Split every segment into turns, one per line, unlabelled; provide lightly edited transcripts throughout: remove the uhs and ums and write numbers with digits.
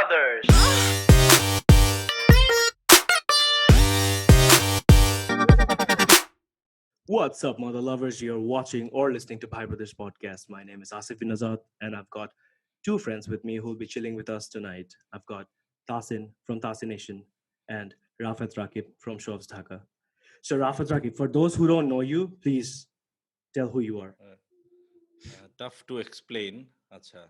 Brothers.
What's up, mother lovers? You're watching or listening to BhaiBrothers Podcast. My name is Asif and Azad, and I've got two friends with me who'll be chilling with us tonight. I've got Tahsin from Tahseenation and Rafat Rakib from ShowOffs Dhk. So, Rafat Rakib, for those who don't know you, please tell who you are.
Tough to explain. Acha.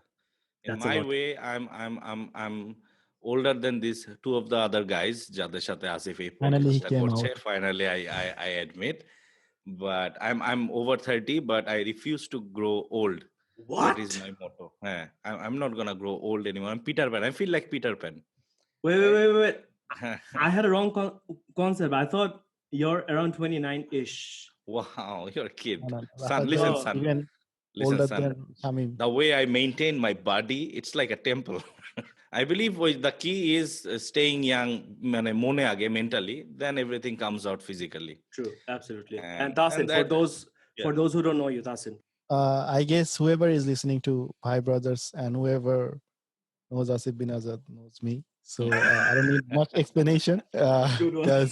In
That's a
my
lot.
way, I'm older than these two of the other guys. যাদের সাথে আসিফ এই
Finally he
podcastটা
came
করছে.
out.
Finally, I admit. But I'm over 30, but I refuse to grow old.
What?
That is my motto. I'm not gonna grow old anymore. I'm Peter Pan. I feel like Peter Pan.
Wait. I had a wrong concept. I thought you're around 29-ish.
Wow, you're a kid.
No,
Son,
Rafa
listen,
is
son.
even
Listen,
older
son.
than Shamim.
The way I maintain my body, it's like a temple. I believe the key is staying young, mone age mentally, then everything comes out physically.
True, absolutely.
And-
And Tahsin,
and that-
for those who don't know you, Tahsin.
I guess whoever is listening to BhaiBrothers and whoever knows Asif bin Azad knows me. So I don't need much explanation
Good one.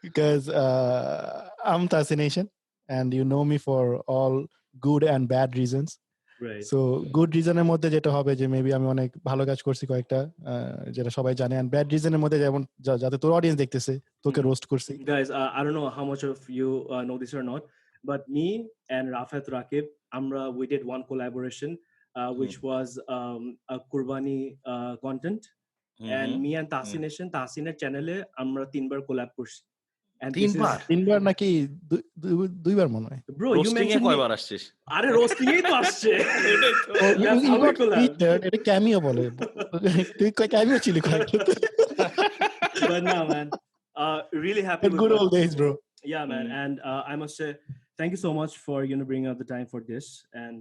because I'm Tahseenation and you know me for all good and bad reasons.
Right.
So good reasonের মধ্যে যেটা হবে যে maybe আমি অনেক ভালো কাজ করছি কয়েকটা যেটা সবাই জানে and bad reasonের মধ্যে যেমন যাতে তোর অডিয়েন্স দেখতেছে তোকে রোস্ট করছি
Guys, I don't know how much of you know this or not, but me and Rafat Rakib, we did one collaboration, which was a Kurbani content. And me and Tahseenation, Tahseener channel আমরা তিনবার collab করছি. And this is-
তিনবার নাকি দুইবার মনে হয়
Bro, you
Roasting A
mentioned
কয়বার আসছিস?
আরে roasting এই তো আসছে।
You
That's our
got
collab.
featured, এটা ক্যামিও বলে তুই ক্যামিও ছিলি কয়েকটা
But no, man. Really happy with
good
what-
old days bro
Yeah, man. And I must say, thank you so much for bringing out the time for this. And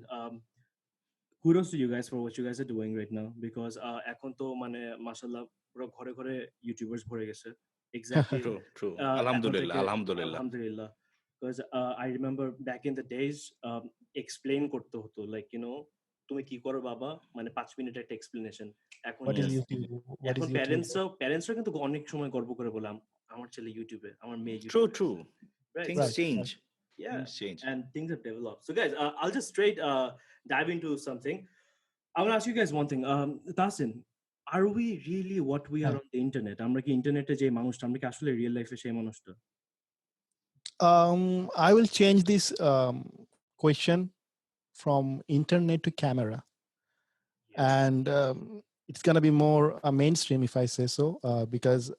kudos to you guys for what you guys are doing right now. Because এখন তো মানে মাশাআল্লাহ পুরো ঘরে ঘরে YouTubers ভরে গেছে. Exactly.
True.
এখন
Alhamdulillah,
থেকে-
alhamdulillah.
Alhamdulillah. Because I remember back in the days, explain করতে হতো, like, you know, তুমি কি করো বাবা, মানে 5 মিনিটের একটা explanation. এখন
what is
Yes.
YouTube what is
এখন
YouTube
প্যারেন্টসরা কিন্তু অনেক সময় গর্ব করে বললাম আমার ছেলে ইউটিউবে, আমার মেয়ে
True.
ইউটিউবে। Right.
Things
Right.
change.
Yeah.
Things change.
And things have developed. So, guys, I'll just straight dive into something. I want to ask you guys one thing. Tahsin, are we really what we are on the internet? আমরা কি ইন্টারনেটে যে মানুষটা, আমরা কি আসলে real লাইফে সেই মানুষটা?
I will change this question from internet to camera and it's gonna be more mainstream if I say so because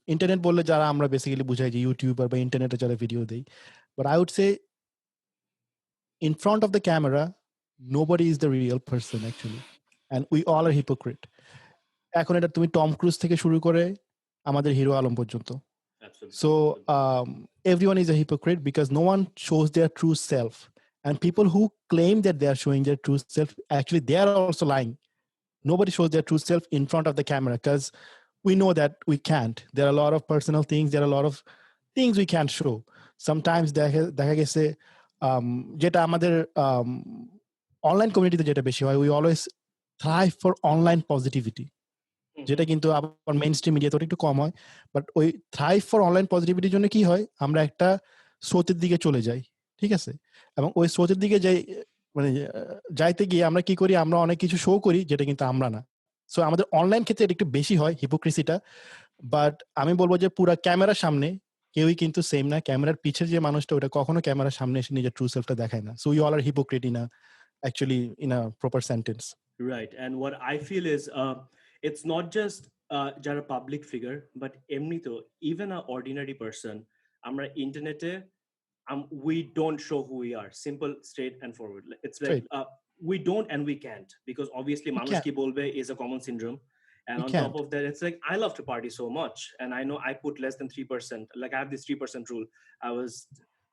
internet বললে যারা আমরা basically বুঝাই যে ইউটিউবার বা ইন্টারনেটে যারা ভিডিও দেই but I would say in front of the camera nobody is the real person actually and we all are hypocrite এখন এটা তুমি টম ক্রুজ থেকে শুরু করে আমাদের হিরো আলম পর্যন্ত
Absolutely.
so everyone is a hypocrite because no one shows their true self and people who claim that they are showing their true self actually they are also lying nobody shows their true self in front of the camera because we know that we can't there are a lot of personal things there are a lot of things we can't show sometimes দেখা গেছে যেটা আমাদের online কমিউনিটিতে যেটা বেশি হয় we always thrive for online positivity যেটা কিন্তু আবার মেইন স্ট্রিম মিডিয়াতে একটু কম হয় বাট ওই থ্রাইভ ফর অনলাইন পজিটিভিটির জন্য কি হয় আমরা একটা স্রোতের দিকে চলে যাই ঠিক আছে এবং ওই স্রোতের দিকে যাই মানে যাইতে গিয়ে আমরা কি করি আমরা অনেক কিছু শো করি যেটা কিন্তু আমরা না সো আমাদের অনলাইন ক্ষেত্রে এটা একটু বেশি হয় হিপোক্রেসিটা বাট আমি বলবো যে পুরো ক্যামেরার সামনে কেউই কিন্তু সেম না ক্যামেরার পিছের যে মানুষটা ওটা কখনো ক্যামেরার সামনে এসে নিজের ট্রু সেলফটা দেখায় না so you all are hypocrite in a proper sentence
Right. And what I feel is it's not just যারা পাবলিক ফিগার বাট এমনিতেও even an ordinary person আমরা ইন্টারনেটে we don't show who we are, simple, straight and forward. It's like we don't and we can't because obviously মানুষ কি বলবে is a common syndrome and on top of that it's like I love to party so much and I know I put less than 3%, like I have this 3% rule. I was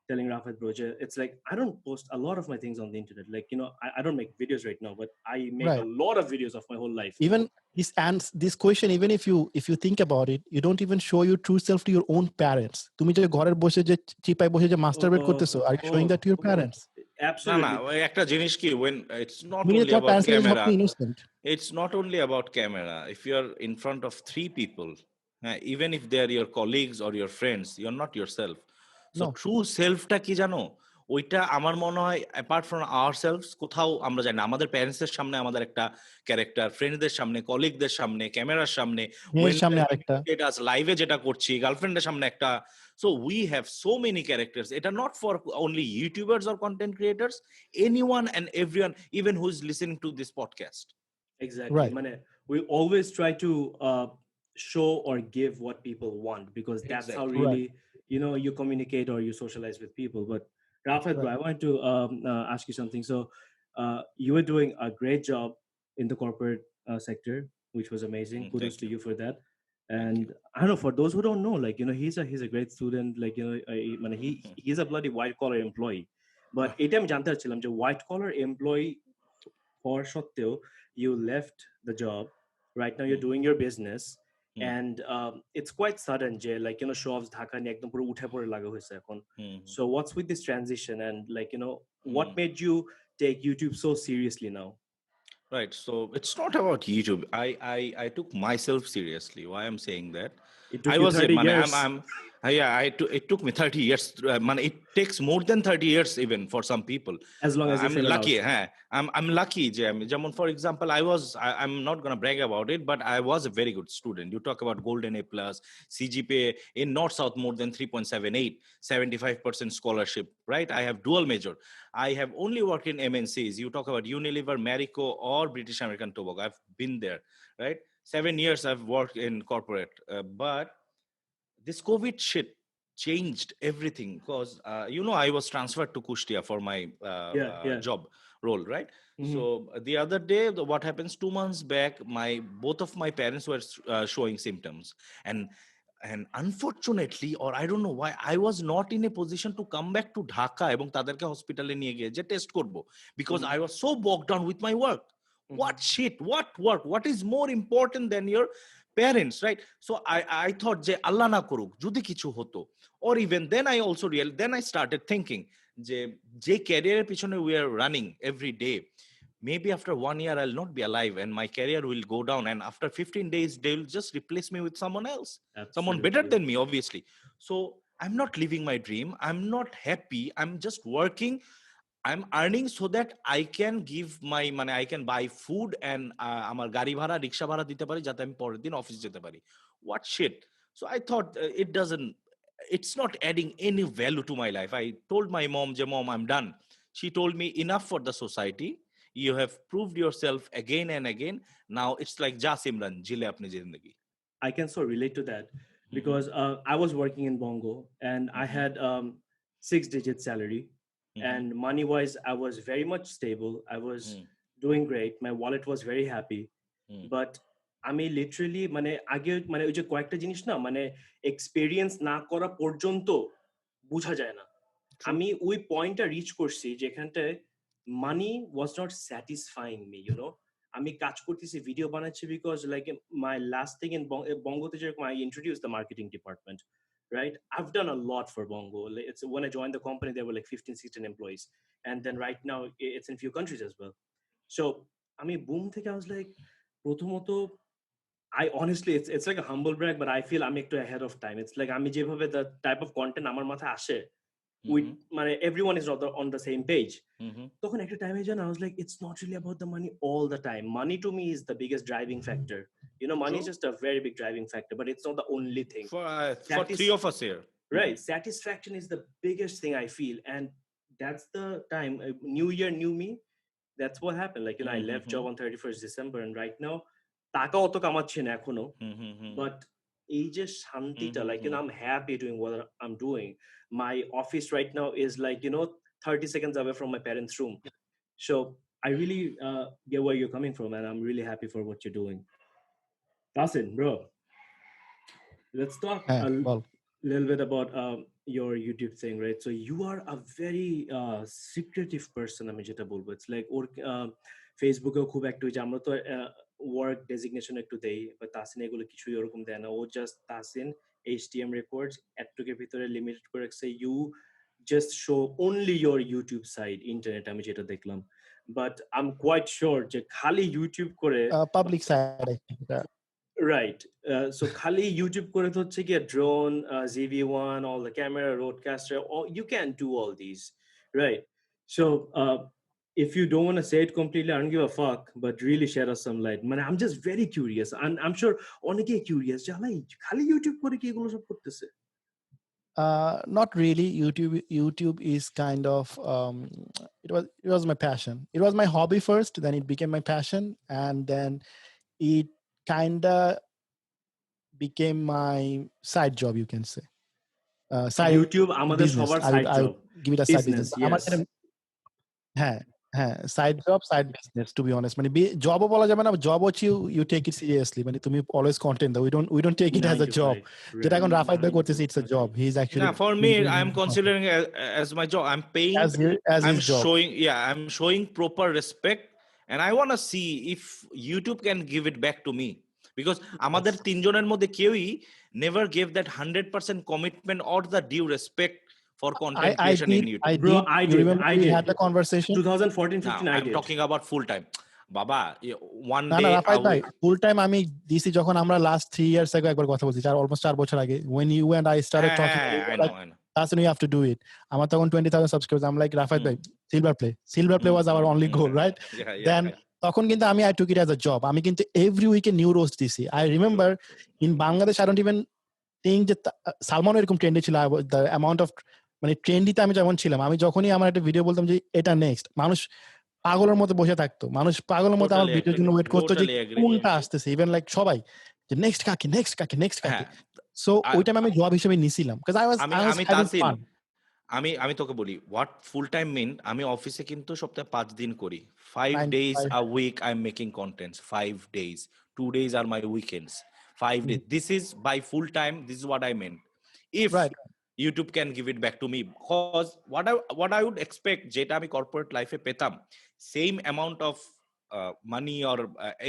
telling Rafat bro, it's like I don't post a lot of my things on the internet, like, you know, I don't make videos right now but I make a lot of videos of my whole life.
Even this question, even if you think about it, you don't even show your true self to your own parents. তুমি যে ঘরের বসে যে চিপায় বসে যে masturbate করতেছো, are you showing that to your parents?
Absolutely.
না একটা জিনিস কি when it's not
mean
only
your
about
parents are
camera
not innocent.
It's not only about camera. If you're in front of three people, even if they're your colleagues or your friends, you're not yourself. So
No.
true selfটা কি জানো, ওইটা আমার মনে হয় apart from our selves কোথাও আমরা জানি না। আমাদের প্যারেন্টসের সামনে আমাদের একটা ক্যারেক্টার, ফ্রেন্ডদের সামনে, কলিগদের সামনে, ক্যামেরার সামনে,
মেয়ের
ওয়েন
সামনে আরেকটা।
লাইভে যেটা করছি, গার্লফ্রেন্ডের সামনে একটা। So we have so many characters. It are not for only YouTubers or content creators, anyone and everyone, even who is listening to this podcast.
Exactly.
Right.
We always try to show or give what people want, because that's how
Exactly.
really you communicate or you socialize with people. But Rafat, bro,
Right.
I wanted to ask you something. So you were doing a great job in the corporate sector, which was amazing. Kudos
Thank
to
you.
you for that.
Thank
And
you.
I don't know, for those who don't know, like he's a great student. Like he's a bloody white collar employee. But এটা আমি জানতে চাচ্ছিলাম যে white collar employee হওয়ার সত্ত্বেও you left the job. Right now you're doing your business, and it's quite sudden যে like ShowOffs Dhaka নিয়ে একদম পুরো উঠে পড়ে লাগা হয়েছে এখন. So what's with this transition, and like what made you take YouTube so seriously now?
Right. So it's not about YouTube. I took myself seriously. Why I'm saying that?
It took
I
you
was
30 years.
yeah. It took me 30 years. It takes more than 30 years even for some people.
As long as you
I'm
fill it
lucky.
out.
I'm lucky. Jamon, for example, I'm not gonna brag about it, but I was a very good student. You talk about golden A plus, CGPA in North South more than 3.78, 75% scholarship. Right. I have dual major. I have only worked in MNCs. You talk about Unilever, Marico, or British American Tobacco. I've been there. Right. 7 years I've worked in corporate, but this COVID shit changed everything because I was transferred to Kushtia for my
Yeah.
job role, right? So the other day, what happens, 2 months back, both of my parents were showing symptoms, and unfortunately, or I don't know why, I was not in a position to come back to Dhaka এবং তাদেরকে হসপিটালে নিয়ে গিয়ে যে test করব, because I was so bogged down with my work. What shit, what work, what is more important than your parents, right? So I thought যে আল্লাহ না করুক যদি কিছু হতো, or even then I also then I started thinking যে ক্যারিয়ারের পিছনে we are running every day, maybe after 1 year I'll not be alive and my career will go down, and after 15 days they'll just replace me with someone else. Someone better
Absolutely.
than me, obviously. So I'm not living my dream, I'm not happy, I'm just working, I'm earning so that I can give my money, I can buy food and আমার গাড়ি ভাড়া রিকশা ভাড়া দিতে পারি যাতে আমি পরের দিন অফিস যেতে পারি. What shit. So I thought it's not adding any value to my life. I told my mom, mom, I'm done. She told me, enough for the society, you have proved yourself again and again, now it's like ja Simran jile apni zindagi.
I can so relate to that, because I was working in Bongo, and I had 6-digit salary, and money wise I was very much stable. I was doing great. My wallet was very happy. But আমি literally আগে ওই যে কয়েকটা জিনিস না experience না করা পর্যন্ত বোঝা যায় না। আমি ওই পয়েন্টটা রিচ করছি যেখানটায় money was not satisfying me, আমি কাজ করতেছি, ভিডিও বানাচ্ছি, because like my last thing in বঙ্গতে যেরকম I introduce the marketing department, right? I've done a lot for Bongo. It's when I joined the company there were like 15-16 employees, and then right now it's in few countries as well. So I mean, boom থেকে I was like, প্রথমত I honestly, it's like a humble brag, but I feel I'm একটু ahead of time. It's like আমি যেভাবে the type of content আমার মাথায় আসে, everyone is on the same page. তখন একটা টাইমে I was like, it's not really about the money all the time. Money to me is the biggest driving factor. Money is just a very big driving factor, but it's not the only thing.
For three of us here,
right? Satisfaction is the biggest thing I feel, and that's the time. New year, new me. That's what happened. Like I left job on 31st December, and right now, টাকা অত কামাচ্ছি না এখনো, but এই যে শান্তিটা, like I'm happy doing what I'm doing. My office right now is like 30 seconds away from my parents' room, so I really get where you're coming from, and I'm really happy for what you're doing. Tasin, bro, let's talk little bit about your YouTube thing, right? So you are a very secretive person. আমি যেটা বলবো, it's like ওর ফেসবুকেও খুব একটু যে আমরা তো work designation একটু দেই, বা তাসিন এগুলো কিছুই ওরকম দেয় না। ও জাস্ট তাসিন HTM রেকর্ডস এতটুকুর ভিতরে লিমিটেড করে রাখছে। You just show only your YouTube side internet, আমি যেটা দেখলাম। but I'm quite sure যে খালি ইউটিউব করে
Public side, I think.
right so khali YouTube করে তো হচ্ছে কি drone ZV1 all the camera roadcaster all you can do all these right so if you don't want to say it completely I don't give a fuck but really shed us some light man I'm just very curious and I'm sure অনেকেই curious যে ভাই খালি YouTube করে কি এগুলো সব করতেছে
Not really. YouTube is kind of it was my passion. It was my hobby first, then it became my passion, and then it kinda became my side job, you can say. Side
YouTube আমাদের
business.
সবার
I
side
would
job
give it a side business.
yes
হ্যাঁ side job, side business, to be honest. মানে জবও বলা যাবে না, job হচ্ছে you take it seriously. মানে তুমি always content দাও. We don't take it as a job. যেটা এখন রাফাত ভাই করতেছে, it's a job. He's actually
for me I'm considering as my job. I'm paying
as
I'm
his job.
I'm showing proper respect and I want to see if YouTube can give it back to me because আমাদের তিনজনের মধ্যে কেউই never gave that 100% commitment or the due respect for content creation in YouTube.
Bro, I did.
Remember we had the conversation
2014-15 I
I'm
did.
talking about full time. Baba, one
না
day
Rafat ভাই full time আমি দিছি যখন আমরা last 3 years ago একবার কথা বলছি, almost 4 বছর আগে, when you and I started talking.
I know.
That's when you have to do it. আমার তখন 20,000 subscribers. I'm like রাফাত ভাই silver play was our only goal, right? Then তখন কিন্তু আমি I took it as a job. আমি কিন্তু every week a new roast দিছি. I remember in Bangladesh I don't even think যে সালমান এরকম ট্রেন্ডে ছিল, the amount of মানে ট্রেন্ডিতে আমি যখন ছিলাম, আমি যখনই আমার একটা ভিডিও বলতাম যে এটা নেক্সট, মানুষ পাগলের মতো বসে থাকতো, মানুষ পাগলের মতো আমার ভিডিওর জন্য ওয়েট করতো যে কোনটা আসতেছে, ইভেন লাইক সবাই যে নেক্সট কাকে সো ওই টাইম আমি জব হিসেবে নিছিলাম because I was having fun.
আমি তোকে বলি what full time mean. আমি অফিসে কিন্তু সপ্তাহে 5 দিন করি, 5 days a week I'm making contents, 5 days, 2 days are my weekends, 5 days. This is by full time. This is what I meant. If YouTube can give it back to me, because what I would expect যেটা আমি corporate life এ পেতাম same amount of money or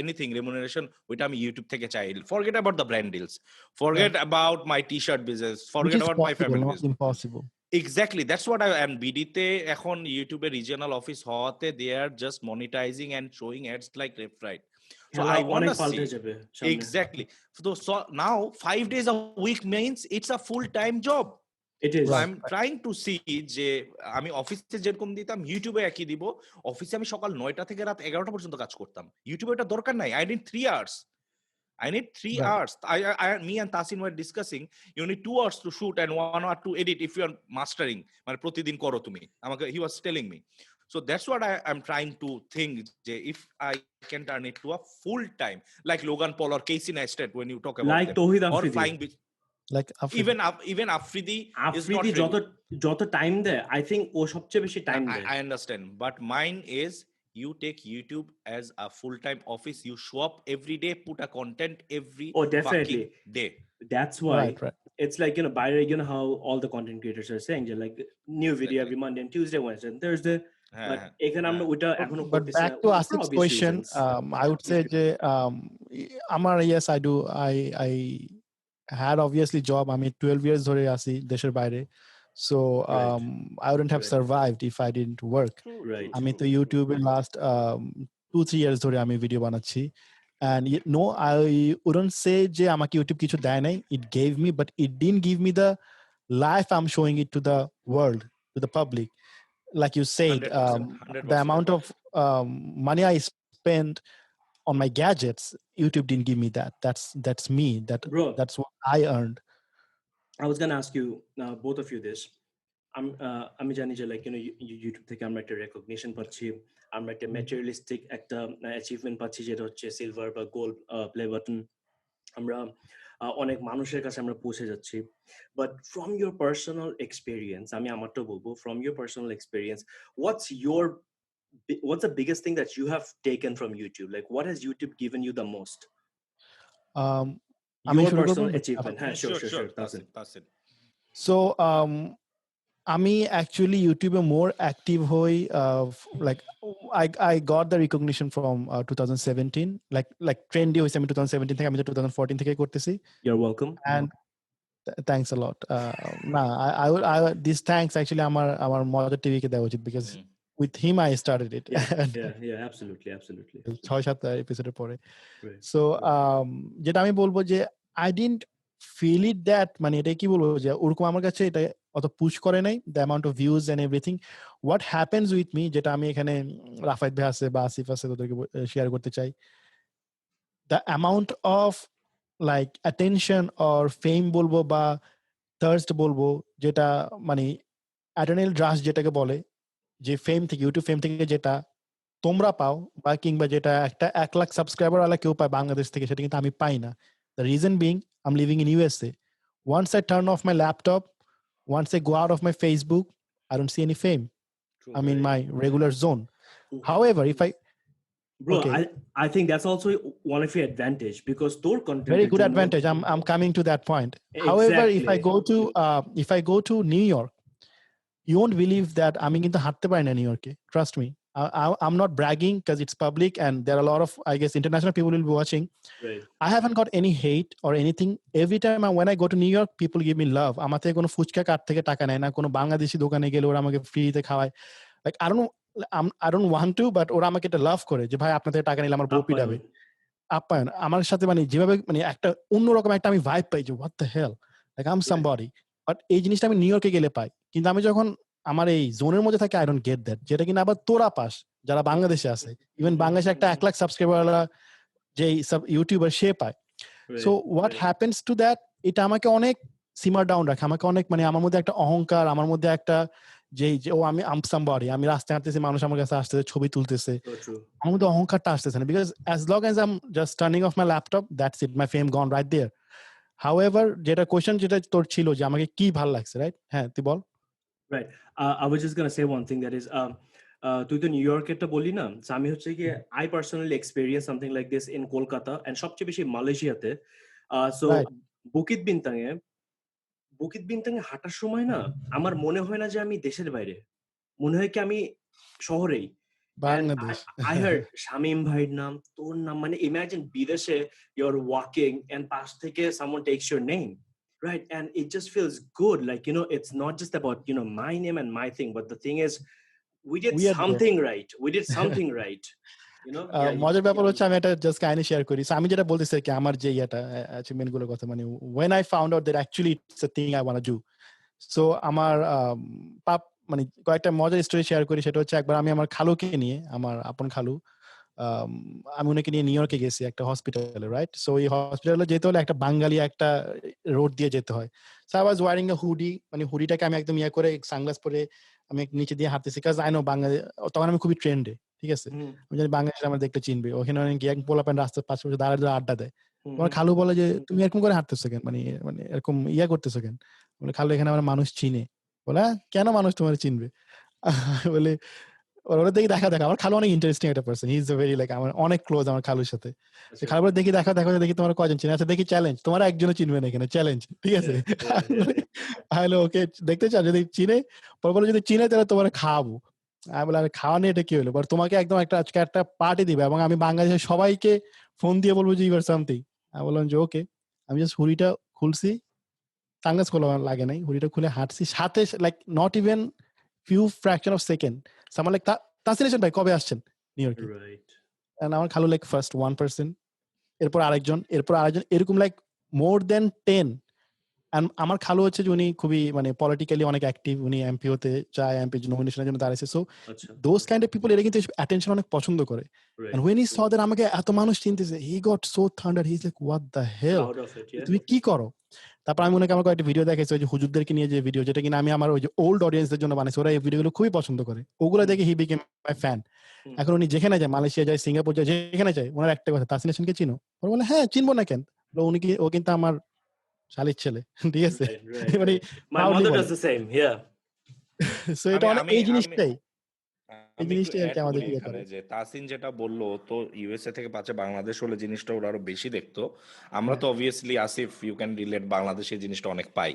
anything remuneration ওইটা আমি YouTube থেকে চাই. Forget about the brand deals, forget about my t-shirt business, forget about my family business.
Impossible.
Exactly, that's what I am. BD তে এখন YouTube এর regional office হওয়াতে they are just monetizing and showing ads like left right. So I want to see exactly. So now 5 days a week means it's a full time job.
It is.
So I'm trying to see যে আমি অফিসে যেরকম দিতাম ইউটিউবে একই দিব. অফিসে আমি সকাল 9টা থেকে রাত 11টা পর্যন্ত কাজ করতাম, ইউটিউবে এটা দরকার নাই. I need 3 hours. hours. Me and Tasin were discussing you need 2 hours to shoot and 1 hour to edit if you are mastering. মানে প্রতিদিন করো তুমি আমাকে, he was telling me. So that's what I'm trying to think if I can turn it to a full time like Logan Paul or Casey Neistat when you talk about
like
them.
Tohid
Or
Afridi.
flying
like
even Afridi is not
যত time দেয় I think ও সবচেয়ে বেশি time দেয়.
I understand, but mine is you take YouTube as a full-time office. You show up every day, put a content every
definitely
day.
That's why
right.
It's like how all the content creators are saying like new video every Monday and Tuesday, Wednesday and Thursday. But
but back to Asif's question, I would say আমার yes I do. I had obviously job. আমি 12 years ধরে আছি দেশের বাইরে, so I wouldn't have survived if I didn't work. আমি তো YouTube এর last 2-3 years ধরে আমি ভিডিও বানাচ্ছি, and no I wouldn't say যে আমাকে YouTube কিছু দেয় নাই. It gave me, but it didn't give me the life I'm showing it to the world, to the public. Like you said, 100%. The amount of money I spent on my gadgets, YouTube didn't give me that. That's me. That's what I earned.
I was gonna ask you both of you this. আমি জানি যে like YouTube থেকে আমরা একটা recognition পাচ্ছি, আমরা একটা materialistic একটা achievement পাচ্ছি যেটা হচ্ছে silver বা gold play button. আমরা অনেক মানুষের কাছে আমরা পৌঁছে যাচ্ছি, but from your personal experience, আমি আমারটা বলবো, from your personal experience, what's the biggest thing that you have taken from YouTube? Like what has YouTube given you the most? Your personal achievement. Sure. Tasin.
So আমি actually YouTube more active হই, like I got the recognition from 2017, like trendy হইছে আমি 2017 থেকে, আমি 2014 থেকে করতেছি.
You're welcome.
And thanks a lot. না I this thanks actually আমার মজার টিভি কে দেওয়া উচিত, because with him I started it.
Yeah, absolutely.
6-7 এপিসোডের পরে।
Right.
সো যেটা আমি বলবো যে I didn't feel it that মানে এটা কি বলবো যে ওরকম আমার কাছে এটা অত পুশ করে নাই the amount of views and everything. What happens with me যেটা আমি এখানে রাফায়েত ভাই আছে বা আসিফ আছে তোদেরকে শেয়ার করতে চাই, the amount of like attention or fame বলবো বা thirst বলবো, যেটা মানে adrenal rush যেটাকে বলে, যে ফেম থেকে ইউটিউব ফেম থেকে যেটা তোমরা পাও বা কিংবা যেটা একটা 1 লাখ সাবস্ক্রাইবার ওয়ালা কেউ পায় বাংলাদেশ থেকে, সেটা কিন্তু আমি পাই না। The reason being I am living in USA. Once I turn off my laptop, once I go out of my Facebook, I don't see any fame. I'm in my regular zone. However, if I
Bro, okay. I think that's also one of your advantage because your content
very good advantage. I'm coming to that point. Exactly. However, if I go to New York, you won't believe that আমি কিন্তু হাঁটতে পারি না new ইয়র্কে, trust me. I'm not bragging because it's public and there are a lot of, I guess, international people will be watching.
Right.
I haven't got any hate or anything. Every time when I go to New York, people give me love. আমার থেকে কোনো fuchka card থেকে টাকা নেয় না, কোনো বাংলাদেশি দোকানে গেলে ওরা আমাকে ফ্রিতে খাওয়ায়। Like I don't want to, but ওরা আমাকে এটা লাভ করে যে ভাই আপনার থেকে টাকা নিলে আমার বউ পিটাবে, আপ্যায়ন আমার সাথে মানে যেভাবে মানে একটা অন্যরকম একটা আমি ভাইব পাই যে what the hell, like I'm somebody. But এই জিনিসটা আমি নিউ ইয়র্কে গেলে পাই, কিন্তু আমি যখন আমার এই জোনের মধ্যে থাকে আই ডোন্ট গেট দ্যাট, যেটা কিনা আবার তোরা পাস যারা বাংলাদেশে আছে। ইভেন বাংলাদেশে একটা 1 লাখ সাবস্ক্রাইবার যে সব ইউটিউবার সে পায়। So what happens to that, এটা আমাকে অনেক সিমার ডাউন রাখে, আমাকে অনেক মানে আমার মধ্যে একটা অহংকার, আমার মধ্যে একটা যে ও আমি সামবডি, আমি রাস্তায় হাঁটতেছি মানুষ আমার কাছে আসতেছে ছবি তুলতেছে, আমার মধ্যে অহংকারটা আসতেছে না। Because as long as I am just turning off my laptop, that's it, my fame gone right there. However যেটা কোয়েশ্চেন যেটা তোর ছিল যে আমাকে কি ভালো লাগছে, রাইট? হ্যাঁ তুই বল।
Right. I was just gonna say one thing, that is তুই তো নিউ ইয়র্কেরটা বললি না, আমি হচ্ছে কি I personally experienced something like this in Kolkata and সবচেয়ে বেশি মালয়েশিয়াতে। সো বুকিত বিনতাঙে হাঁটার সময় না আমার মনে হয় না যে আমি দেশের বাইরে, মনে হয় কি আমি শহরেই।
বাংলাদেশ।
I heard শামীম ভাইয়ের নাম, তোর নাম, মানে imagine বিদেশে you're walking and পাশ থেকে someone takes your name. Right, and it just feels good, like, you know, it's not just about, you know, my name and my thing, but the thing is we did something right, you know.
মজার ব্যাপার হচ্ছে আমি এটা just কাহিনী share করি। আমি যেটা বলতেছি কি আমার যে এটা অ্যাচিভমেন্ট গুলোর কথা, মানে when I found out that actually it's a thing I want to do, so আমার মানে কয়েকটা মজার স্টোরি শেয়ার করি। সেটা হচ্ছে একবার আমি আমার খালুকে নিয়ে, আমার আপন খালু, আমি ওনাকে নিয়ে নিউ ইয়র্কে গেছি একটা হসপিটালে, রাইট? সো এই হসপিটালে যেতে হলে একটা বাঙালি একটা রোড দিয়ে যেতে হয়। So I was wearing a hoodie, মানে হুডিটাকে আমি একদম করে সানগ্লাস পরে আমি নিচে দিয়ে হাঁটতেছি, কাজ আই নো বাঙালি, তখন আমি খুবই ট্রেন্ডে, ঠিক আছে? আমি জানি বাংলাদেশ আমার দেখতে চিনবে, ওখানে অনেক এক পোলাপেন রাস্তার পাশে দাঁড়ায় দাঁড়ায় আড্ডা দেয়। তোমার খালু বলে যে তুমি এরকম করে হাঁটতেছো কেন, মানে মানে এরকম করতেছো কেন? বলে খালু এখানে আমার মানুষ চিনে। বলে কেন মানুষ তোমার চিনবে? বলে ওরা দেখি দেখা আমার খালু অনেক ইন্টারেস্টিং একটা person, he is very like আমার অনেক ক্লোজ আমার খালুর সাথে। খালু বলে দেখি দেখা দেখি তোমার কয়জন চিনে। আচ্ছা দেখি চ্যালেঞ্জ, তোমার একজনও চিনবে না এখানে, চ্যালেঞ্জ, ঠিক আছে? হ্যালো ওকে দেখতে চাও, যদি চিনে পরে বলে যদি চিনে তাহলে তোমার খাওয়াবো। আমি বলে আরে খাওয়া নিয়ে এটা কি হলো, বাট তোমাকে একদম একটা আজকে একটা পার্টি দিবে এবং আমি বাংলাদেশের সবাইকে ফোন দিয়ে বলবো যে ইউ আর সামথিং। আমি বললাম যে ওকে। আমি জাস্ট হুড়িটা খুলছি, সানগ্লাস খোলা লাগে নাই, হুড়িটা খুলে হাঁটছি, সাথে like not even few fraction of second someone like Tahseenation ভাই কবে আসছেন নিউ ইয়র্কে?
রাইট।
এন্ড আমার খালু লাইক ফার্স্ট 1%, এরপর আরেকজন, এরকম লাইক মোর দেন 10। এন্ড আমার খালু হচ্ছে যে উনি খুবই মানে পলিটিক্যালি অনেক অ্যাক্টিভ, উনি এমপি হতে চায়, এমপি নমিনেশনের জন্য দাঁড়াইছে। So those kind of people এরা কিন্তু অ্যাটেনশন অনেক পছন্দ করে। And when he saw that আমাকে এত মানুষ চিনতেছে, he got so thundered, he's like what the hell, তুমি কি করো? তারপর আমি ওনাকে আমার কয়েকটা ভিডিও দেখাইছি, ওই যে হুজুরদেরকে নিয়ে যে ভিডিও, যেটা কিনা আমি আমার ওই যে ওল্ড অডিয়েন্সদের জন্য বানাইছি, ওরা এই ভিডিওগুলো খুবই পছন্দ করে, ওগুলো দেখে হি বিকেম মাই ফ্যান। এখন উনি যেখানে যায়, মালয়েশিয়া যায়, সিঙ্গাপুর যায়, যেখানে যায়, ওনার একটা কথা, তাহসিনেশনকে চিনো? ওরা বলে হ্যাঁ চিনবো না কেন, ও কিন্তু আমার শালির ছেলে, ঠিক আছে? মানে
my mother does the same, yeah.
So এটা অনেক এই জিনিসটাই
আমি একটু অ্যাড করি এখানে যে তাসিন যেটা বললো, তো ইউএসএ থেকে পাচ্ছে বাংলাদেশ হলে জিনিসটা ওরা আরো বেশি দেখতো। আমরা তো obviously Asif you can relate, বাংলাদেশে জিনিসটা অনেক পাই,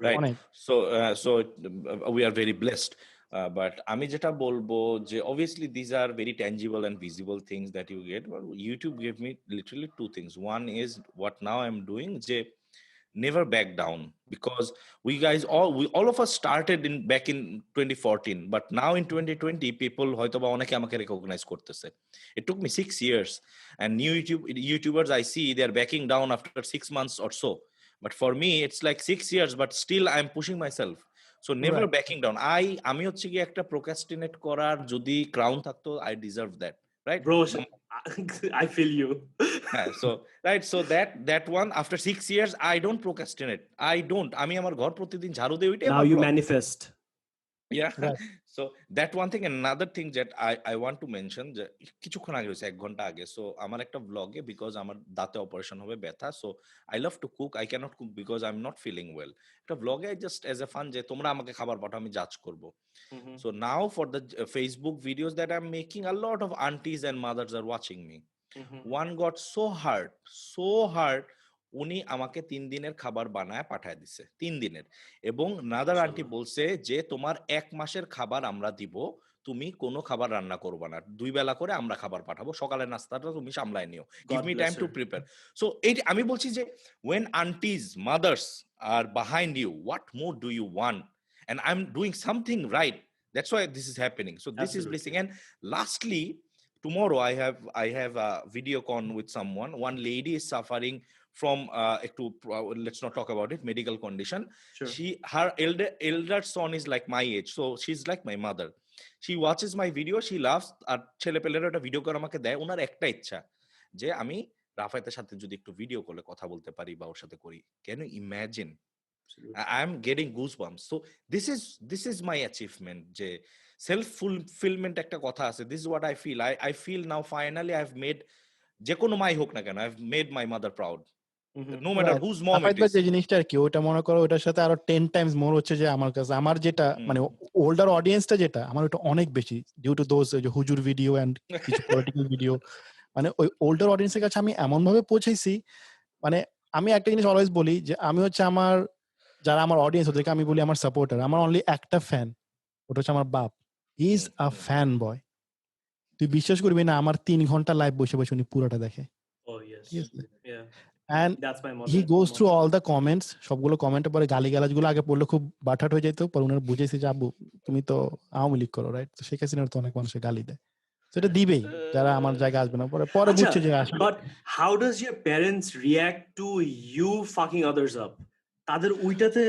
right? So so we are very blessed. But আমি যেটা বলবো যে obviously these are very tangible and visible things that you get, but YouTube gave me literally two things. One is what now I'm doing, যে never back down, because we guys all of us started back in 2014, but now in 2020 people hoytoba oneke amake recognize korteche. It took me 6 years, and new YouTubers I see, they are backing down after 6 months or so, but for me it's like 6 years, but still I'm pushing myself. So never
Right.
backing down. আমি হচ্ছে কি একটা procrastinate করার যদি crown থাকতো, I deserve that, right?
Bro, I feel you.
Yeah, so right, so that one, after 6 years I don't procrastinate. I don't, আমি আমার ঘর প্রতিদিন ঝাড়ু দিয়ে ওইটাই
Now
আমার
you
vlog.
manifest.
Yeah.
Right.
So that one thing. Another thing that I want to mention, যে কিছুক্ষণ আগে হয়েছে 1 ঘন্টা আগে, so আমার একটা vlog-এ, because আমার দাঁতে অপারেশন হবে, ব্যথা, so I love to cook. I cannot cook because I'm not feeling well. একটা vlog-এ just as a fun, যে তোমরা আমাকে খাবার পাঠাও, আমি জাজ করব. So now for the Facebook videos that I'm making, a lot of aunties and mothers are watching me. One got so hard, উনি আমাকে 3 দিনের খাবার বানায় পাঠায় দিছে, 3 দিনের, এবং নাদার আন্টি বলছে যে তোমার 1 মাসের খাবার আমরা দিব, তুমি কোনো খাবার রান্না করবে না, 2 বেলা করে আমরা খাবার পাঠাবো, সকালের নাস্তাটা তুমি সামলায় নিও, give me time to prepare. So এই আমি বলছি যে when aunties, mothers are behind you, what more do you want? And I'm doing something right, that's why this is happening. So this is blessing. And lastly, tomorrow I have a video con with someone. One lady is suffering from let's not talk about it, medical condition. Sure. Her elder son is like my age, so she's like my mother. She watches my video, she laughs, আর ছেলেপেলেরা একটা video করে আমাকে দেয়, ওনার একটা ইচ্ছা যে আমি রাফায়েতের সাথে যদি একটু ভিডিও কলে কথা বলতে পারি বা ওর সাথে করি. Can you imagine? I am getting goosebumps. So this is my achievement, যে self fulfillment একটা কথা আছে. This is what I feel. I feel now finally I've made, যে কোনো মাই হোক না কেন, I've made my mother proud. No matter whose mom it is.
যে জিনিসটা আর কি, ওটা মনে করো ওটার সাথে আরো 10 টাইমস মোর হচ্ছে, যে আমার কাছে আমার যেটা মানে ওল্ডার অডিয়েন্সটা যেটা আমার ওটা অনেক বেশি, ডিউ টু দোজ যে হুজুর ভিডিও এন্ড কিছু পলিটিক্যাল ভিডিও, মানে ওই ওল্ডার অডিয়েন্সের কাছে আমি এমন ভাবে পৌঁছেছি, মানে আমি একটা জিনিস অলওয়েজ বলি যে আমি হচ্ছে আমার যারা আমার অডিয়েন্স ওদেরকে আমি বলি আমার সাপোর্টার, আমার অনলি একটা ফ্যান, ওটা হচ্ছে আমার বাপ, he is a fan boy. তুই বিশ্বাস করবি না, আমার 3 ঘন্টা লাইভ বসে বসে উনি পুরোটা দেখে।
Oh yes. Yeah. And
that's my mother. He goes through all the comments, সবগুলো কমেন্টের পরে গালিগালাজগুলো আগে পড়লে খুব বাঠাট হয়ে যেত, পরে উনার বুঝেছি যে আব্বু তুমি তো আওয়ামী লীগ করো, রাইট? তো শেখ হাসিনার তো অনেক মানুষের গালি দেয়, সেটা দিবেই যারা আমার জায়গায় আসবে না, পরে বুঝছে যে আসলে।
But how does your parents react to you fucking others up? তাদের ওইটাতে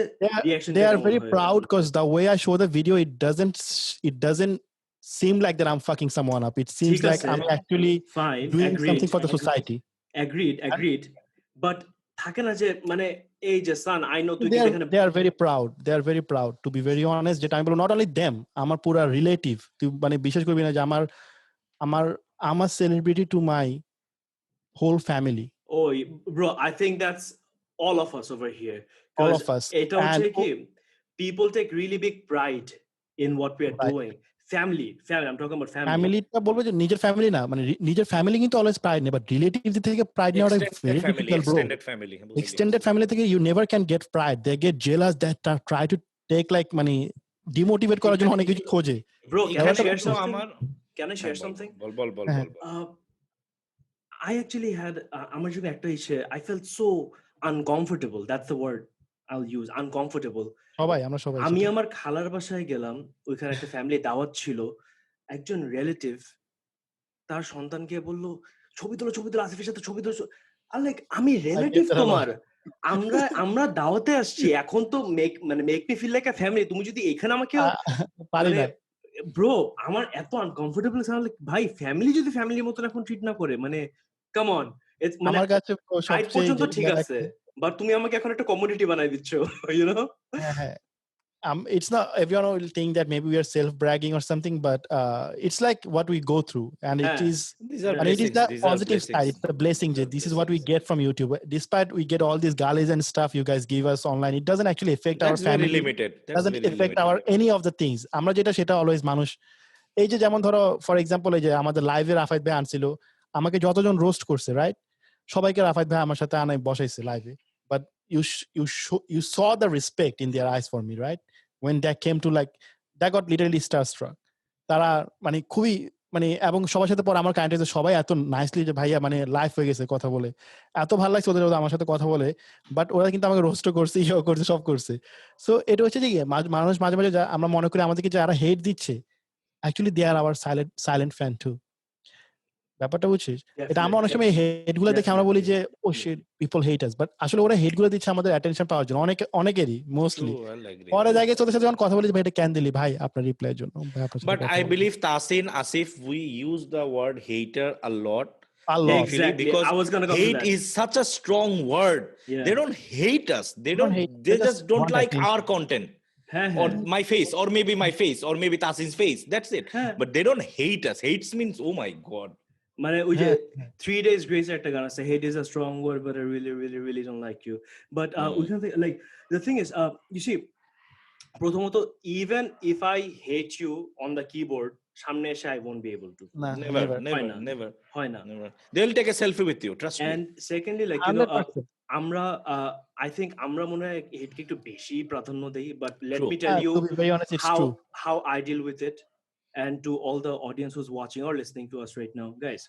reaction
they are very proud because the way I show the video, it doesn't seem like that I'm fucking someone up. It seems like I'm actually doing something for the society. Agreed. But থাকে না যে মানে এই যে son, I know তুই এখানে they are very proud to be very honest, যেটা আমি বলবো not only them, আমার পুরো রিলেটিভ, তুই মানে বিশ্বাস করবি না যে আমার celebrity to my whole family.
Oh bro, I think that's all of us over here.
All of us.
এটা হচ্ছে কি, people take really big pride in what we are doing. Family, I'm talking about family.
ফ্যামিলিটা বলবো যে নিজের family না, মানে নিজের ফ্যামিলি কিন্তু অলওয়েজ প্রাইড নেই, বাট রিলেটিভ থেকে প্রাইড নেওয়াটা very difficult bro. Extended family থেকে you never can get pride, they get jealous, they try to take like মানে ডিমোটিভেট করার জন্য অনেক কিছু খোঁজে।
Bro can I share something?
বল
I actually had আমার যখন একটা I felt so uncomfortable, that's the word I'll use, uncomfortable.
আমরা সবাই
আমি আমার খালার বাসায় গেলাম, ওইখানে একটা ফ্যামিলি দাওয়াত ছিল, একজন রিলেটিভ তার সন্তানকে বললো ছবি তোলো আসিফের সাথে ছবি তোলো। আমি রিলেটিভ তোমার, আমরা দাওয়াতে আসছি, এখন তো make me feel like a family, তুমি যদি এখানে আমাকে ব্রো আমার এত আনকমফোর্টেবল ভাই, ফ্যামিলি যদি ফ্যামিলির মতন এখন ট্রিট না করে, মানে কাম অন,
আমার কাছে
পর্যন্ত ঠিক আছে, বাট তুমি আমাকে এখন একটা কমোডিটি বানাই দিচ্ছ, you know?
It's not, everyone will think that maybe we are self-bragging or something, but it's like what we go through, and it is the positive side. It's the blessing. This is what we get from YouTube. Despite we get all these galleys and stuff you guys give us online, it doesn't actually affect our family.
Limited.
Doesn't affect our any of the things. আমরা যেটা সেটা always মানুষ, এই যে যেমন ধরো for example এই যে আমাদের লাইভে রাফায়েত ভাই আনছিল, আমাকে যতজন রোস্ট করছে, রাইট, সবাইকে রাফায়েত ভাই আমার সাথে আনাই বসাইছে লাইভে, but you saw the respect in their eyes for me, right? When that came to like, that got literally starstruck. তারা মানে খুবই মানে এবং সবার সাথে পরে আমার কাইন্ডনেস সবাই এত নাইসলি যে ভাইয়া মানে লাইফ হয়ে গেছে কথা বলে, এত ভালো লাগছে ওদের আমার সাথে কথা বলে, বাট ওরা কিন্তু আমাকে রোস্ট করছে, ইয়ে করছে, সব করছে। সো এটা হচ্ছে যে মানুষ মাঝে মাঝে আমরা মনে করি আমাদেরকে যারা হেট দিচ্ছে actually they are our silent fan too. ব্যাপারটা বুঝছিস? এটা আমরা অনেক সময় হেট গুলো দেখে আমরা বলি যে oh shit people hate us, but আসলে ওরা হেট গুলো দিচ্ছে আমাদের অ্যাটেনশন পাওয়ার জন্য, অনেকেরই মোস্টলি। পরে জায়গায় চলে এসে যখন কথা বলি ভাই এটা কেন দিলি ভাই আপনার রিপ্লাইয়ের জন্য, ভাই আপনার সাথে
But
কথা
I
বলবো।
believe Tasin, Asif, we use the word hater a lot.
A lot.
Exactly.
Because
I was gonna come to
hate
that.
is such a strong word.
Yeah.
They don't hate us. They
don't
don't.
hate.
They
They
just
just
don't
want
like
attention.
our content
হ্যাঁ
or
হ্যাঁ
my face or maybe my face or maybe Tasin's face. That's it.
হ্যাঁ
But they don't hate us. Hates means oh my god.
মানে ওই যে
হ্যাঁ
3 days grace একটা গান আছে, hate is a strong word but I really really really don't like you, but ওইখান থেকে like the thing is you see প্রথমত even if I hate you on the keyboard সামনে এসে I won't be able to,
না
Never,
never
never,
না।
never,
হয় না।
never. They'll take a selfie with you. Trust me.
and secondly like you know
100%.
আমরা I think আমরা মনে হয় হেটকে একটু বেশি প্রাধান্য দেই, but let
True.
me tell you
To be very honest, it's true.
how I deal with it, and to all the audience who's watching or listening to us right now guys,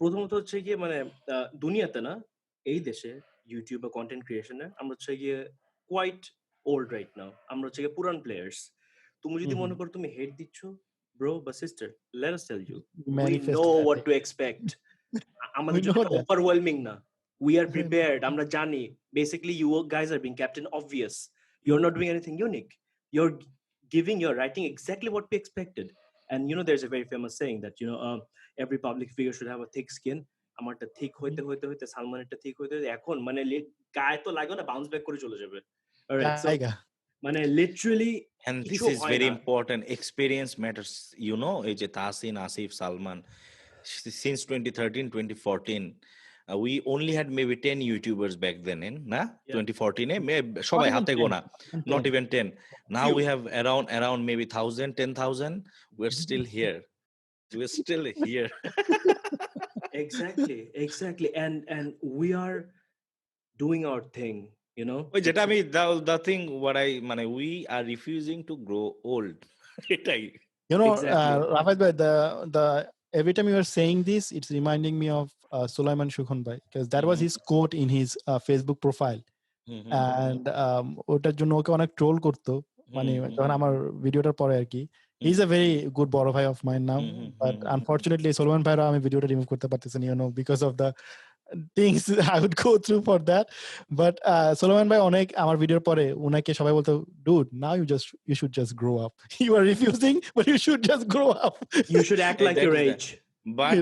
প্রথমত হচ্ছে গিয়ে মানে দুনিয়াতে না এই দেশে YouTube বা content ক্রিয়েশনে আমরা হচ্ছে গিয়ে কোয়াইট ওল্ড রাইট নাও, আমরা হচ্ছে গিয়ে পুরান প্লেয়ার্স। তুমি যদি মনে করো তুমি হেট দিচ্ছ ব্রো বা sister, let us tell you we
Manifest
know
that.
What to expect. আমাদের
We
জন্য
know that.
ওভারওয়েলমিং না, উই আর প্রিপেয়ার্ড, আমরা জানি basically you guys are being captain obvious, you are not doing anything unique, you are giving, you're writing exactly what we expected. And you know there's a very famous saying that you know every public figure should have a thick skin. আমারটা ঠিক হইতে হইতে হইতে সালমানেরটা ঠিক হইতে হইতে এখন মানে গায়ে তো লাগে না, বাউন্স ব্যাক করে চলে যাবে। অলরাইট, সো
জায়গা।
মানে literally
And this is very important. Experience matters. You know, এই যে Tasin, Asif, Salman, since 2013, 2014, we only had maybe 10 YouTubers back then, na? 2014, সবাই হাতে গোনা, not even 10. Now we have around maybe 1,000, 10,000. We're still here. We're still here.
exactly and we are doing our thing, you know.
ওই যেটা আমি the thing what I মানে we are refusing to grow old. এটাই।
You know,
Exactly.
Rafat bhai, the every time you are saying this, it's reminding me of Sulaiman Shukhan bhai, because that was his quote in his Facebook profile. And ওটার জন্য ওকে অনেক troll করতো, মানে যখন আমার ভিডিওটার পরে আর কি। He's a very good বড় ভাই of mine now, but unfortunately Sulaiman bhai আমি ভিডিওটা রিমুভ করতে পারতেছি না, you know, because of the things I would go through for that. But Sulaiman bhai অনেক আমার ভিডিওর পরে উনাকে সবাই বলতো, dude, now you should just grow up. You are refusing, but you should just grow up.
You should act like your age.
But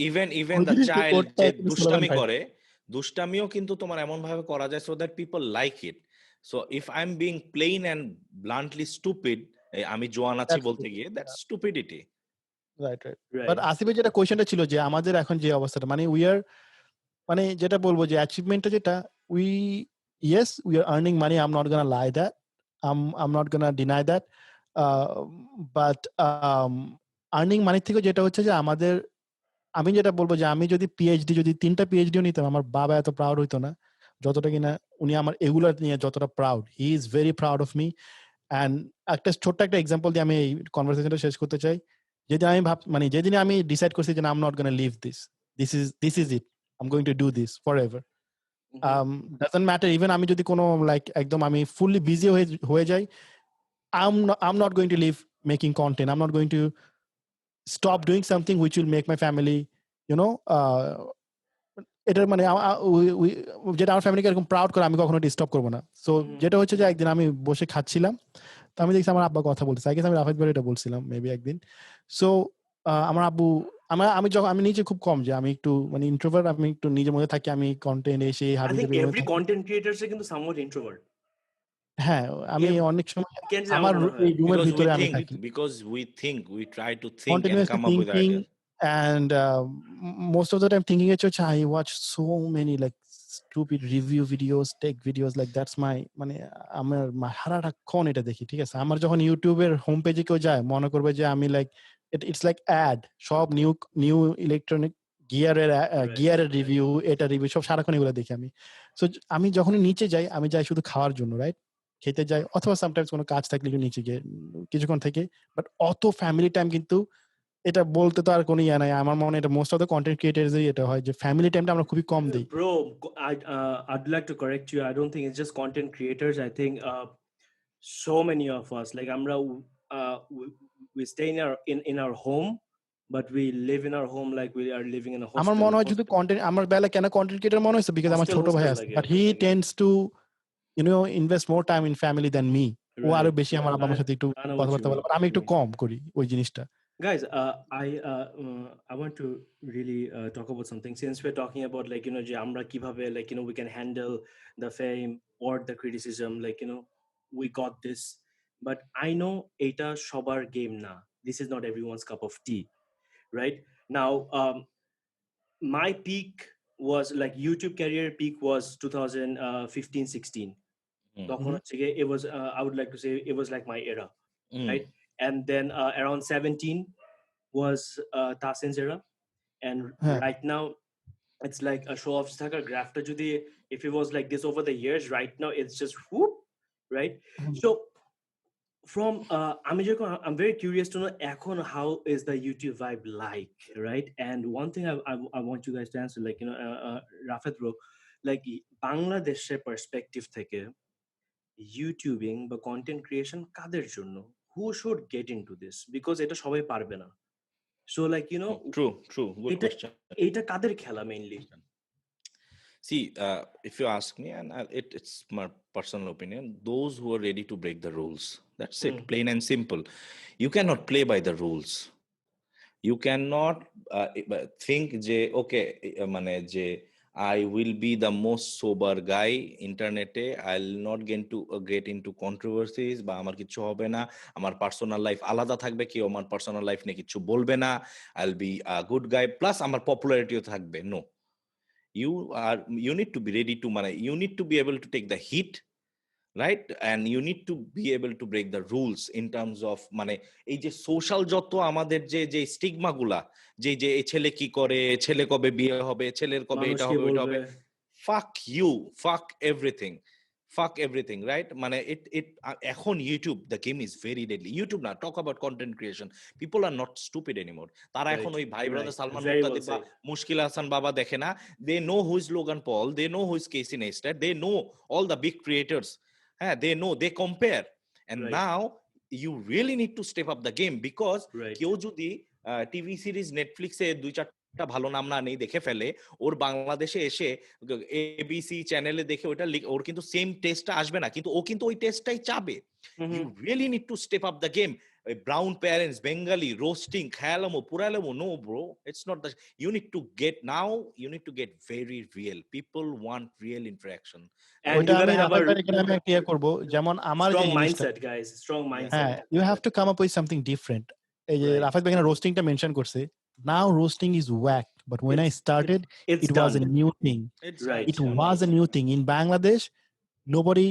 even the child যে দুষ্টামি করে, দুষ্টামিও কিন্তু তোমার এমন ভাবে করা যায় so that people like it. So if I'm being plain and bluntly stupid, আমি জোয়ান আছি বলতে গিয়ে, that's stupidity.
Right. But আসিফের যেটা কোয়েশ্চনটা ছিল যে আমাদের এখন যে অবস্থাটা, মানে we are, মানে যেটা বলবো যে অ্যাচিভমেন্টটা যেটা we are earning money, I'm not gonna lie that, I'm not gonna deny that, but earning money থেকে যেটা হচ্ছে যে আমাদের, আমি যেটা বলবো যে আমি যদি পিএইচডি, যদি 3টা পিএইচডিও নিতাম, আমার বাবা এত প্রাউড হইতো না যতটা কিনা উনি আমার এগুলা নিয়ে যতটা proud. He is very proud of me. And একটা ছোট্ট একটা এক্সাম্পল দিয়ে আমি এই কনভারসেশনটা শেষ করতে চাই। যেদিন আমি মানে যেদিন আমি ডিসাইড করছি যে I am not gonna leave this is it, I am going to do this forever, doesn't matter even আমি যদি কোনো লাইক একদম আমি ফুললি বিজি হয়ে যাই, I'm not going to leave making content. I'm not going to stop doing something which will make my family, you know, এটা মানে যেটা আমার ফ্যামিলিকে এরকম প্রাউড করে, আমি কখনো ডিস্টার্ব করবো না। সো যেটা হচ্ছে যে একদিন আমি বসে খাচ্ছিলাম, তো আমি দেখছি আমার আব্বা কথা বলতেছে, আগে আমি রাফাত ভাই এটা বলছিলাম মেবি একদিন। সো আমার আব্বু, আমি নিজে খুব কম যে আমি একটু মানে ইন্ট্রোভার্ট, আমি একটু নিজের মধ্যে থাকি, আমি কন্টেন্ট এসে
এভরি কন্টেন্ট ক্রিয়েটরস কিন্তু সামহাউ ইন্ট্রোভার্ট।
হ্যাঁ, আমি অনেক সময় আমার রুমের ভিতরে আমি থাকি,
because we try to think and come up with ideas.
And most of the time thinking I watch so many like stupid review videos, tech videos, like that's my মানে আমার হারাটা কোন এটা দেখি, ঠিক আছে। আমার যখন ইউটিউবের হোম পেজে কেউ যায় মনে করবে যে আমি লাইক ইটস লাইক অ্যাড, সব নিউ ইলেকট্রনিক গিয়ারের রিভিউ, এটা রিভিউ, সব সারাক্ষণ এগুলো দেখি আমি। সো আমি যখনই নিচে যাই, আমি যাই শুধু খাওয়ার জন্য, রাইট, খেতে যাই, অথবা সামটাইমস কোনো কাজ থাকলে একটু নিচে গিয়ে কিছুক্ষণ থেকে, বাট অত ফ্যামিলি টাইম কিন্তু এটা বলতে তো আর কোনো ইয়া নাই, আমার মনে হয় এটা মোস্ট অফ দ্য কন্টেন্ট ক্রিয়েটার্সই এটা হয় যে ফ্যামিলি টাইমটা আমরা খুবই কম দিই।
Bro, I'd like to correct you. I don't think it's just content creators. I think so many of us, like amra, we stay in our home, but we live in our home like we are living in a hostel.
আমার মনে হয় যদি content আমার বেলা কেন content creator মনে হচ্ছে because আমার ছোট ভাই আছে, but he tends to invest more time in family than me. ও আরো বেশি আমার আব্বা আমার সাথে একটু কথাবার্তা বলে, আমি একটু কম করি ওই জিনিসটা।
Guys, I want to really talk about something, since we're talking about like je amra kibhabe like we can handle the fame or the criticism, like we got this, but I know eta shobar game na, this is not everyone's cup of tea, right? Now my peak was like YouTube career peak was 2015-16. It was I would like to say it was like my era, right? And then around 17 was Tahseen's era, and right now it's like a ShowOffs Dhk grafter jodi, if it was like this over the years, right now it's just whoop, right? So from I'm very curious to know ekhon how is the YouTube vibe like, right? And one thing I want you guys to answer, like Rafet bro, like Bangladesh perspective theke YouTubing বা content creation কাদের জন্য, who should get into this, because এটা সবাই পারবে না, so like
true good question.
এটা কাদের খেলা mainly?
See, if you ask me, and it's my personal opinion, those who are ready to break the rules, that's it, plain and simple. You cannot play by the rules. You cannot think je okay mane je I will be the most sober guy internete, I'll not get into controversies ba amar kichu hobe na, amar personal life alada thakbe, ki amar personal life niye kichu bolbe na, I'll be a good guy plus amar popularity o thakbe. No, you need to be ready to you need to be able to take the heat, right? And you need to be able to break the rules in terms of ei je social joto amader je stigma gula, je ei chele ki kore, chele kobe biye hobe, cheler kobe eta hobe oita hobe, fuck you, fuck everything, right? It ekhon YouTube, the game is very deadly. YouTube na, talk about content creation, people are not stupid anymore. Tara ekhon oi Bhai Brothers Salman Muqtadir ba Mushkil Hasan baba dekhe na, they know who is Logan Paul, they know who is Casey Neistat, they know all the big creators. They know, they compare, and now you really need to step up the game, because keu jodi TV series Netflix e 2-4টা ভালো নাম না নেই দেখে ফেলে, ওর বাংলাদেশে এসে ABC চ্যানেলে দেখে ওটা ওর কিন্তু সেম টেস্টটা আসবে না, কিন্তু ও কিন্তু ওই টেস্টটাই চাবে। You really need to step up the game. Brown parents, Bengali, roasting, khayalamo, puralamo, no bro, it's not that. You need to get very real. People want real interaction.
And you gotta have a
strong
mindset, guys, strong mindset.
You have to come up with something different. Rafat bhai roasting ta mention korse, now roasting is whack, but when I started it was a new thing. It was a new thing in Bangladesh. Nobody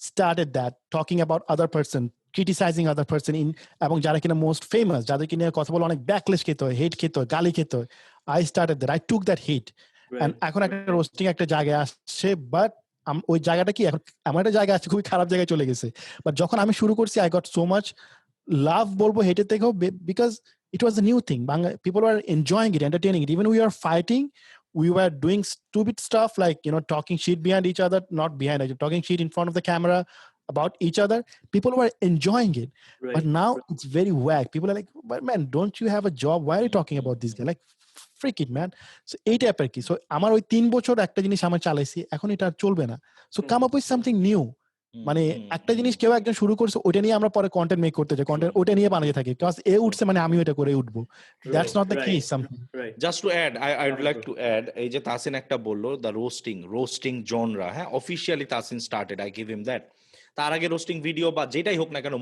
started that, talking about other person, criticizing other person in এবং যারা কিনা most famous, যাদের কিনা কথা বলে অনেক backlash খেতে হয়, hate খেতে হয়, গালি খেতে হয়, I started that, I took that hate, and এখন একটা roasting একটা জায়গায় আসছে, but ওই জায়গাটা কি এখন আমার একটা জায়গা আছে খুবই খারাপ জায়গায় চলে গেছে, but যখন আমি শুরু করছি I got so much love বলবো হেটের থেকেও, because it was a new thing. People were enjoying it, entertaining it. Even we were fighting, we were doing stupid stuff like talking shit behind each other, not behind each other, talking shit in front of the camera about each other. People were enjoying it, but now it's very whack. People are like, but man, don't you have a job? Why are you talking about this guy? Like, freak it, man. So এই টাইপের কি, so আমার ওই 3 বছর একটা জিনিস আমার চালাইছি, এখন এটা আর চলবে না, so come up with something new. একটা জিনিস কেউ একজন শুরু করছে, ওইটা নিয়ে আমরা পরে কন্টেন্ট মেক করতে যাই, কন্টেন্ট ওইটা নিয়ে বানাতে থাকি, বিকজ এ উঠছে আমি ওইটা করে উঠবো, that's not the case.
Just to add, I'd like to add, এই যে তাসিন একটা বললো, the roasting genre, officially Tasin started, I give him that. তার আগে রোস্টিং ভিডিও বা যেটাই হোক না কেন,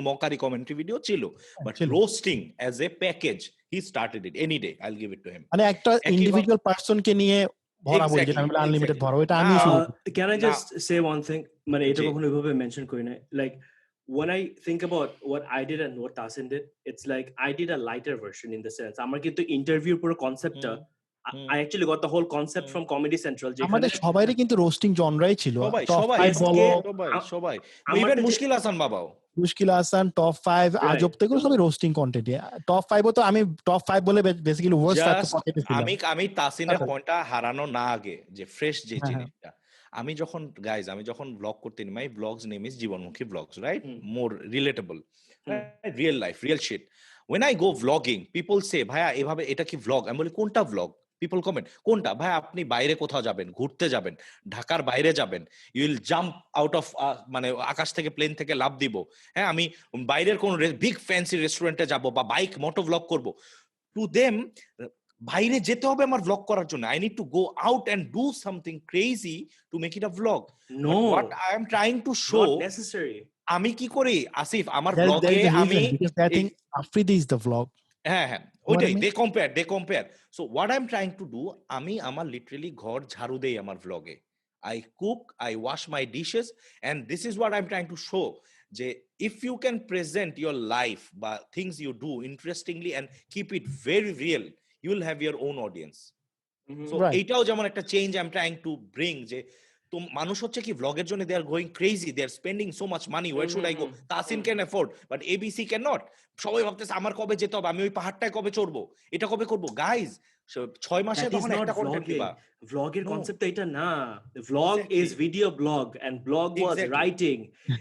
মকারি কমেন্ট্রি ভিডিও ছিল, but roasting as a package he started it any day, I'll give it to him.
একটা ইন্ডিভিজুয়াল পারসনকে নিয়ে ভরা বলি, যেটা আমরা আনলিমিটেড ভরা, এটা আমি শুরু।
Can I just say one thing? এটা কখনো এভাবে মেনশন করি না, like when I think about what I did and what Tahseen did, it's like I did a lighter version in the sense আমার কিন্তু ইন্টারভিউ পুরো কনসেপ্টটা I actually got the whole concept from Comedy Central.
আমাদের সবাইরই কিন্তু roasting জনরাই ছিল,
সবাই even মুশকিল হাসান বাবাও
মুশকিল হাসান টপ 5 আজব তো এগুলো সবই রোস্টিং কন্টেন্ট টপ 5 তো আমি টপ 5 বলে বেসিক্যালি ওয়ার্স্ট 5 তো পকেটে ছিল
আমি তাসিনের পয়েন্টটা হারানো না আগে যে ফ্রেশ যে
হ্যাঁ,
জিনিসটা আমি যখন ব্লগ করতে নি মাই ব্লগস নেম ইজ জীবনমুখী blogs right more relatable real life real shit when I go vlogging people say ভাইয়া এভাবে এটা কি vlog আমি বলি কোনটা vlog people comment কোনটা ভাই আপনি বাইরে কোথাও যাবেন ঘুরতে যাবেন ঢাকার বাইরে যাবেন you will jump out of মানে আকাশ থেকে প্লেন থেকে লাফ দিব হ্যাঁ আমি বাইরের কোন বিগ ফ্যান্সি রেস্টুরেন্টে যাব বা বাইক মোটো vlog করব to them বাইরে যেতে হবে আমার vlog করার জন্য I need to go out and do something crazy to make it a vlog
no
but what I am trying to show
not necessary
আমি কি করি আসিফ আমার ব্লগে আমি
Afridi is the vlog
হ্যাঁ ওইটাই they compare so what I'm trying to do আমি আমার লিটারালি ঘর ঝাড়ু দেই আমার ব্লগে I cook I wash my dishes and this is what I'm trying to show যে if you can present your life বা things you do interestingly and keep it very real you will have your own audience so এইটাও যেমন একটা change I'm trying to bring যে তো মানুষ হচ্ছে কি vlogger জন্য they are going crazy they are spending so much money where should I go Tasin can afford but ABC cannot সবাই ভাবতেছে আমার কবে যেতে হবে আমি ওই পাহাড়টায় কবে চড়বো এটা কবে করব গাইস 6 মাসে তখন একটা কন্টেন্ট দিবা
vlogger concept এটা না vlog is video blog and blog was writing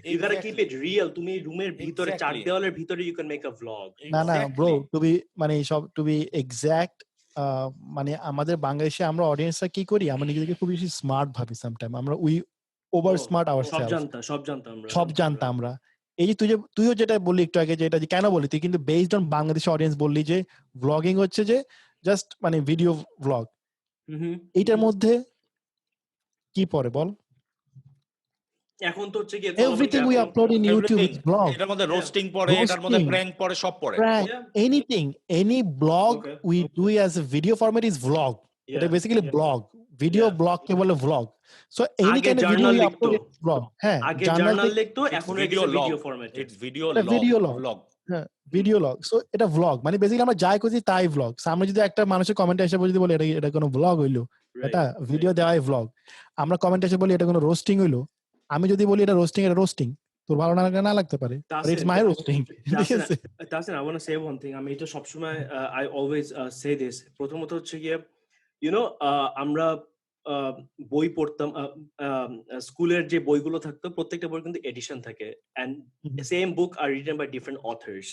you got to keep it real তুমি রুমের ভিতরে চার দেওয়ালের ভিতরে you can make a vlog
না bro to be মানে সব to be exact মানে আমাদের বাংলাদেশে আমরা অডিয়েন্সরা কি করি আমরা নিজেদেরকে খুব বেশি স্মার্ট ভাবি সামটাইম আমরা উই ওভার স্মার্ট আওয়ারসেলফ সব জানতাম আমরা এই যে তুইও যেটা বললি একটু আগে যে এটা যে কেন বলি তুই কিন্তু বেসড অন বাংলাদেশি অডিয়েন্স বললি যে ব্লগিং হচ্ছে যে জাস্ট মানে ভিডিও ব্লগ এইটার মধ্যে কি পড়ে বল
এখন তো হচ্ছে কি
everything we upload in YouTube is blog
এটার মধ্যে রোস্টিং পড়ে এটার মধ্যে প্র্যাঙ্ক পড়ে সব পড়ে
anything any blog we do as a video format is blog এটা বেসিক্যালি ব্লগ ভিডিও ব্লগ কে বলে blog so any kind of video we upload is blog হ্যাঁ
আগে জার্নাল লিখতো এখন video format
it's video log
হ্যাঁ video log so এটা blog মানে basically আমরা যাই করছি তাই ব্লগ আমরা যদি একটা মানুষের কমেন্টে এসে যদি বলি এটা কোনো ব্লগ হইলো এটা ভিডিও দেওয়াই ব্লগ আমরা কমেন্টে এসে বলি এটা কোনো রোস্টিং হইলো আমি যদি বলি এটা রোস্টিং তোর ভালো না লাগতে পারে it's my roasting
Tasin, I want to say one thing আমি এটা সবসময় I always say this প্রথমত হচ্ছে গিয়ে you know আমরা বই পড়তাম স্কুলের যে বইগুলো থাকতো প্রত্যেকটা বই কিন্তু এডিশন থাকে and same book are written by different authors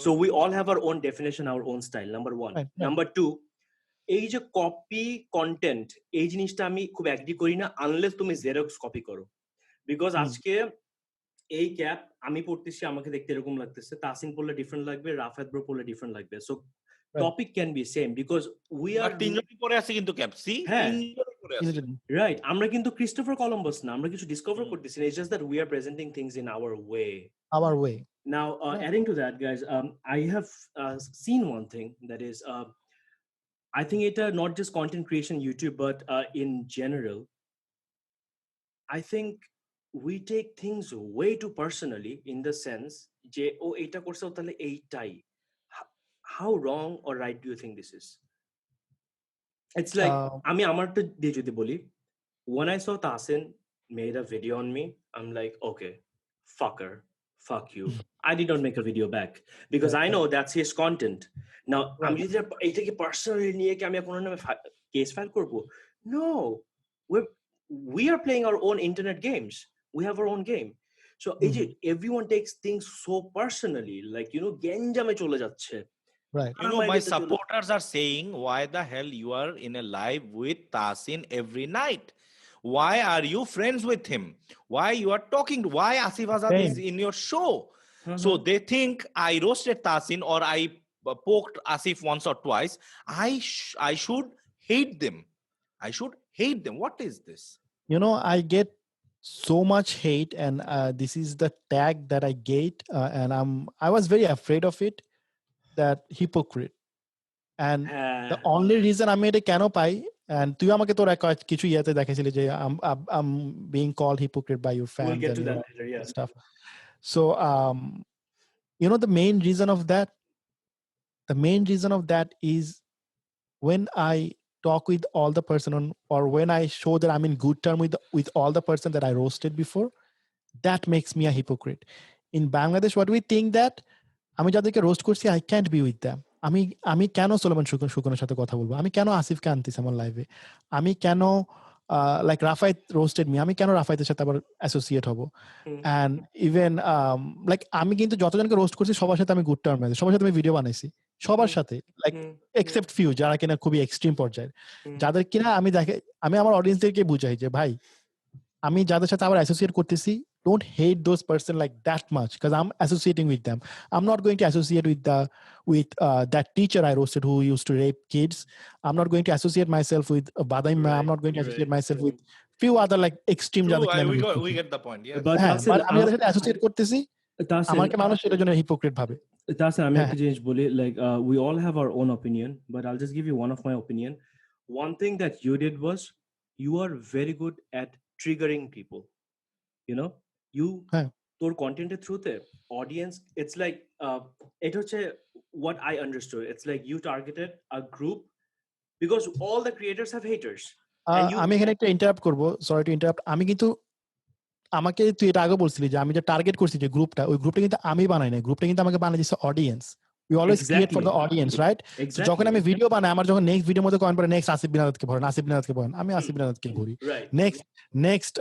so we all have our own definition our own style number 1 number 2 এই যে কপি কন্টেন্ট এই জিনিসটা আমি খুব এগ্রি করি না আনলেস তুমি জেরক্স কপি করো বিকজ আজকে এই ক্যাপ আমি পড়তেছি আমাকে দেখতে এরকম লাগতেছে তাসিন পড়লে ডিফারেন্ট লাগবে রাফাত ব্রো পড়লে ডিফারেন্ট লাগবে so topic can be same because we are
তিনজনই পড়ে আছে কিন্তু ক্যাপ সি তিনজনই পড়ে আছে
রাইট আমরা কিন্তু ক্রিস্টোফার কলম্বাস না আমরা কিছু ডিসকভার করতেছি না it's just that we are presenting things in our way now adding to that guys I have seen one thing that is I think it not just content creation YouTube but in general I think we take things way too personally in the sense je oh eta korse tale eitai how wrong or right do you think this is it's like ami amar to diye jodi boli when I saw Tasin made a video on me I'm like okay fucker fuck you I did not make a video back because I know that's his content now ami jodi eta ki personally niye ki ami kono name case file korbo no we are playing our own internet games we have our own game so everyone takes things so personally like you know genjame chole jacche
right
you know my supporters are saying why the hell you are in a live with Tasin every night why are you friends with him why you are talking why Asif Azad is in your show so they think I roasted Tasin or I poked Asif once or twice I should hate them what is this
you know I get so much hate and this is the tag that I get and I was very afraid of it that hypocrite and the only reason I made a কেন পাই and তুই আমাকে তোর কিছু ইয়াতে দেখাইছিলি যে I'm being called hypocrite by your fans
we'll get to that later, yeah.
stuff so you know the main reason of that is when I talk with all the person or when I show that I'm in good term with all the person that I roasted before that makes me a hypocrite in Bangladesh what we think that আমি যাদেরকে roast করছি I can't be with them. আমি কেন Solomon শুকনের সাথে কথা বলবো, আমি কেন আসিফকে আনতেছি আমার লাইভে, আমি কেন লাইক রাফায়েত রোস্টেড মি, আমি কেন রাফায়েতের সাথে আবার অ্যাসোসিয়েট হব। অ্যান্ড ইভেন লাইক আমি কিন্তু যতজনকে রোস্ট করছি সবার সাথে আমি গুড টার্ম আছে, সবার সাথে আমি ভিডিও বানাইছি সবার সাথে, লাইক এক্সেপ্ট ফিউ যারা কিনা খুবই এক্সট্রিম পর্যায়ের, যাদের কিনা আমি আমার অডিয়েন্সদেরকে বুঝাই যে ভাই আমি যাদের সাথে আবার অ্যাসোসিয়েট করতেছি, don't hate those person like that much because I'm associating with them. I'm not going to associate with that teacher I roasted who used to rape kids. I'm not going to associate myself with Badaima. I'm not going to associate myself with few other like extreme.
We get the point. Yeah.
But আমি যাদের সাথে associate করতেছি আমাকে মানুষ এটার জন্য hypocrite ভাবে।
Tahseen, আমি একটা জিনিস বলি, like we all have our own opinion, but I'll just give you one of my opinion. One thing that you did was you are very good at triggering people. You know, তোর কন্টেন্টের থ্রুতে audience, it's like এটা হচ্ছে what I understood, it's like you targeted a group because all the creators have haters.
আমি এখানে একটা interrupt করব, sorry to interrupt. আমি কিন্তু আমাকে তুই এটা আগে বলছিলি যে আমি যে টার্গেট করছি যে গ্রুপটা, ওই গ্রুপটা কিন্তু আমি বানাই নাই, গ্রুপটা কিন্তু আমাকে বানাই দিয়েছে audience. We always create for the audience, right?
Exactly.
যখন আমি ভিডিও বানাই, আমার যখন নেক্সট ভিডিওর মধ্যে কমেন্ট পড়ে নেক্সট আসিফ বিনাদকে ভরেন, আসিফ বিনাদকে ভরেন, আমি আসিফ বিনাদকে ভরি। নেক্সট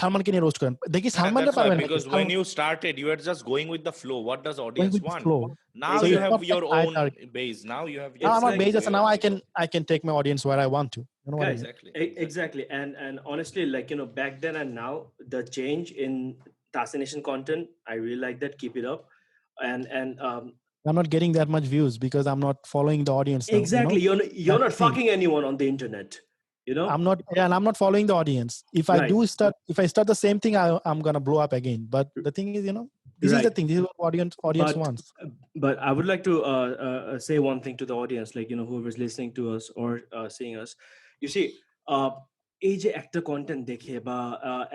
সালমানকে নিয়ে রোস্ট করেন, দেখি সালমানটা পারবেন না,
because when you started you were just going with the flow. What does audience want? Now you have your own base. Now you have your
আমার base আছে, now I can take my audience where I want to. You know what I mean?
Exactly. And honestly, like, you know, back then and now, the change in Tahseenation content, I really like that. Keep it up. And
I'm not getting that much views because I'm not following the audience now,
exactly, you know? You're not fucking anyone on the internet, you know.
I'm not following the audience. If I start the same thing, I'm gonna blow up again. But the thing is, you know, this is the thing, this is what audience wants.
But I would like to say one thing to the audience, like, you know, whoever's listening to us or seeing us, you see, এই যে একটা content দেখে বা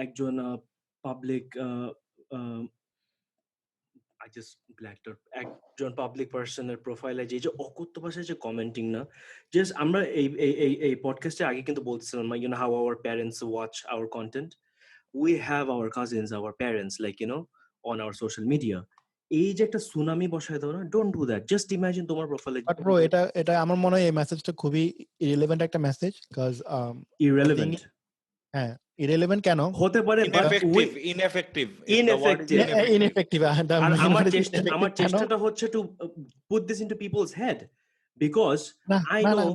একজন public I just blacked out একজন public পারসনের প্রোফাইলে যে অকথ্য ভাষায় যে কমেন্টিং না, জাস্ট আমরা এই পডকাস্টে আগে কিন্তু বলছিলাম, you know how our parents watch our content, we have our cousins, our parents, like, you know, on our social media. এই যে একটা সুনামি বসায় দাও না, don't do that. Just imagine তোমার প্রোফাইলে।
But bro, এটা আমার মনে হয় এই মেসেজটা খুবই irrelevant একটা মেসেজ, cuz
irrelevant,
হ্যাঁ irrelevant কেন
হতে পারে,
ineffective
আমার চেষ্টাটা হচ্ছে to put this into people's head because I know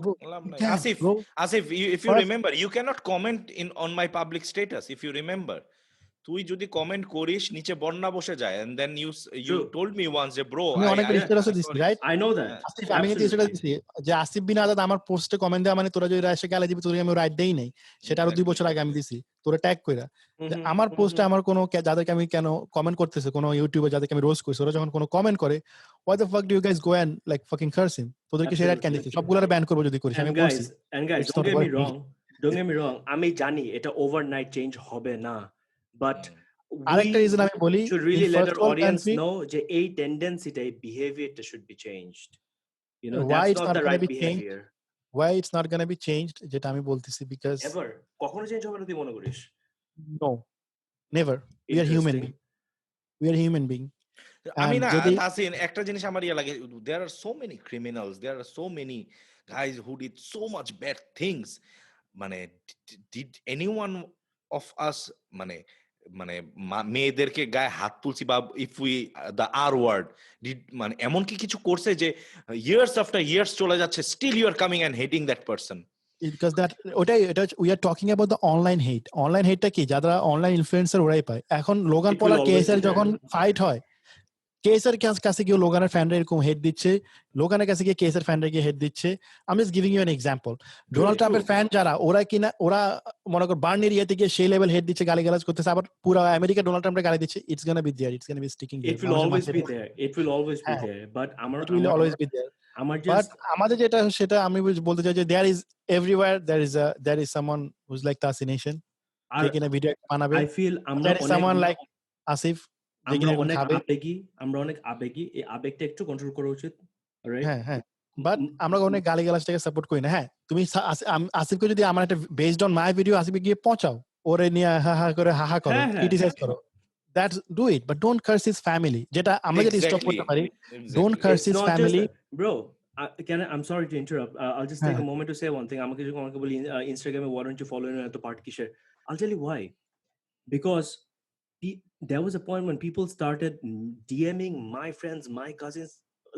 Asif, if you remember, you cannot comment on my public status. If you remember, তুই যদি কমেন্ট করিস নিচে বন্যা বসে যায়, and then you told me once যে bro
I know that
আমি কিন্তু সেটা দিছি যে আসিফ বিন আজাদ আমার পোস্টে কমেন্ট দেয়া মানে তোরা যদি এসে গালি দিবি, তোরে আমি রাইট দেই নাই, সেটা আরো 2 বছর আগে আমি দিছি তোরে ট্যাগ কইরা যে আমার পোস্টে আমার কোনো যাদেরকে আমি কেন কমেন্ট করতেছে, কোনো ইউটিউবে যাদেরকে আমি রোস্ট করছি, ওরা যখন কোনো কমেন্ট করে why the fuck do you guys go and like fucking curse him? তোদেরকে সেই রাইট কেন দিছি? সবগুলোরে ব্যান করব যদি করিস। আমি বলছি
and guys don't get me wrong আমি জানি এটা ওভারনাইট চেঞ্জ হবে না, but
আরেকটা রিজন আমি বলি,
should really let our audience know যে এই টেন্ডেন্সিটা, এই বিহেভিয়ারটা should be changed, you know, that's not the right behavior.
Why it's not going to be changed যেটা আমি বলতেছি, because
ever কখনো চেঞ্জ হবে না তুই মনে করিস?
No, never. We are human being.
আমি না Tahseen, একটা জিনিস আমার লাগে, there are so many criminals, there are so many guys who did so much bad things. মানে did anyone of us মানে মেয়েদেরকে গায়ে হাত তুলছি বা if we the R word did মানে এমন কি কিছু করছে যে years after years চলে যাচ্ছে, still you are coming and hating that person?
Because that we are talking about the online hate টা কি যারা অনলাইন ইনফ্লুয়েন্সার ওরাই পায়। এখন লোগান পল আর কেএসআর যখন ফাইট হয়, কেএসআর কাছে গিয়ে লোগানের ফ্যানরা এরকম হেড দিচ্ছে, লোগানের কাছে গিয়ে কেএসআর ফ্যানরা গিয়ে হেড দিচ্ছে। আমি just giving you an example, Donald ট্রাম্পের ফ্যান যারা, ওরা মনে কর বার্ন এরিয়াতে গিয়ে সেই লেভেল হেড দিচ্ছে, গালিগালাজ করতেছে, আবার পুরো আমেরিকা ডোনাল্ড ট্রাম্পের গালি দিচ্ছে। It's gonna be there, it's gonna be sticking,
it will always be there, but
আমাদের যেটা সেটা আমি বলতে চাই যে there is everywhere there is someone who's like Tahseenation, taking a video বানাবে।
I feel
there is someone like Asif,
আমরা অনেক আবেগী, এই আবেগটা একটু কন্ট্রোল করা উচিত, রাইট?
হ্যাঁ বাট আমরা অনেক গালিগালাজটাকে সাপোর্ট করি না। হ্যাঁ, তুমি আসিফকে যদি আমার একটা বেসড অন মাই ভিডিও আসিফে গিয়ে পৌঁছাও, ওরে নিয়ে হা করে হাহা করো, ক্রিটিসাইজ করো, that's do it, but don't curse his family. যেটা আমরা যদি stop করতে পারি, don't curse
It's
his
not
family.
bro, I'm sorry to interrupt. I'll just take
হ্যাঁ,
a moment to say one thing. আমাকে যখন আমাকে বলি Instagram why don't you follow me at the part কিসের? I'll tell you why. Because there was a point when people started DMing my friends, my cousins,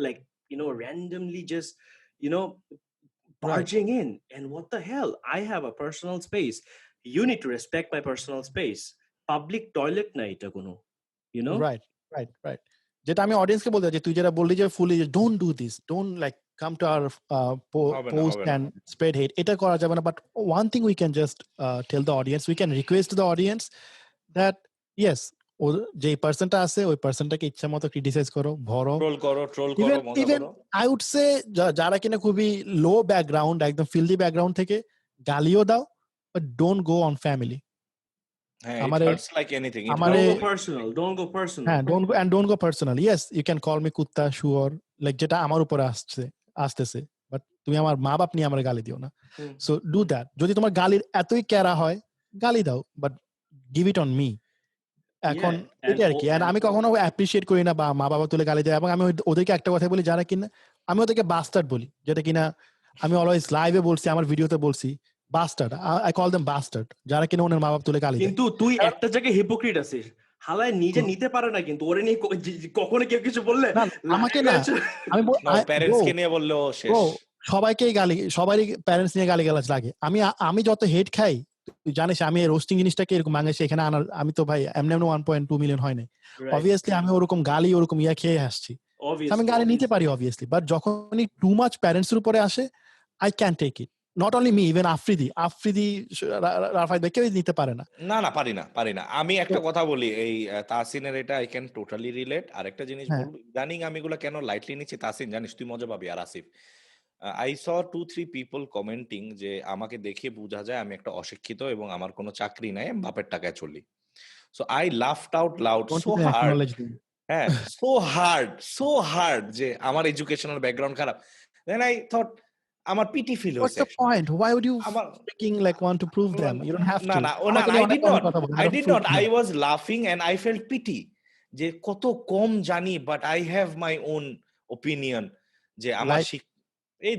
like, randomly just, barging in. And what the hell? I have a personal space. You need to respect my personal space. Public toilet na এটা কোনো,
right. যেটা আমি অডিয়েন্সকে বলতে চাই, তুই যেটা বললি যে ফুলি don't do this, don't like come to our post and spread hate, এটা করা যাবে না। But one thing we can just tell the audience, we can request to the audience that yes, যে পার্সনটা আছে ওই পার্সনটাকে ইচ্ছা মতো ক্রিটিসাইজ করো, ভরো,
ট্রোল করো, মজা
even
করো।
I would say যারা কিনা খুবই লো ব্যাকগ্রাউন্ড, একদম ফিল্দি ব্যাকগ্রাউন্ড থেকে গালিও দাও, but don't go on family.
It hurts like anything.
Don't go personal.
হ্যাঁ, don't go personal. Yes, you can call me কুত্তা, শুয়োর, like যেটা আমার উপরে আসতেছে, but তুমি আমার মা বাপ নিয়ে আমার গালি দিও না। So do that. যদি তোমার গালির এতই ক্যারা হয়, গালি দাও, but give it on me. এখন এটা আর কি। আমি কখনো অ্যাপ্রিশিয়েট করি না বা মা বাবা তুলে গালি দেয়, এবং আমি ওদেরকে একটা কথা বলি, যারা কিনা আমি ওদেরকে বাস্টার্ড বলি, যেটা কিনা আমি অলওয়েজ লাইভে বলছি, আমার ভিডিওতে বলছি, bastard. I call them bastard, যারা কিনা ওনার মা বাবা তুলে গালি দেয়।
কিন্তু তুই একটা জায়গায় হিপোক্রিট আছিস, হালায় নিজে নিতে পারে না, কিন্তু ওরে নিয়ে কখনো কেউ কিছু বললে
আমাকে না, আমি
প্যারেন্টসকে নিয়ে বললেও শেষ।
সবাইকেই সবারই প্যারেন্টস নিয়ে গালিগালাজ লাগে। আমি যত হেট খাই, তুই জানিস, আমি রোস্টিং জিনিসটাকে এরকম বাংলাদেশে এখানে আনার, আমি তো ভাই এমনি 1.2 মিলিয়ন হয় নাই। অবভিয়াসলি আমি ওরকম গালি ওরকম খেয়ে আসছি, আমি গালি নিতে পারি অবভিয়াসলি। বাট যখনই টু মাচ প্যারেন্টস এর উপরে আসে, I can take it. Not only me, even Afridi Rafayet ভাই, কেউ নিতে পারে না।
না পারি না। আমি একটা কথা বলি, এই তাহসিনের এটা আই ক্যান টোটালি রিলেট। আর একটা জিনিস বলবো, ইদানিং আমি এগুলো কেন লাইটলি নিচ্ছি, তাহসিন জানিস, তুই মজা পাবি। আর Asif, I saw 2-3 people commenting যে আমাকে দেখে বোঝা যায় আমি একটা অশিক্ষিত এবং আমার কোনো চাকরি নাই, আমি বাপের টাকায় চলি। So I laughed out loud so hard. হ্যাঁ, so hard যে আমার এডুকেশনাল ব্যাকগ্রাউন্ড খারাপ। Then I thought আমার পিটি ফিল হয়েছে।
What's the point? Why would you freaking like want to prove them? You don't have to.
না, I did not. I was laughing and I felt pity যে কত কম জানি, but I have my own opinion যে আমার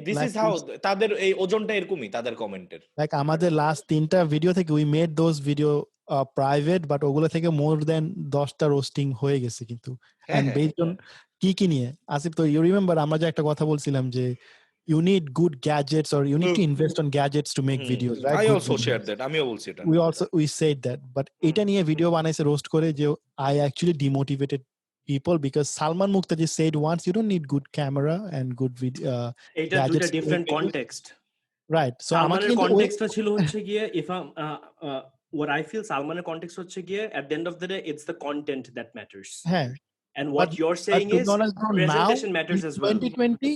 this is how তাদের এই ওজনটা এরকমই তাদের কমেন্টের।
লাইক আমাদের লাস্ট 3টা ভিডিও থেকে we made those video private, but ওগুলো থেকে more than 10টা রোস্টিং হয়ে গেছে কিন্তু। and based on কি নিয়ে, আসিফ তো you remember আমরা যে একটা কথা বলছিলাম যে you need good gadgets or you need to invest on gadgets to make videos, right?
I also shared that. আমিও বলছি এটা।
We said that, but এটা নিয়ে ভিডিও বানাইছে রোস্ট করে যে I actually demotivated people because Salman Muqtadir said once, you don't need good camera and good video
gadgets. It's a different context,
right? So
Salman's context টা ছিল হচ্ছে গিয়ে, if what I feel Salman's context হচ্ছে গিয়ে, at the end of the day it's the content that matters.
হ্যাঁ,
and what you're saying is presentation matters as well.
2020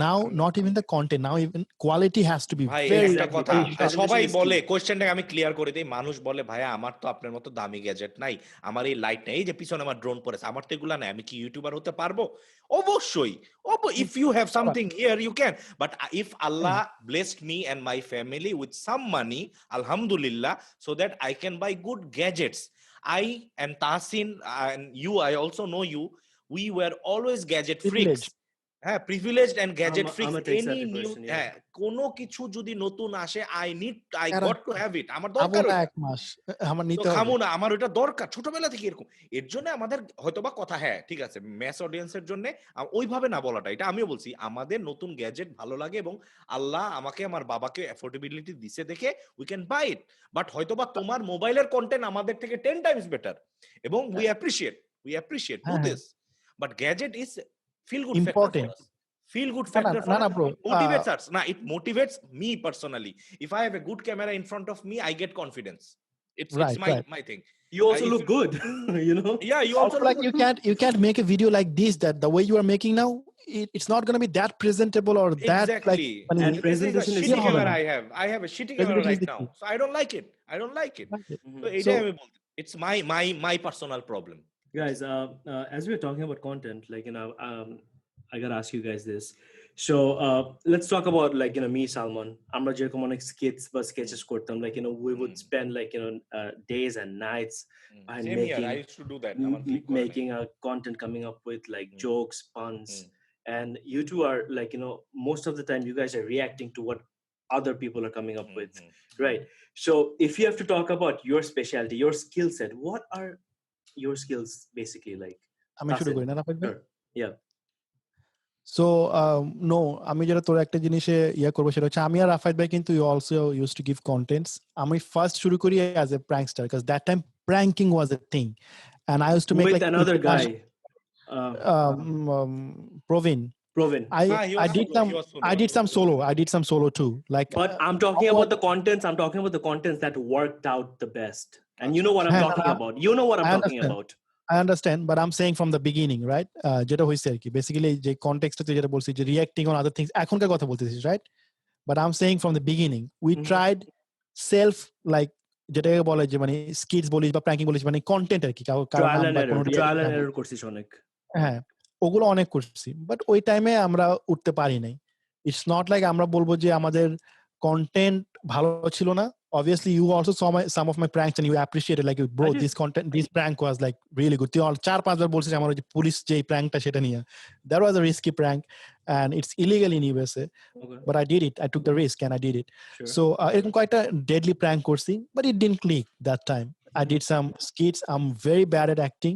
now, not even the content, now even quality has to be very
কথা সবাই বলে। কোশ্চেনটাকে আমি clear করে দেই। মানুষ বলে ভাই আমার তো আপনার মতো দামি গ্যাজেট নাই, আমার এই লাইট নাই, এই যে পিছনে আমার ড্রোন পড়েছে, আমার তো এগুলা নাই, আমি কি ইউটিউবার হতে পারবো? অবশ্যই, if you have something here you can, but if Allah blessed me and my family with some money, alhamdulillah, so that I can buy good gadgets. I and Tahsin and you, I also know you, we were always gadget freaks. হ্যাঁ, privileged and gadget freaks. Any new কোনো কিছু যদি নতুন আসে, I got to have it, আমার দরকার,
এক মাস আমার নিতে হবে,
খামু না, আমার ওটা দরকার ছোটবেলা থেকে এরকম। এর জন্য আমাদের হয়তোবা কথা, হ্যাঁ ঠিক আছে, ম্যাস অডিয়েন্সের জন্য ওইভাবে না বলাটা, এটা আমিও বলছি, আমাদের নতুন গ্যাজেট ভালো লাগে এবং আল্লাহ আমাকে আমার বাবাকে অ্যাফোর্ডেবিলিটি দিছে দেখে we can buy it. But হয়তোবা তোমার মোবাইলের কন্টেন্ট আমাদের থেকে 10 টাইমস বেটার এবং we appreciate do this, but gadget is feel good
important
factor for us. Feel good factor for us.
Bro,
motivates us. It motivates me personally. If I have a good camera in front of me, I get confidence. It's my thing.
You also look good.
Yeah, you also
like you can't make a video like this, that the way you are making now, it's not going to be that presentable or that
exactly.
Like,
and presentation is shitty camera I have a shitty camera right now, so I don't like it. So it's my personal problem.
Guys, as we're talking about content, like I gotta ask you guys this: So let's talk about like me Salman. আমরা যেরকম অনেক skits বা sketches করতাম, like we would spend like days and nights by
Same here. I used to do that. আমার click করে নাই।
making a content, coming up with like jokes, puns, and you two are like most of the time you guys are reacting to what other people are coming up with, right? So if you have to talk about your specialty, your skill set, what are your skills basically like?
আমি শুরু করি না রাফেদ ভাই?
Sure. Yeah.
So no, আমি যেটা তোর একটা জিনিসে করবো সেটা হচ্ছে আমি আর রাফায়েত ভাই কিন্তু also use to give contents. আমি ফার্স্ট শুরু করি as a prankster because that time pranking was a thing and I use to make
with
like
another guy,
Provin. I did some solo too, like,
but I'm talking about the contents that worked out the best, and you know what I'm talking about. You know what I'm talking about.
I understand, but I'm saying from the beginning, right? যেটা হইছে আর কি basically যে কনটেক্সটে তুই যেটা বলছিস যে reacting on other things এখনকার কথা বলতেছিস, right? But I am saying from the beginning we tried self like যেটাকে বলে যে মানে স্কিটস বলিস বা প্র্যাঙ্কিং বলিস মানে কন্টেন্ট আর কি
ট্রায়াল এন্ড এরর করছিস অনেক।
হ্যাঁ, ওগুলো অনেক করছি, বাট ওই টাইমে আমরা উঠতে পারি নাই। ইটস নট লাইক আমরা বলবো যে আমাদের কন্টেন্ট ভালো ছিল না। Obviously, you also saw some of my pranks and you appreciated like, bro, this prank was like really good. তুই 4-5 বার বলছিস আমার যে পুলিশ যে প্র্যাঙ্কটা সেটা নিয়ে, that was a risky prank and it's illegal in USA, but I did it. I took the risk and I did it. Sure. So এরকম কয়েকটা deadly prank করছি, but it didn't click that time. I did some skits. I'm very bad at acting,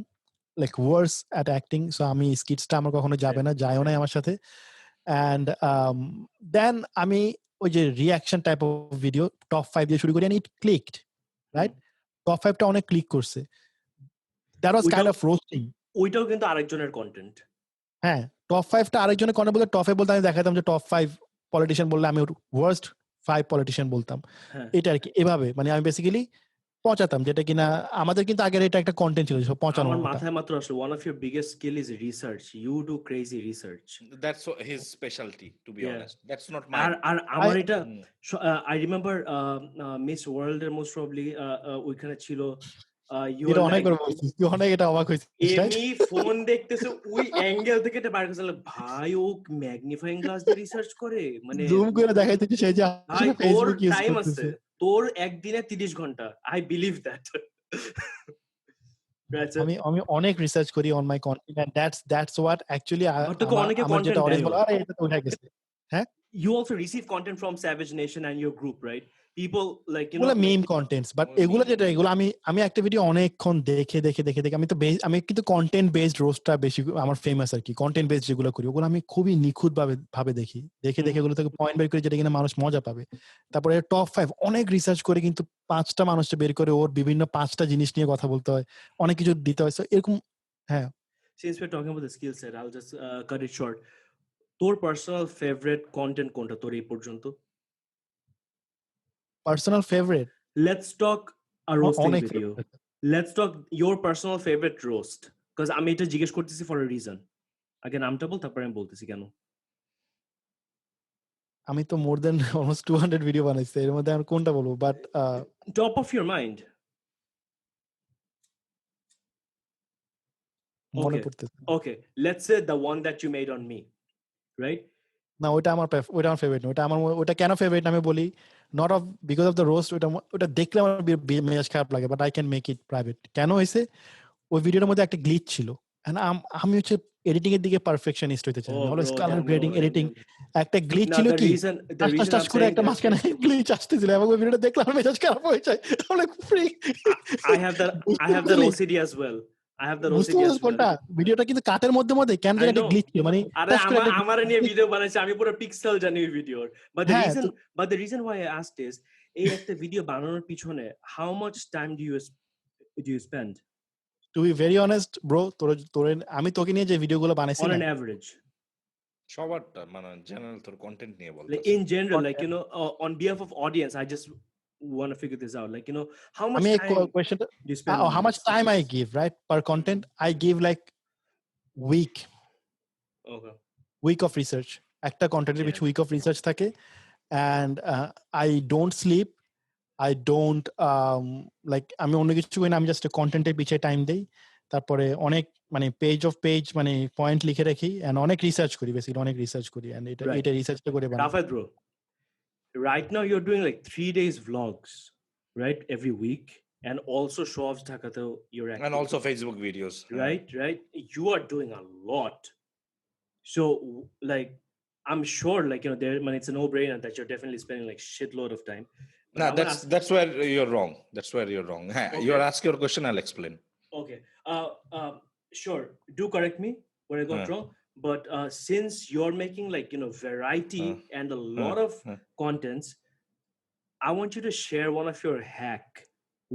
like worse at acting. So আমি skitsটা আমার কখনো যাবে না, যায়ও না আমার সাথে। And then আমি ওই যে reaction type of video top 5 দিয়ে শুরু করি and it clicked, right? Top 5টা অনেক ক্লিক করছে। that was kind of roasting.
ওইটাও কিন্তু আরেকজনের কন্টেন্ট।
হ্যাঁ, টপ 5টা আরেকজনের কন্টেন্ট বলতে টপ 5 বলতে আমি দেখাতাম যে টপ 5 পলিটিশিয়ান বললে আমি ওয়ার্স্ট 5 পলিটিশিয়ান বলতাম। এটা আর কি এভাবে মানে আমি বেসিক্যালি পচাতাম, যেটা কিনা আমাদের কিন্তু আগের এটা একটা কন্টেন্ট ছিল সব পচানো।
আমার মাথায় মাত্র আসলে one of your biggest skill is research. You do crazy research.
That's his specialty, to be honest. That's not mine.
আর আমার এটা I remember Miss World এর most probably ওইখানে ছিল
এটা অনেক করে বলছিস তুই, অনেক এটা অবাক হইছিস।
এমনি ফোন দেখতেছে ওই অ্যাঙ্গেল থেকে এটা বাইরে গেছে, ভাই ও ম্যাগনিফাইং গ্লাস দিয়ে রিসার্চ করে, মানে জুম
করে দেখাইতেছিস সেই যে ফেসবুক ইউজ
টাইম আছে তোর একদিনে 30 ঘন্টা। I believe that.
আমি অনেক রিসার্চ করি on my content and that's what actually আমার যেটা অডিয়েন্স বলে আরে এটা তো উঠে গেছে। হ্যাঁ,
you also receive content from Savage Nation and your group, right? People like
এগুলো মেম কন্টেন্টস, বাট এগুলো যেটা এগুলো আমি একটা ভিডিও অনেকক্ষণ দেখে আমি কিন্তু কন্টেন্ট বেসড রোস্টটা বেশি আমার ফেমাস আর কি। কন্টেন্ট বেসড যেগুলো করি ওগুলো আমি খুবই নিখুঁত ভাবে দেখি এগুলো থেকে পয়েন্ট বের করি যেটা কিনা মানুষ মজা পাবে। তারপরে টপ 5 অনেক রিসার্চ করে কিন্তু 5টা মানুষকে বের করে ওর বিভিন্ন 5টা জিনিস নিয়ে কথা বলতে হয়, অনেক কিছু দিতে হয় এরকম। হ্যাঁ,
since we're talking about the skill set, I'll just cut it short. তোর পার্সোনাল ফেভারিট কন্টেন্ট কোনটা তোর এই পর্যন্ত?
Personal favorite.
Let's talk a roasting video. Let's talk your personal favorite roast. Because আমি এটা জিজ্ঞেস করতেছি for a reason. আগে নামটা বল, তারপর আমি বলতেছি কেন।
আমি তো more than almost 200 ভিডিও বানাইছি, এর মধ্যে আমি কোনটা বলবো, but
top of your mind.
মনে পড়তেছে।
Okay, let's say the one that you made on me, right?
না, ওটা আমার ফেভারিট না। ওটা কেন ফেভারিট আমি বলি, not of because of the roast. ওটা দেখলে আমার মেজাজ খারাপ লাগে, but I can make it private. কেন হয়েছে, ওই ভিডিওর মধ্যে একটা গ্লিচ ছিল। আমি হচ্ছে এডিটিং এর দিকে পারফেকশনিস্ট হইতে চাই, অলওয়েজ কালার গ্রেডিং এডিটিং। একটা গ্লিচ ছিল কি টাচ করে একটা মাঝখানে গ্লিচ আসতেছিল এবং ওই ভিডিওটা দেখলে আমার মেজাজ খারাপ হয়ে যায়।
I have that OCD as well. I have the OCD as well.
কোনটা ভিডিওটা কিন্তু কাটের মধ্যে কেন যেন একটা গ্লিচ ছিল, মানে
আরে আমার নিয়ে ভিডিও বানাইছে, আমি পুরো পিক্সেল জানি ওই ভিডিওর। But the reason why I asked is এই একটা ভিডিও বানানোর পিছনে how much time do you spend?
To be very honest bro, তোর আমি তোকে নিয়ে যে ভিডিওগুলো বানাইছি
on an average
সবারটা মানে জেনারেল তোর কন্টেন্ট নিয়ে বল,
like in general, like on behalf of audience, I just want to figure this out, like how much time do you spend
how much time I give, right, per content. I give like week of research, একটা কন্টেন্টের পিছু week of research থাকে, and I don't sleep, I don't like আমি অন্য কিছু করি না, আমি জাস্ট কন্টেন্টের পিছে টাইম দেই। তারপরে অনেক মানে পেজ অফ পেজ মানে পয়েন্ট লিখে রাখি এন্ড অনেক রিসার্চ করি, বেসিক্যালি অনেক রিসার্চ করি এন্ড এটা রিসার্চটা করে বানাই।
Rafat bro, right now you're doing like 3 days vlogs, right, every week, and also ShowOffs Dhk you're acting,
and also Facebook videos,
right? You are doing a lot. So like I'm sure like there, man, it's a no-brainer that you're definitely spending like shitload of time.
No, that's where you're wrong.
Okay.
You're asking your question, I'll explain.
Okay. Sure, do correct me where I got wrong, but since you're making like variety and a lot of contents, I want you to share one of your hack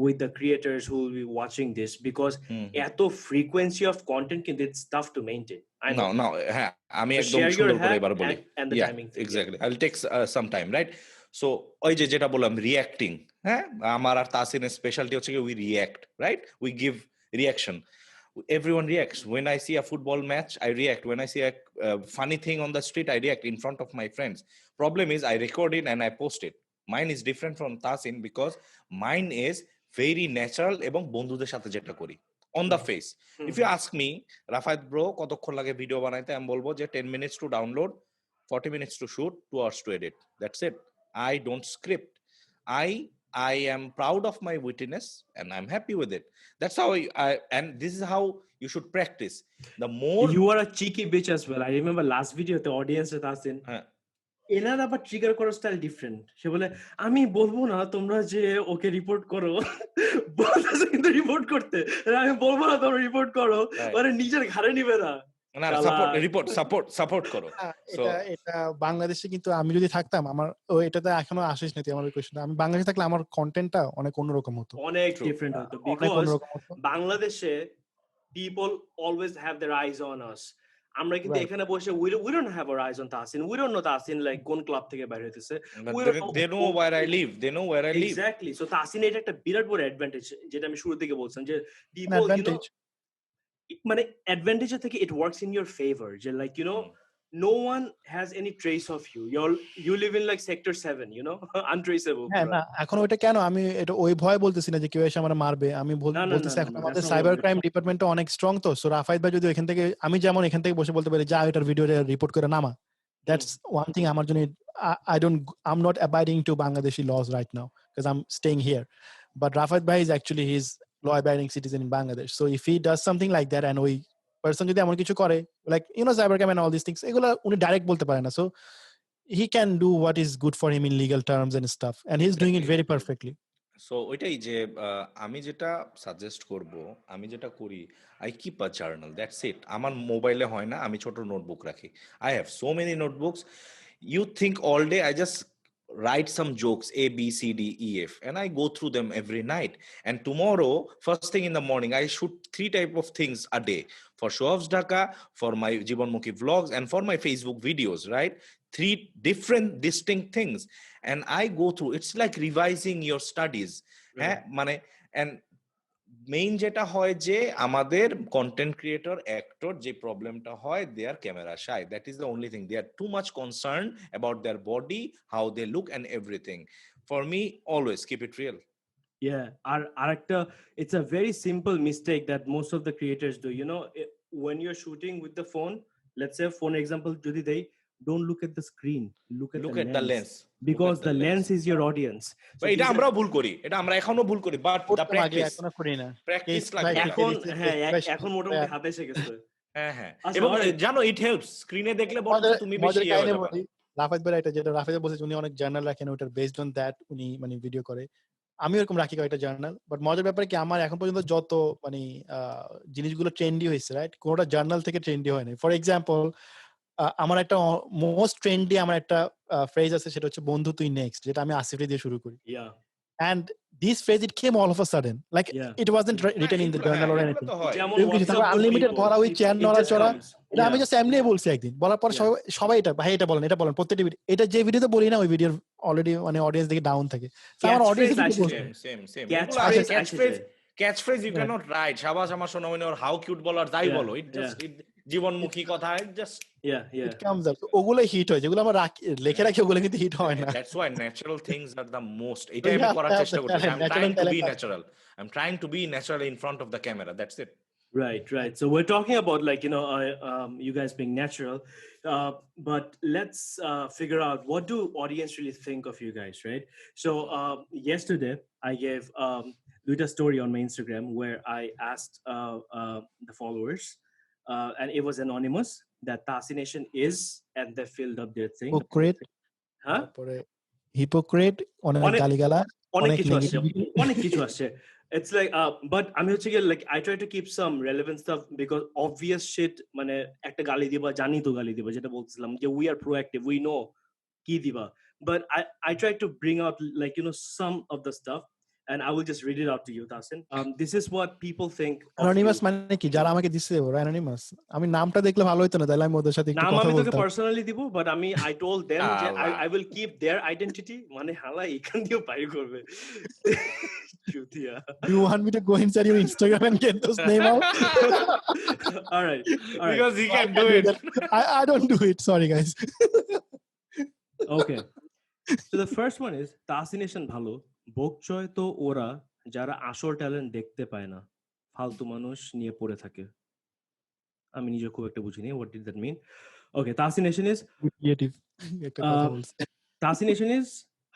with the creators who will be watching this, because eto frequency of content it's tough to maintain. I know.
No, আমি একদম সুন্দর করে এবার বলি, and the timing thing. Exactly, I'll take some time, right? So ওই যেটা বললাম reacting, আমার আর তাসিনের স্পেশালিটি হচ্ছে কি we react, right? We give reaction. Everyone reacts. When I see a football match, I react. When I see a funny thing on the street, I react in front of my friends. Problem is I record it and I post it. Mine is different from Tasin because mine is very natural এবং বন্ধুদের সাথে যেটা করি on the face. If you ask me, Rafat bro কতক্ষণ লাগে video বানাইতে, আমি বলবো যে 10 minutes to download, 40 minutes to shoot, 2 hours to edit. That's it. I don't script. I am proud of my wittiness and I'm happy with it. That's how and this is how you should practice. The more
you are a cheeky bitch as well. I remember last video the audience with us in এনার আবার trigger করার style different. সে বলে আমি বলবো না তোমরা যে ওকে report করো, বলতেছে কিন্তু রিপোর্ট করতে, আমি বলবো না তোমরা রিপোর্ট করো, মানে নিজের ঘাড়ে নিবে না।
সাপোর্ট করো।
এটা বাংলাদেশে কিন্তু আমি যদি থাকতাম, আমার এটাতে এখনো আসিস না তুই আমার কোশ্চেনটা, আমি বাংলাদেশে থাকলে আমার কন্টেন্টটা অনেক অন্যরকম হতো,
অনেক ডিফারেন্ট হতো। বিকজ বাংলাদেশে people always have their eyes on us. আমরা কিন্তু এখানে বসে we don't have our eyes on Tahsin. We don't know Tahsin like কোন ক্লাব থেকে বাইরে হইতেছে।
They know where I live.
Exactly. So Tahsin এটা একটা বিরাট বড় অ্যাডভান্টেজ, যেটা আমি শুরু থেকে বলছিলাম যে people মানে অ্যাডভান্টেজ থেকে it works in your favor, যে like no one has any trace of you. You live in like sector 7, untraceable.
না এখন ওইটা কেন আমি এটা ওই ভয় বলতেছি না যে কেউ এসে আমারে মারবে, আমি বলতেছি এখন আমাদের সাইবার ক্রাইম ডিপার্টমেন্টটা অনেক স্ট্রং, তো সো রাফায়েত ভাই যদি এখান থেকে, আমি যেমন এখান থেকে বসে বলতে পারি যা এটার ভিডিও রিপোর্ট করে নামা, that's one thing আমার জন্য I'm not abiding to Bangladeshi laws right now because I'm staying here, but Rafat bhai is actually his law abiding citizen in Bangladesh, so if he does something like that and ওই person যদি এমন কিছু করে like cyber crime and all these things, এগুলা উনি direct বলতে পারে না, so he can do what is good for him in legal terms and stuff, and he's doing it very perfectly.
So ওইটাই যে আমি যেটা সাজেস্ট করব, আমি যেটা করি, I keep a journal, that's it. আমার মোবাইলে হয় না, আমি ছোট নোটবুক রাখি। I have so many notebooks. You think all day I just write some jokes A B C D E F and I go through them every night, and tomorrow first thing in the morning I shoot 3 type of things a day, for ShowOffs Dhk, for my Jibanmukhi vlogs, and for my Facebook videos, right? 3 different distinct things, and I go through, it's like revising your studies, মানে and main যেটা হয় যে আমাদের content creator actor যে প্রবলেমটা হয়, they are camera shy, that is the only thing, they are too much concern about their body, how they look and everything. For me always keep it real.
আর একটা, it's a very simple mistake that most of the creators do, when you're shooting with the phone, let's say phone example যদি দেই, don't look at the screen, look at the lens, because the lens is your audience.
So এটা আমরাও ভুল করি, এটা আমরা এখনো ভুল করি, বাট দা প্র্যাকটিস,
এখনো করি না,
প্র্যাকটিস লাগে
এখন মোটামুটি হাতে এসে গেছে।
এবং জানো ইট হেল্পস, স্ক্রিনে দেখলে বড় তুমি বেশি ইয়ে হয়ে যাবে।
রাফাত ভাই এটা যেটা রাফাত বলেছে, উনি অনেক জার্নাল রাখেন, ওটার বেসড অন দ্যাট উনি মানে ভিডিও করে, আমি এরকম রাখি কয়েকটা জার্নাল, বাট মজার ব্যাপার কি আমার এখন পর্যন্ত যত মানে জিনিসগুলো ট্রেন্ডি হয়েছে, রাইট, কোনোটা জার্নাল থেকে ট্রেন্ডি হয় না। ফর এক্সাম্পল আমার একটা মোস্ট ট্রেন্ডি আমার একটা ফ্রেজ আছে, সেটা হচ্ছে বন্ধু তুই নেক্সট, যেটা আমি আসিফ দিয়ে শুরু করি, and this phrase it came all of a sudden, like it wasn't written in the journal or anything, unlimited ধরা ওই চেয়ার নড়া চড়া, এটা আমি জাস্ট এমনি বলছি একদিন, বলার পর সবাই এটা ভাই এটা বলেন প্রত্যেকটা ভিডিও, এটা যে ভিডিওতে বলি না ওই ভিডিওর অলরেডি মানে অডিয়েন্স দেখে ডাউন থাকে, আমার audience
catch phrase you can't right, শাবাশ আমার সোনামণি, or how cute বলার তাই বলো, it just জীবনমুখী কথা, it just
it comes out, ওগুলো হিট হয়, যেগুলো আমরা লিখে রাখি ওগুলো কিন্তু হিট হয় না।
That's why natural things are the most, এটা আমি করার চেষ্টা করছি, I'm trying to be natural in front of the camera, that's it.
Right. So we're talking about you guys being natural, but let's figure out what do audience really think of you guys, right? So yesterday I gave a story on my Instagram where I asked the followers, and it was anonymous, that Tahseenation is, and they filled up their thing.
Hypocrite,
Huh?
hypocrite, অনেক গালিগালাজ,
অনেক
অনেক
কিছু আসছে,
negativity.
অনেক কিছু আসছে। It's like but আমি হচ্ছে গিয়ে like I try to keep some relevant stuff because obvious shit, মানে একটা গালি দিবা, জানি তো গালি দিবা, যেটা বলছিলাম যে we are proactive, we know কি দিবা, but I try to bring out some of the stuff, and I will just read it out to you, Tahsin. This is what people think of
Anonymous
you.
মানে কি, যারা আমাকে দিছে ওরা anonymous? আমি নামটা দেখলে ভালো হইতো না, তাহলে আমি ওদের সাথে একটু
নাম
কথা
আমি তোকে
বলতাম।
পার্সোনালি দিব, বাট I told them যে I will keep their identity, মানে হালা এখান দিয়ে বাইর করবে। Chutia.
You want me to go inside your Instagram and get those name out?
All right.
Because he can do it.
I don't do it. Sorry, guys.
Okay. So the first one is Tahseenation ভালো, বকচয় তো ওরা যারা আসল talent দেখতে পায় না, ফালতু মানুষ নিয়ে পড়ে থাকে। আমি নিজে খুব একটা বুঝিনি what did that mean. Okay, Tahseenation is
Creative. একটা কথা বলছে।
Tahseenation is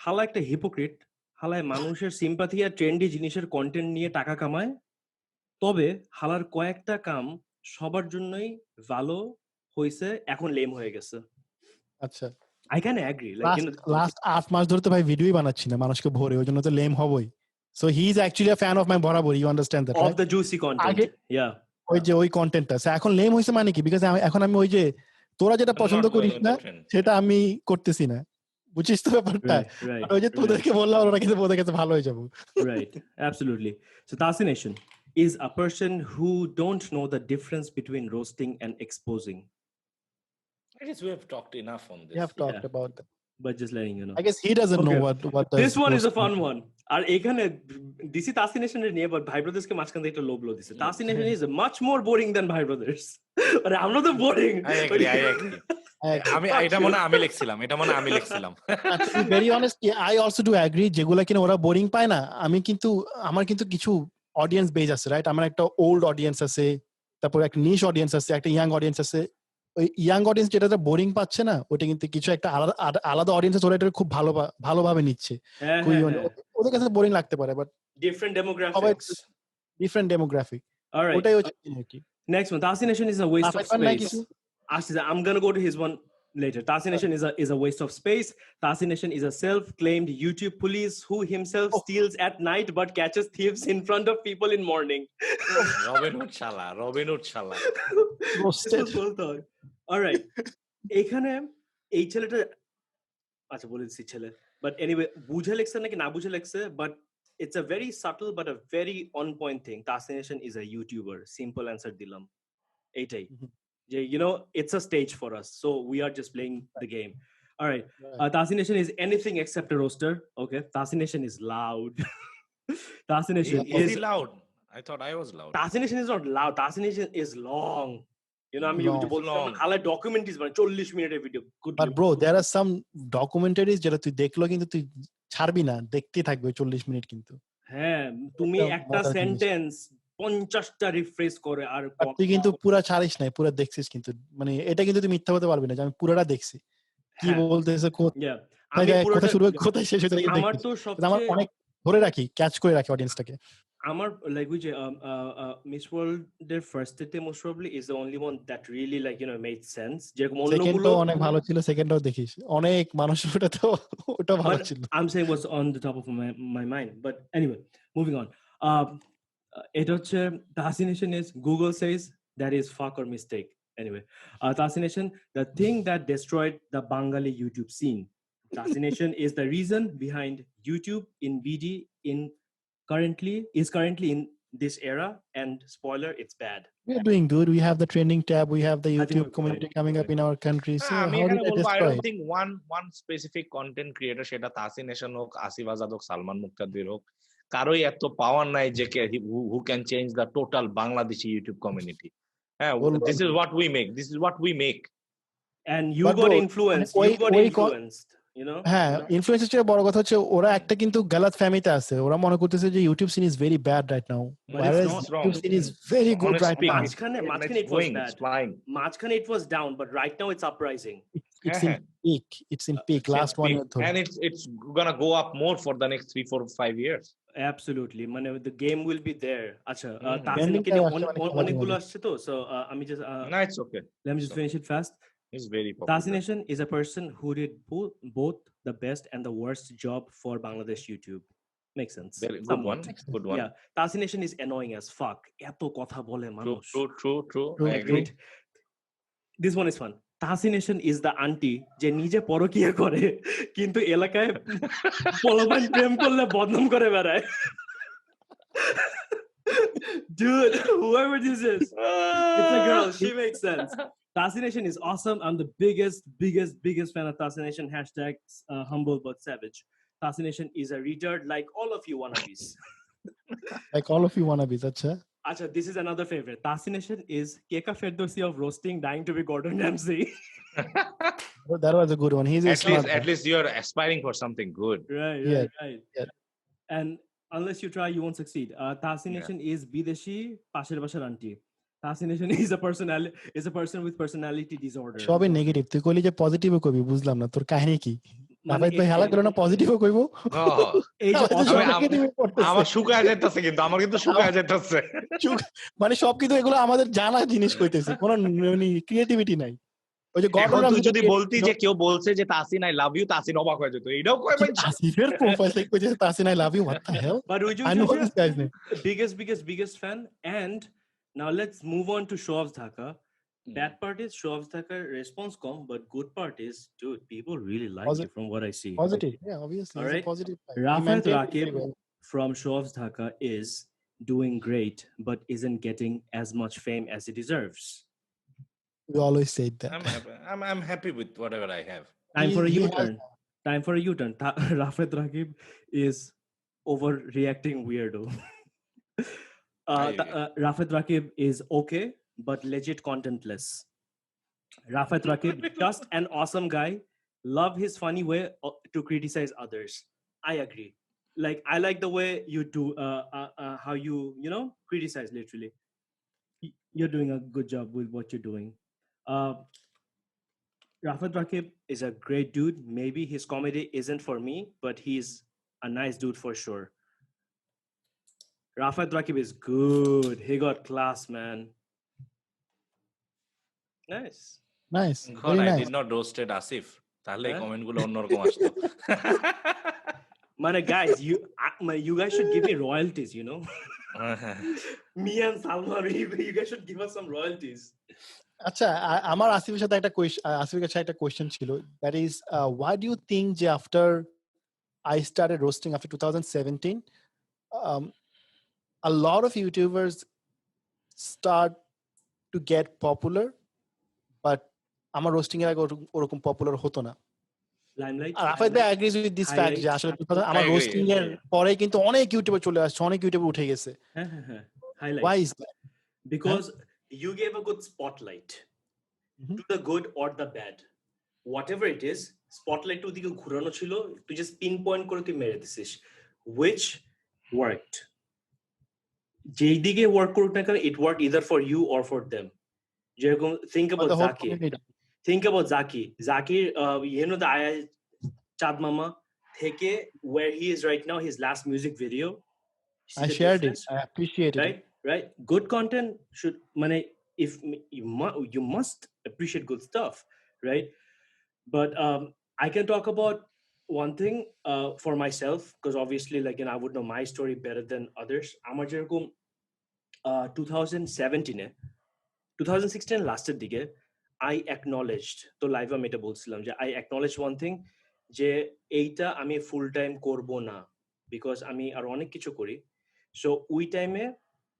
হালা একটা হিপোক্রিট, হালায় মানুষের সিম্পাথি আর ট্রেন্ডি জিনিসের কন্টেন্ট নিয়ে টাকা কামায়, তবে হালার কয়েকটা কাম সবার জন্যই ভালো হইছে, এখন লেম হয়ে গেছে।
আচ্ছা,
I can agree.
Last 8 মাস ধরে তো ভাই ভিডিওই বানাচ্ছি না মানুষকে ভরে, ওই জন্য তো লেম হবই। So he is actually a fan of my বরাবর, you understand that,
of
right?
the juicy content. Yeah.
ওই কন্টেন্টটা এখন লেম হইছে মানে কি, বিকজ এখন আমি ওই যে তোরা যেটা পছন্দ করিস না সেটা আমি করতেছি না, বুঝছিস তো ব্যাপারটা? ওই যে তোদেরকে বললাম ওরা কিন্তু ওদের কাছে ভালো হয়ে যাবো।
Right, absolutely. So Tahseenation is a person who don't know the difference between roasting and exposing.
I guess we have talked enough on this.
We have talked about that,
but just letting you know.
I guess he doesn't know what
this one is a fun one. আর এখানে দিছি Tahseenation এর নিয়ে, but BhaiBrothers কে মাঝখান থেকে একটা লোভ লো দিছে। Tahseenation is much more boring than BhaiBrothers. আরে আমরা তো boring.
I agree. এটা মনে আমি লিখছিলাম।
To be very honest, I also do agree, যেগুলা কিনা ওরা বোরিং পায় না, আমার কিন্তু কিছু অডিয়েন্স বেজ আছে, রাইট? আমার একটা ওল্ড অডিয়েন্স আছে, তারপর একটা নিশ অডিয়েন্স আছে, একটা ইয়াং অডিয়েন্স আছে। ওই ইয়াং অডিয়েন্স যেটা বোরিং পাচ্ছে না, ওটা কিন্তু কিছু একটা আলাদা অডিয়েন্স আছে, ওরা এটা খুব ভালোভাবে নিচ্ছে। ওদের কাছে বোরিং লাগতে পারে, but
different demographic. All right.
ওটাই হচ্ছে কি।
Next one, Tahseenation is a waste of space. I'm gonna go to his one later. Tahseenation is a waste of space. Tahseenation is a self-claimed YouTube police who himself steals at night but catches thieves in front of people in morning.
Robin Hood Shala.
All right. এখানে এই ছেলেটা আচ্ছা বলেছি ছেলে, but anyway বুঝে লেখছে নাকি না বুঝে লেখছে, but it's a very subtle but a very on point thing. Tahseenation is a YouTuber. Simple answer দিলাম এইটাই, যে it's a stage for us, so we are just playing the game. All right. Tahseenation is anything except a roaster. Okay, Tahseenation is loud. Tahseenation is
loud. I thought I was loud.
Tahseenation is not loud. Tahseenation is long. আমি বলছিলাম হালা documentaries মানে 40 মিনিটের video.
But bro, there are some documentaries যেটা তুই দেখলো কিন্তু তুই ছাড়বি না, দেখতেই থাকবে 40 মিনিট কিন্তু।
হ্যাঁ, তুমি একটা সেন্টেন্স 50টা রিফ্রেশ করে আর
তুই কিন্তু পুরো ছাড়িস না, পুরো দেখছিস কিন্তু, মানে এটা কিন্তু তুই মিথ্যা বলতে পারবি না যে আমি পুরোটা দেখছি, কি বলতেছে কোথা শুরু কোথায় শেষ হতে।
আমার তো
আমার অনেক ধরে রাখি, ক্যাচ করে রাখি অডিয়েন্সটাকে।
আমার লাইক ওই যে মিস ওয়ার্ল্ড এর first day most probably is the only one that really like made sense. যেরকম অন্যগুলো
অনেক ভালো ছিল, সেকেন্ডটাও দেখিস অনেক মানুষ ওটা ভালো ছিল।
I'm saying what's on the top of my mind, but anyway, moving on. এটা হচ্ছে Tahseenation is Google says that is fuck or mistake. Anyway, Tahseenation, the thing that destroyed the Bengali YouTube scene. Tahseenation is the reason behind YouTube in BD is currently in this era, and spoiler, it's bad.
We are doing good. We have the trending tab. We have the YouTube community coming up in our country. So how did I destroy?
I don't think one specific content creator, সেটা Tahseenation হোক, আসিফ আজাদ হোক, সালমান মুক্তাদির হোক, কারোই এত পাওয়ার নাই যে who can change the total Bangladeshi YouTube community. This is what we make. And
you got influenced. you know.
হ্যাঁ, influencer চেয়ে বড় কথা হচ্ছে ওরা একটা কিন্তু গালাত ফ্যামিলিতে আছে, ওরা মনে করতেছে যে YouTube scene is very bad right now, whereas YouTube scene is very good right now.
মাঝখানে it was bad, মাঝখানে it was down, but right now it's uprising.
It's in peak last 1 year
and it's gonna go up more for the next 3, 4, 5 years.
Absolutely, মানে the game will be there. আচ্ছা,
Trending
তাসিনকে
টা
অনেকগুলো আসছে তো, so আমি just
No, it's okay.
let me just finish it fast.
It's very popular.
Tahseenation is a person who did both the best and the worst job for Bangladesh YouTube. Makes sense.
Very good one. Good one.
Yeah, Tahseenation is annoying as fuck. এত কথা বলে মানুষ.
True. I agree.
Great. This one is fun. Tahseenation is the auntie যে নিজে পরকিয়া করে কিন্তু এলাকায় পোলাপান প্রেম করলে বদনাম করে বেড়ায়. Dude, whoever this is, it's a girl. She makes sense. Tahseenation is awesome. I'm the biggest fan of Tahseenation. Hashtag humble but savage. Tahseenation is a retard like all of you wannabes.
like all of you wannabes.
Acha, this is another favorite. Tahseenation is Keka Ferdowsi of roasting, dying to be Gordon Ramsay.
That was a good one. He's
at least you're aspiring for something good.
Right. Yeah. And unless you try, you won't succeed. Tahseenation is Bideshi Pasher Bashar auntie. Tahseenation is a person with personality disorder.
সবই negative, তুই কইলি যে পজিটিভও কইবি, বুঝলাম না তোর কাহিনী কি? মানে ভাই হেলা করে না পজিটিভও কইবো?
এই যে
আমার শুকায় যাইতাছে, কিন্তু আমার কিন্তু শুকায় যাইতাছে,
মানে সব কিছু এগুলো আমাদের জানা জিনিস কইতেছে, কোনো ক্রিয়েটিভিটি নাই। ওই যে গর্ডন
তুই যদি বলতি যে কেউ বলছে যে Tasin I love you, Tasin অবাক হয়ে যেত, এটাও কই ভাই
আসিফের প্রোফাইল থেকে কইছে Tasin I love you, what the hell?
But would you
I know this guy's name.
biggest fan. And now let's move on to ShowOffs Dhk. Bad part is ShowOffs Dhk response com, but good part is, dude, people really like it from what I see.
Positive, yeah, obviously.
All right.
Positive.
Rafat Rakib from ShowOffs Dhk is doing great, but isn't getting as much fame as he deserves.
We always said that.
I'm happy with whatever I have.
Time for a U-turn. Rafat Rakib is overreacting weirdo. Rafat Rakib is okay, but legit contentless. Rafat Rakib, just an awesome guy. Love his funny way to criticize others. I agree. Like, I like the way you do, how you criticize literally. You're doing a good job with what you're doing. Rafat Rakib is a great dude. Maybe his comedy isn't for me, but he's a nice dude for sure. Rafat Rakib is good. He got class, man. Nice.
God, I did not roasted Asif. তাহলে comment গুলো অন্যরকম আসতো।
মানে guys, you guys should give me royalties, you know. Me and Salma, you guys should give us some royalties.
আচ্ছা, আমার আসিফের সাথে আসিফের কাছে একটা কোয়েশ্চেন ছিল, that is why do you think যে after I started roasting after 2017 a lot of YouTubers start to get popular, but আমার রোস্টিং এর আগে ওরকম পপুলার হতো না।
Limelight.
রাফাত ভাই agrees with this fact যে আসলে আমার রোস্টিং এর পরে কিন্তু অনেক ইউটিউবার চলে আসছে, অনেক ইউটিউবার উঠে গেছে।
Highlight.
Why is that?
Because you gave a good spotlight to the good or the bad. Whatever it is, spotlight to দিকে ঘোরানো ছিল, তুই just pinpoint করে তুই মেরে দিছিস, which worked. যেই দিকে ওয়ার্ক করুক না কেন, it worked either for you or for them. যেরকম think about Zaki. Zakir, the Aya Chad Mama থেকে where he is right now, his last music video.
I shared it. I appreciate it.
Right. Good content should, if you must appreciate good stuff, right? But I can talk about one thing for myself, because obviously, I would know my story better than others. Amar jerokom 2016 লাস্টের দিকে I acknowledged, তো লাইভে আমি এটা বলছিলাম যে I acknowledged one thing, যে এইটা আমি ফুল টাইম করব না, বিকজ আমি আর অনেক কিছু করি। সো ওই টাইমে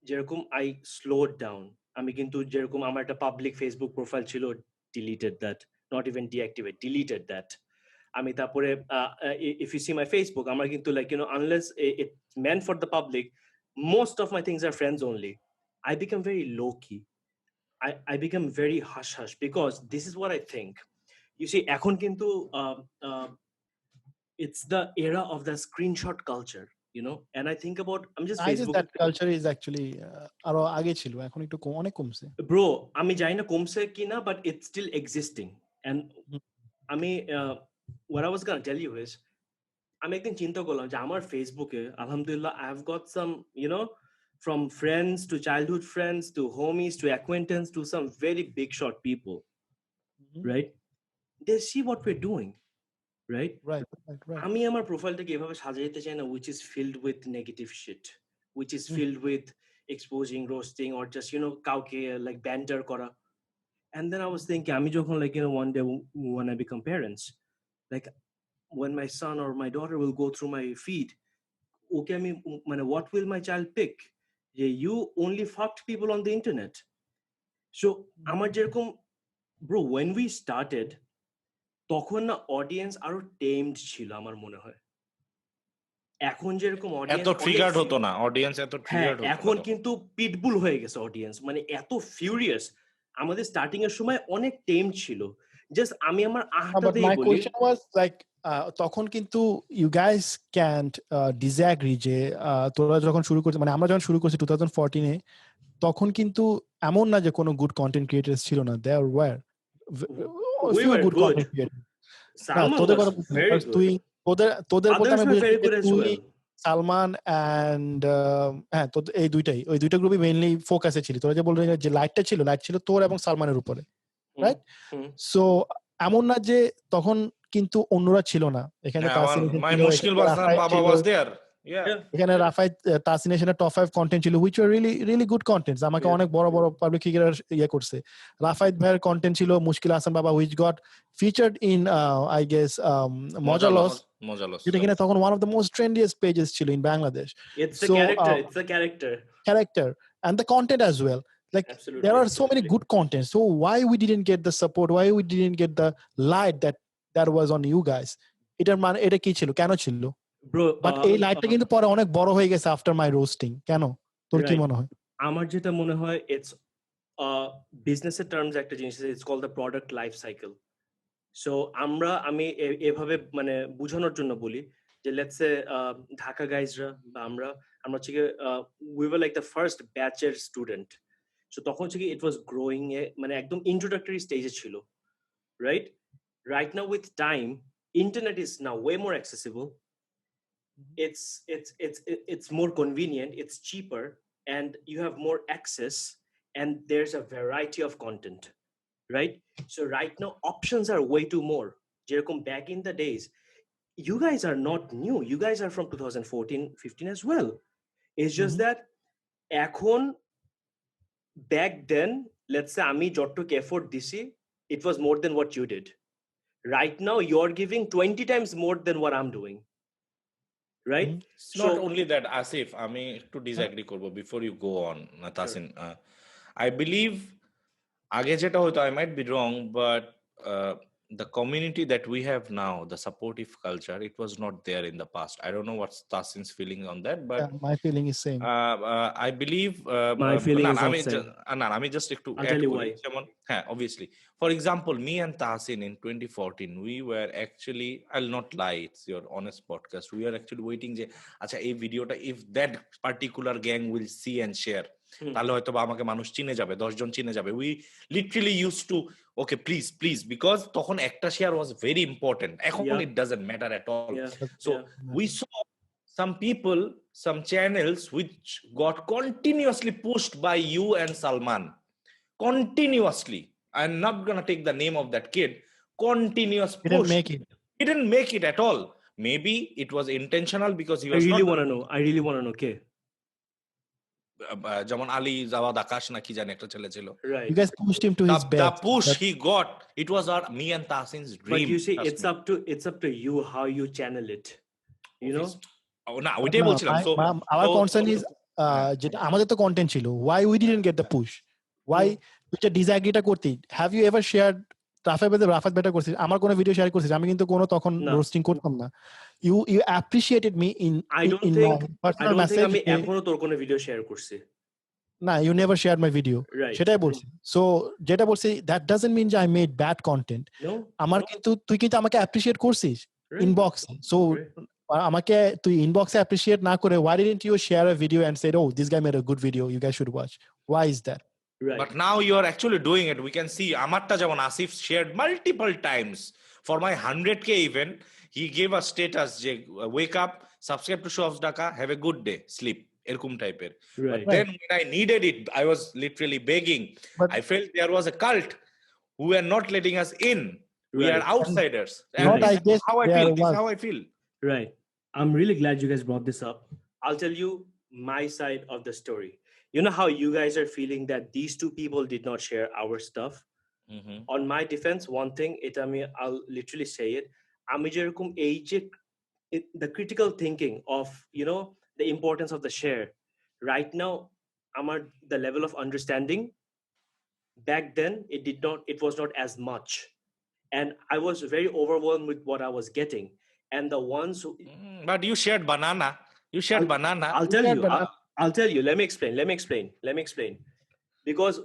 যেরকম I slowed down, আমি কিন্তু যেরকম আমার একটা পাবলিক ফেসবুক প্রোফাইল ছিল, deleted that, not even deactivate, deleted that. আমি তারপরে if you see my Facebook, আমার কিন্তু unless it's meant for the public, most of my things are friends only. I become very low key. I become very hush hush, because this is what I think. You see, এখন কিন্তু it's the era of the screenshot culture, you know. And I think about, I'm just
I guess
Facebook,
that culture is actually আরো আগে ছিল, এখন একটু অনেক কমছে।
bro, আমি জানি না কমছে কিনা, but it's still existing. And আমি what I was gonna tell you is, আমি একদিন চিন্তা করলাম যে আমার ফেসবুকে আলহামদুলিল্লাহ I have got some, you know, from friends to childhood friends to homies to acquaintance to some very big shot people, right? They see what we're doing, right?
Right.
আমি আমার প্রোফাইলটাকে এভাবে সাজাইতে চাই না which is filled with negative shit, which is filled with exposing, roasting, or just, you know, কাউকে like banter করা. And then I was thinking, আমি যখন like, you know, one day when I become parents, like when my son or my daughter will go through my feed, okay, I mean, what will my child pick? Yeah, you only fucked people on the internet. So আমার যেরকম, bro, when we started, তখন না audience আরো tamed ছিল আমার মনে হয়। এখন যেরকম অডিয়েন্স
এত ট্রিগার্ড হতো না, অডিয়েন্স এত ট্রিগার্ড হতো না,
এখন কিন্তু পিটবুল হয়ে গেছে অডিয়েন্স, মানে এত ফিউরিয়াস। আমাদের স্টার্টিং এর সময় অনেক টেম ছিল। জাস্ট আমি আমার আহটাতেই বলি,
my question was like তখন কিন্তু you guys can't disagree যে তোরা যখন শুরু করছিস, মানে আমরা যখন শুরু করছি 2014 এ, তখন কিন্তু এমন না যে কোনো গুড কন্টেন্ট ক্রিয়েটরস ছিল না, there were
we were
good
good.
content creators.
Salman
তোদের
was
কথা
very good.
তুই তোদের বলতে
Others
আমি
were
বুঝি
very good as
তুই,
well.
সালমান এন্ড হ্যাঁ, তো ওই দুইটা গ্রুপই মেইনলি ফোকাসে ছিল। তোরা যে বললি যে লাইট ছিল তোর এবং সালমানের উপরে, রাইট? সো এমন না যে তখন কিন্তু অন্যরা ছিল না। এখানে এখানে রাফাই তাসিনেশনের টপ 5 কন্টেন্ট ছিল, which were really good contents. আমাকে অনেক বড় পাবলিক ফিগার করছে। রাফায়েত ভাইয়ের কন্টেন্ট ছিল, মুশকিল হাসান বাবা, which got featured in I guess মজালস, যেটা কিনা তখন one of the most trendiest pages ছিল in Bangladesh.
It's the character
and the content as well. Like absolutely, there are so many good contents. So why we didn't get the support, why we didn't get the light that was on you guys? এটা কি ছিল, কেন ছিল?
Bro,
but এই লাইটটা কিন্তু পরে অনেক বড় হয়ে গেছে after my roasting. কেন, তোর কি মনে হয়?
আমার যেটা মনে হয়, it's বিজনেসের টার্মস একটা জিনিস আছে, it's called the product life cycle. So আমি এভাবে মানে বোঝানোর জন্য বলি যে let's say ঢাকা গাইজরা বা আমরা হচ্ছে কি we were like the first batcher student. So তখন হচ্ছে কি it was growing মানে একদম introductory stage এ ছিল, right now with time internet is now way more accessible. It's more convenient, it's cheaper, and you have more access, and there's a variety of content, right? So right now options are way too more. Jerokom back in the days, you guys are not new, you guys are from 2014-15 as well. It's just that এখন back then, let's say আমি যতটুক effort দিছি, it was more than what you did. Right now you're giving 20 times more than what I'm doing, right?
It's not only that, Asif, আমি একটু disagree করব before you go on, Tasin. I believe আগে যেটা হতো, I might be wrong, but the community that we have now, the supportive culture, it was not there in the past. I don't know what's Tasin's feeling on that, but
my feeling is same.
I believe
my feeling is not same.
আমি just একটু add করি, যেমন হ্যাঁ, obviously, for example, me and Tasin in 2014, we were actually, I'll not lie, it's your honest podcast, we are actually waiting যে আচ্ছা এই ভিডিওটা if that particular gang will see and share, তাহলে হয়তো বা আমাকে মানুষ চিনে যাবে, 10 জন চিনে যাবে. We literally used to, okay, please, because তখন একটা শেয়ার was very important. এখন it doesn't matter at all. So we saw some people, some channels which got continuously pushed by you and Salman. Continuously. I'm not gonna take the name of that kid. Continuous push. He didn't make it at all. Maybe it was intentional because he was
I really want to know, okay?
যেমন Ali Javad আকাশ না কি জানি একটা ছেলে ছিল,
you guys pushed him to his bed.
The push he got, it was me and Tahsin's dream.
But you see, it's up to you how you channel it, you know.
না ওইটাই বলছিলাম. So
our concern is যেটা আমাদের তো content ছিল, why we didn't get the push, why তুই ডিসঅ্যাগ্রিটা করতি? have you ever shared Rafat বেটা করছিস, আমার কোনো ভিডিও শেয়ার করছিস? আমি কিন্তু কোনো তখন রোস্টিং করতাম না. you appreciated me in
I don't think আমি এখনো তোর কোনো ভিডিও শেয়ার করছি
না, you never shared my video, সেটাই বলছি. so যেটা বলছি, that doesn't mean যে I made bad content.
No,
আমার কিন্তু তুই কিন্তু আমাকে অ্যাপ্রিশিয়েট করছিস, inbox. So আমাকে তুই inbox এ appreciate না করে, why didn't you share a video and said, oh, this guy made a good video, you guys should watch? Why is that?
Right.
But now you are actually doing it. We can see Amarta Javan Asif shared multiple times. For my 100K event, he gave a status, wake up, subscribe to ShowOffs Dhaka, have a good day, sleep. Erkum type. But then when I needed it, I was literally begging. But I felt there was a cult who were not letting us in. We are outsiders. And this is how I feel. This is how I feel.
Right. I'm really glad you guys brought this up. I'll tell you my side of the story. You know how you guys are feeling that these two people did not share our stuff?
Mm-hmm.
On my defense, one thing, I'll literally say it. The critical thinking of, the importance of the share. Right now, the level of understanding, back then, it was not as much. And I was very overwhelmed with what I was getting. And the ones who...
But you shared banana. Banana.
I'll tell you. Let me explain. Because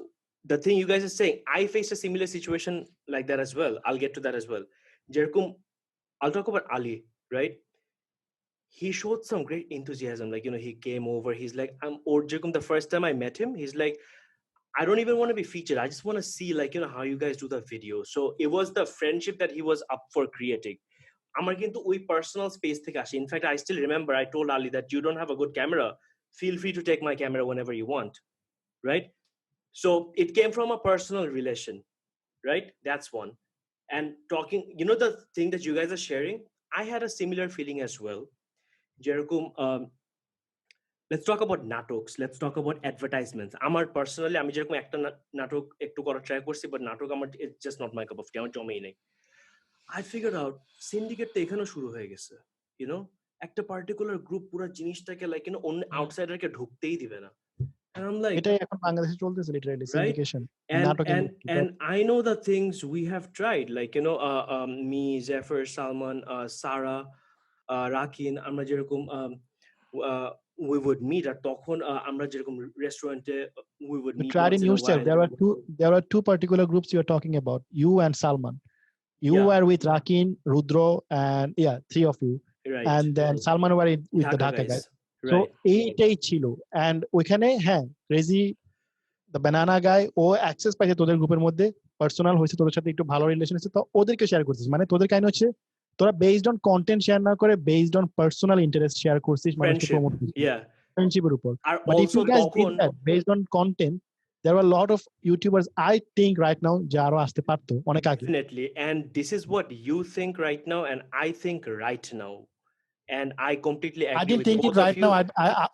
the thing you guys are saying, I faced a similar situation like that as well. I'll get to that as well. Jerkum, I'll talk about Ali, right? He showed some great enthusiasm. Like, he came over. He's like, Jerkum, the first time I met him, he's like, I don't even want to be featured. I just want to see, like, how you guys do the video. So it was the friendship that he was up for creating. আমার কিন্তু ওই personal space থেকে আসে in fact I still remember I told Ali that you don't have a good camera feel free to take my camera whenever you want, right? So it came from a personal relation, right? That's one. And talking, the thing that you guys are sharing, I had a similar feeling as well. যেরকম let's talk about নাটকস, let's talk about advertisements. আমার personally আমি যেরকম একটা নাটক একটু করার try করছি, but নাটক আমার it's just not my cup of tea, আমার জমেই নেই। I figured out syndicate টা এখানেও শুরু হয়ে গেছে, একটা পার্টিকুলার গ্রুপ পুরো জিনিসটাকে লাইক অন্য আউটসাইডারকে ঢুকতেই দিবে না। And I'm like,
এটাই এখন বাংলাদেশে চলতেছে literally syndication
and I know the things we have tried, like me, Zephyr, Salman, Sarah, Rakin, আমরা যেরকম we would meet at তখন আমরা যেরকম রেস্টুরেন্টে we would meet.
Tried in yourself. There were two particular groups you are talking about, you and Salman. You were with Rakin, Rudro, and three of you. Right. And then Salman were with the Dhaka guys. Right. So এইটাই ছিল, and ওইখানে crazy the banana guy ও access পাইছে তোদের গ্রুপের মধ্যে, personal হয়েছে, তোদের সাথে একটু ভালো রিলেশন আছে, তো ওদেরকে শেয়ার করছিস। মানে তোদের কাহিনী হচ্ছে তোরা বেসড অন কন্টেন্ট শেয়ার না করে based on personal interest share করছিস, মানুষকে প্রমোট করছিস ফ্রেন্ডশিপের উপর। But if you guys did that based on content, there were a lot of YouTubers, I think right now, যারা আসতে পারতো অনেক আগে।
Definitely. And this is what you think right now, and I think right now. And I completely agree.
I didn't
with
think
both
it right now.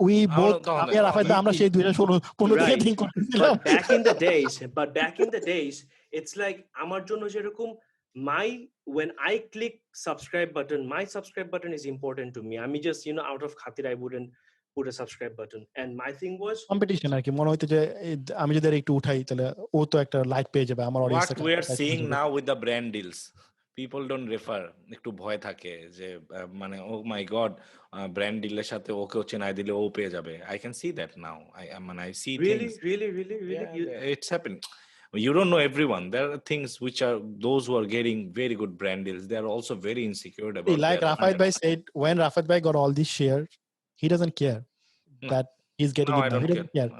We both, আমি আর রাফায়েত আমরা সেই 2015 থেকে think করতেছিলাম।
But back in the days, it's like আমার জন্য যেরকম when I click subscribe button, my subscribe button is important to me. আমি just out of khatir I wouldn't put a subscribe button. And my thing was
competition আর কি, মনে হইতো যে আমি যদি একটু উঠাই তাহলে ও তো একটা লাইক পেয়ে যাবে আমার audience.
What we are seeing now with the brand deals, people don't refer, একটু ভয় থাকে যে মানে oh my god, brand dealer সাথে ওকেও চেনাই দিলে ও পেয়ে যাবে। I can see that now. I see things.
Really?
Yeah, it's happening. You don't know everyone. There are things which are those who are getting very good brand deals. They are also very insecure about.
Like Rafael Bhai said, when Rafael Bhai got all this share, he doesn't care that he's getting it now. He doesn't care.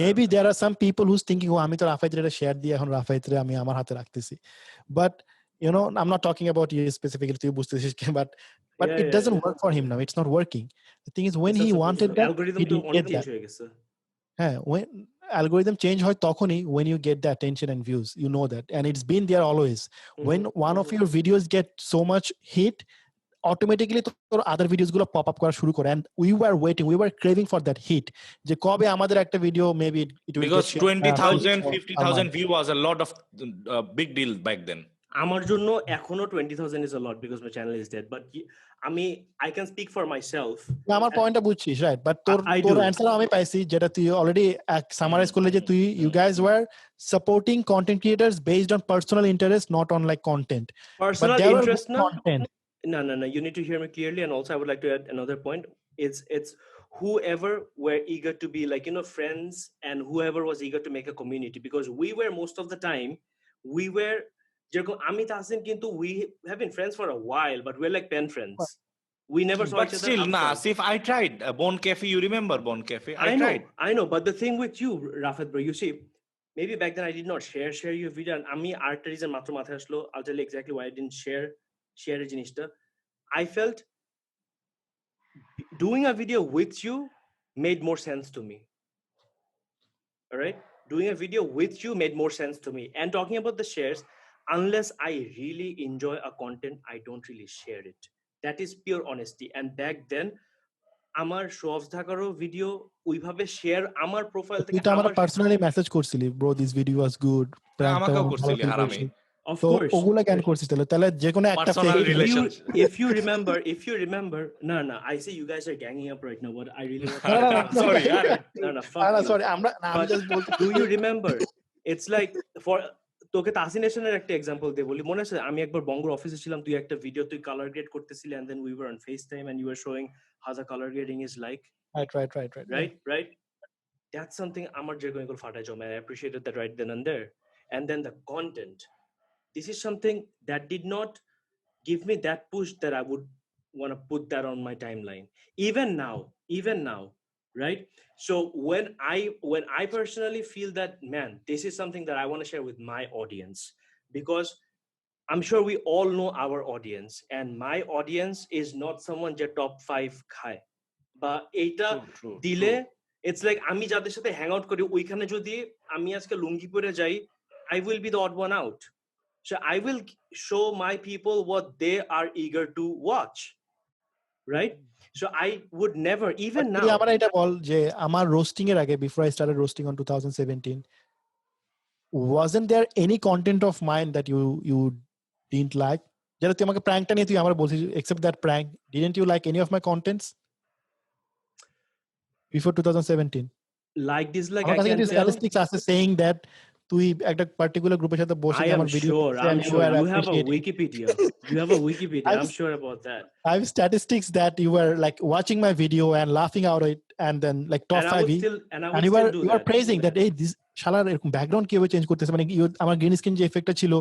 Maybe there are some people who's thinking, oh, আমি তো রাফায়েতের share দিয়ে এখন রাফায়েতের আমি আমার হাতে রাখতেছি। But I'm not talking about you specifically, তুই বুঝতেছিস, but it doesn't work for him now. It's not working. The thing is, when he wanted that, he didn't get that. When algorithm change হয় তখনই when you get the attention and views, that, and it's been there always. When one of your videos get so much hit, automatically তোর other videos গুলো pop up করা শুরু করে, and we were craving for that hit, যে কবে আমাদের একটা video maybe it will
because 20,000 50,000 view was a lot of big deal back then.
আমার জন্য এখনো 20,000 is a lot because my channel is dead, but I can speak for myself.
আমার পয়েন্টটা বুঝছিস, রাইট? বাট তোর অ্যানসার আমি পাইছি যেটা তুই অলরেডি সামারাইজ করলে, যে তুই you guys were supporting content creators based on personal interest, not on like content.
Personal interest, content. No. You need to hear me clearly, and also I would like to add another point. It's whoever were eager to be like friends, and whoever was eager to make a community, because we were most of the time we were যেরকম আমি তাহসিন কিন্তু we have been friends for a while, but we're like pen friends. We never saw
But
each other
still,
upfront.
Asif, I tried Bone Cafe. You remember Bone Cafe?
I know, but the thing with you, Rafat bro, you see, maybe back then I did not share your video, and আমি আরেকটা reason মাত্র মাথায় আসলো. I'll tell you exactly why I didn't share এই জিনিসটা. I felt doing a video with you made more sense to me. All right, doing a video with you made more sense to me. And talking about the shares, unless I really enjoy a content, I don't really share it. That is pure honesty. And back then আমার ShowOffs Dhakaরও video ওইভাবে share আমার profile থেকে
তুই তো আমার personally message করছিলি, bro this video was good,
আমাকেও করছিলি হারামি।
Of
তো
course
ওগুলা কেন করছিস তাহলে যে কোনো একটা
Personal relationship.
if you remember no I say you guys are ganging up right now, but I really want
Sorry,
fuck you.
Sorry আমি জাস্ট বলছি,
Do you remember, it's like for তোকে তাসিনেশনের একটা एग्जांपल দে বলি, মনে আছে আমি একবার বঙ্গর অফিসে ছিলাম, তুই একটা ভিডিও তুই কালার গ্রেড করতেছিলি, and then we were on FaceTime and you were showing how the color grading is like. Right. That's something আমার যেরকম এগুলো ফাটাই জমে. I appreciated that right then and there. And then the content, this is something that did not give me that push that I would want to put that on my timeline. Even now, right? So when I personally feel that, man, this is something that I want to share with my audience, because I'm sure we all know our audience, and my audience is not someone যে top 5 খায় বা এইটা দিলে it's like আমি যাদের সাথে hang out করি ওইখানে যদি আমি আজকে লুঙ্গি পরে যাই, I will be the odd one out. So I will show my people what they are eager to watch, right? So I would never, even now.
আমার এটা বল যে আমার রোস্টিং এর আগে, before I started roasting on 2017, wasn't there any content of mine that you didn't like? যেটা তুই আমাকে প্র্যাঙ্কটা নিয়ে তুই আমার বলছিস, except that prank, didn't you like any of my contents before 2017?
Like dislike,
I can tell statistics are saying that তুই একটা particular গ্রুপের সাথে বসে আমার video,
I'm sure you have a Wikipedia. I'm sure about that.
I have statistics that you were like watching my video and laughing out it, and then like top 5 and you were praising that hey, this শালার এরকম background কিভাবে change করতেছে, মানে আমার green screen যে এফেক্টটা ছিল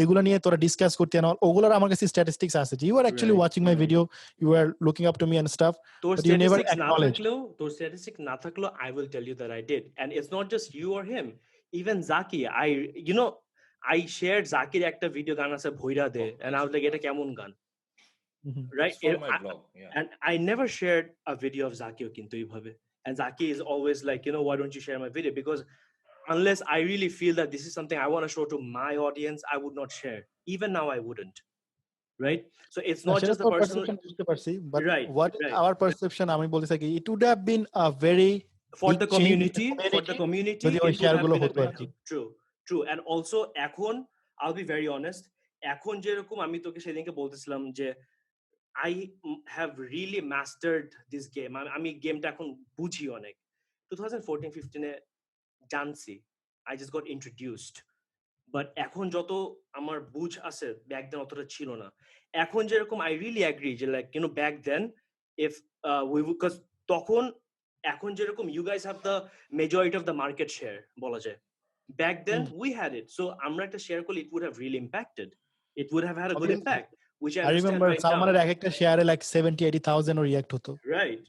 এগুলো নিয়ে তোরা ডিসকাস করতে, না ওগুলোর আমার কাছে স্ট্যাটিস্টিক্স আছে যে you were actually watching my video, you were looking up to me and stuff,
but
you never acknowledged.
তোর statistics না থাকলো I will tell you that I did. And it's not just you or him, even Zaki. I shared Zakir একটা video, গান আছে ভৈরা দে, and I was like এটা কেমন গান, right? And I never shared a video of Zakir কিন্তু এইভাবে, and Zaki is always like, why don't you share my video? Because unless I really feel that this is something I want to show to my audience, I would not share. Even now I wouldn't, right? So it's not just the personal
but what our perception, আমি বলতে চাই it would have been a very
for the community
যদি ওই শেয়ারগুলো হতো আর কি।
True. And also এখন I'll be very honest, এখন যেরকম আমি তোকে সেদিনকে বলতেছিলাম যে I have really mastered this game. আমি গেমটা এখন বুঝি অনেক। 2014-15 এ জানছি, I just got introduced, but এখন যত আমার বুঝ আছে back then অতটা ছিল না। এখন যেরকম I really agree যে like back then if we would, because তখন এখন যেরকম you guys have the majority of the market share বলা যায়, back then we had it, so আমরা একটা শেয়ার করলে it would have really impacted, it would have had a good impact, which I
remember Salman's এক একটা শেয়ারে like 70,000-80,000 react হতো,
right.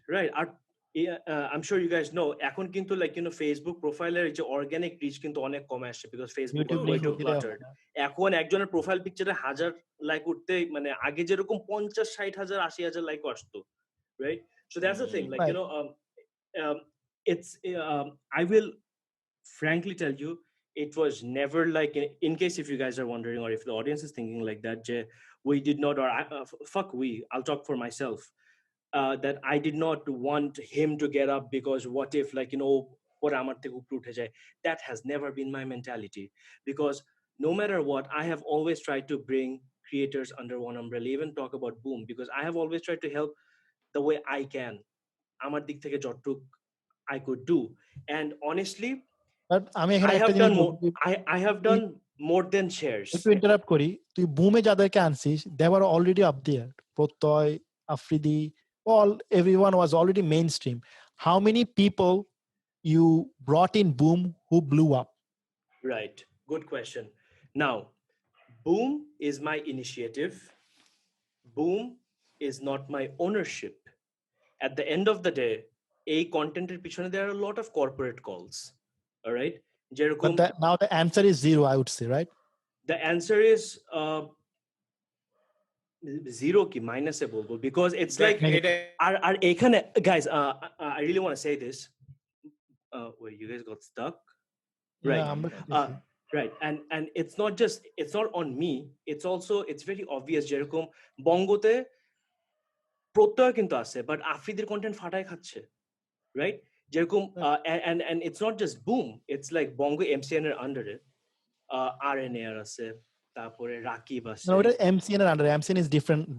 I'm sure you guys know এখন কিন্তু like Facebook প্রোফাইলের যে অর্গানিক রিচ কিন্তু অনেক কমে আসছে, because Facebook is way too cluttered. এখন একজনের প্রোফাইল পিকচারে 1000 লাইক উঠতে, মানে আগে যেরকম 50,000-60,000-80,000 লাইক আসতো, right? So that's the thing, like it's I will frankly tell you, it was never like, in case if you guys are wondering, or if the audience is thinking like that, we did not, or I'll talk for myself, that I did not want him to get up, because what if like what amar theke upre uthe jay. That has never been my mentality, because no matter what, I have always tried to bring creators under one umbrella. Even talk about Boom, because I have always tried to help the way I can, amar dik theke jottuk I could do. And honestly,
but
I have done more than shares.
If you interrupt kori, তুই বুমে যাদেরকে আনছিস, they were already up there. প্রত্যয়, Afridi, everyone was already mainstream. How many people you brought in Boom who blew up?
Right, good question. Now boom is my initiative. Boom is not my ownership. At the end of the day, a contented pichone, there are a lot of corporate calls. All right.
But now the answer is zero, I would say, right?
The answer is zero ki minus e bolbo, because it's like our ekhane guys, I really want to say this. Wait, you guys got stuck? Right. Right. And it's not on me. It's very obvious যেরকম বঙ্গতে প্রত্যয় কিন্তু আছে, but আফ্রিদির content ফাটায় খাচ্ছে, right? যেরকম and it's not just boom, it's like bongo MCN এর আন্ডারে RNA আছে, তারপরে রাকিব আছে।
No, MCN and under MCN is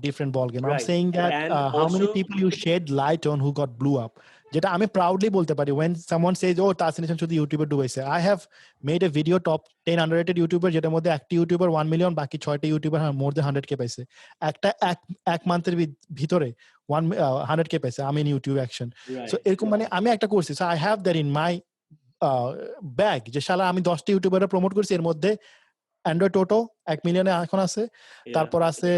different ball game. I'm saying that how many people you shed light on who got blew up. যেটা আমি proudly বলতে পারি, when someone says oh Tahseenation শুধু ইউটিউবে ডুবাইছে, I have made a video top 10 underrated YouTuber যেটার মধ্যে একটা YouTuber 1 million, বাকি 6টা ইউটিউবার more than 100k পাইছে একটা এক মান্থের ভিতরে 100k পাইছে। আমি ইন ইউটিউব অ্যাকশন। সো এরকম মানে আমি একটা করছি, so I have that in my bag যে শালা আমি 10টা ইউটিউবারে প্রমোট করছি, এর মধ্যে অ্যান্ড্রয়েড টোটো 1 মিলিয়নে এখন আছে, তারপর আছে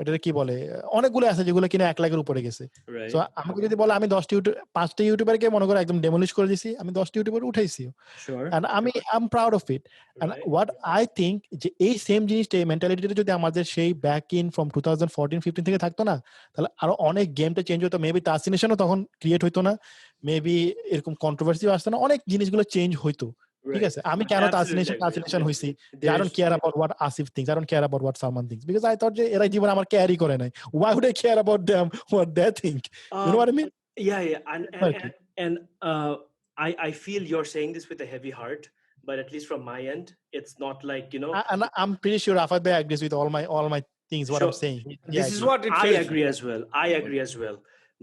এটা কি বলে অনেকগুলো আছে যেগুলো কিনা 1 লাখের উপরে গেছে। সো আমাকে যদি বলে আমি 5টা ইউটিউবারকে মনে করে একদম ডেমোলিশ করে দিছি, আমি 10টা ইউটিউবার উঠাইছি, and I'm proud of it. And what I think যে এই সেম জিনিসটা, এই মেন্টালিটিটা যদি আমাদের সেই ব্যাক ইন ফ্রম 2014-15 থেকে থাকতো না, তাহলে আরো অনেক গেমটা চেঞ্জ হতো। মেবি Tahseenationও তখন ক্রিয়েট হইতো না, মেবি এরকম কন্ট্রোভার্সিও আসতো না, অনেক জিনিসগুলো চেঞ্জ হইতো। ঠিক আছে, আমি কেন Tahseenation হইছি, I don't care about what Asif thinks, I don't care about what Salman thinks, because I thought যে এরা জীবন আমার ক্যারি করে নাই, why would I care about them, what they think, you know what I mean?
Yeah, and I feel you're saying this with a heavy heart, but at least from my end, it's not like, you know,
and I'm pretty sure Afad Bhai agrees with all my things what I'm saying.
This is what it
I agree as well.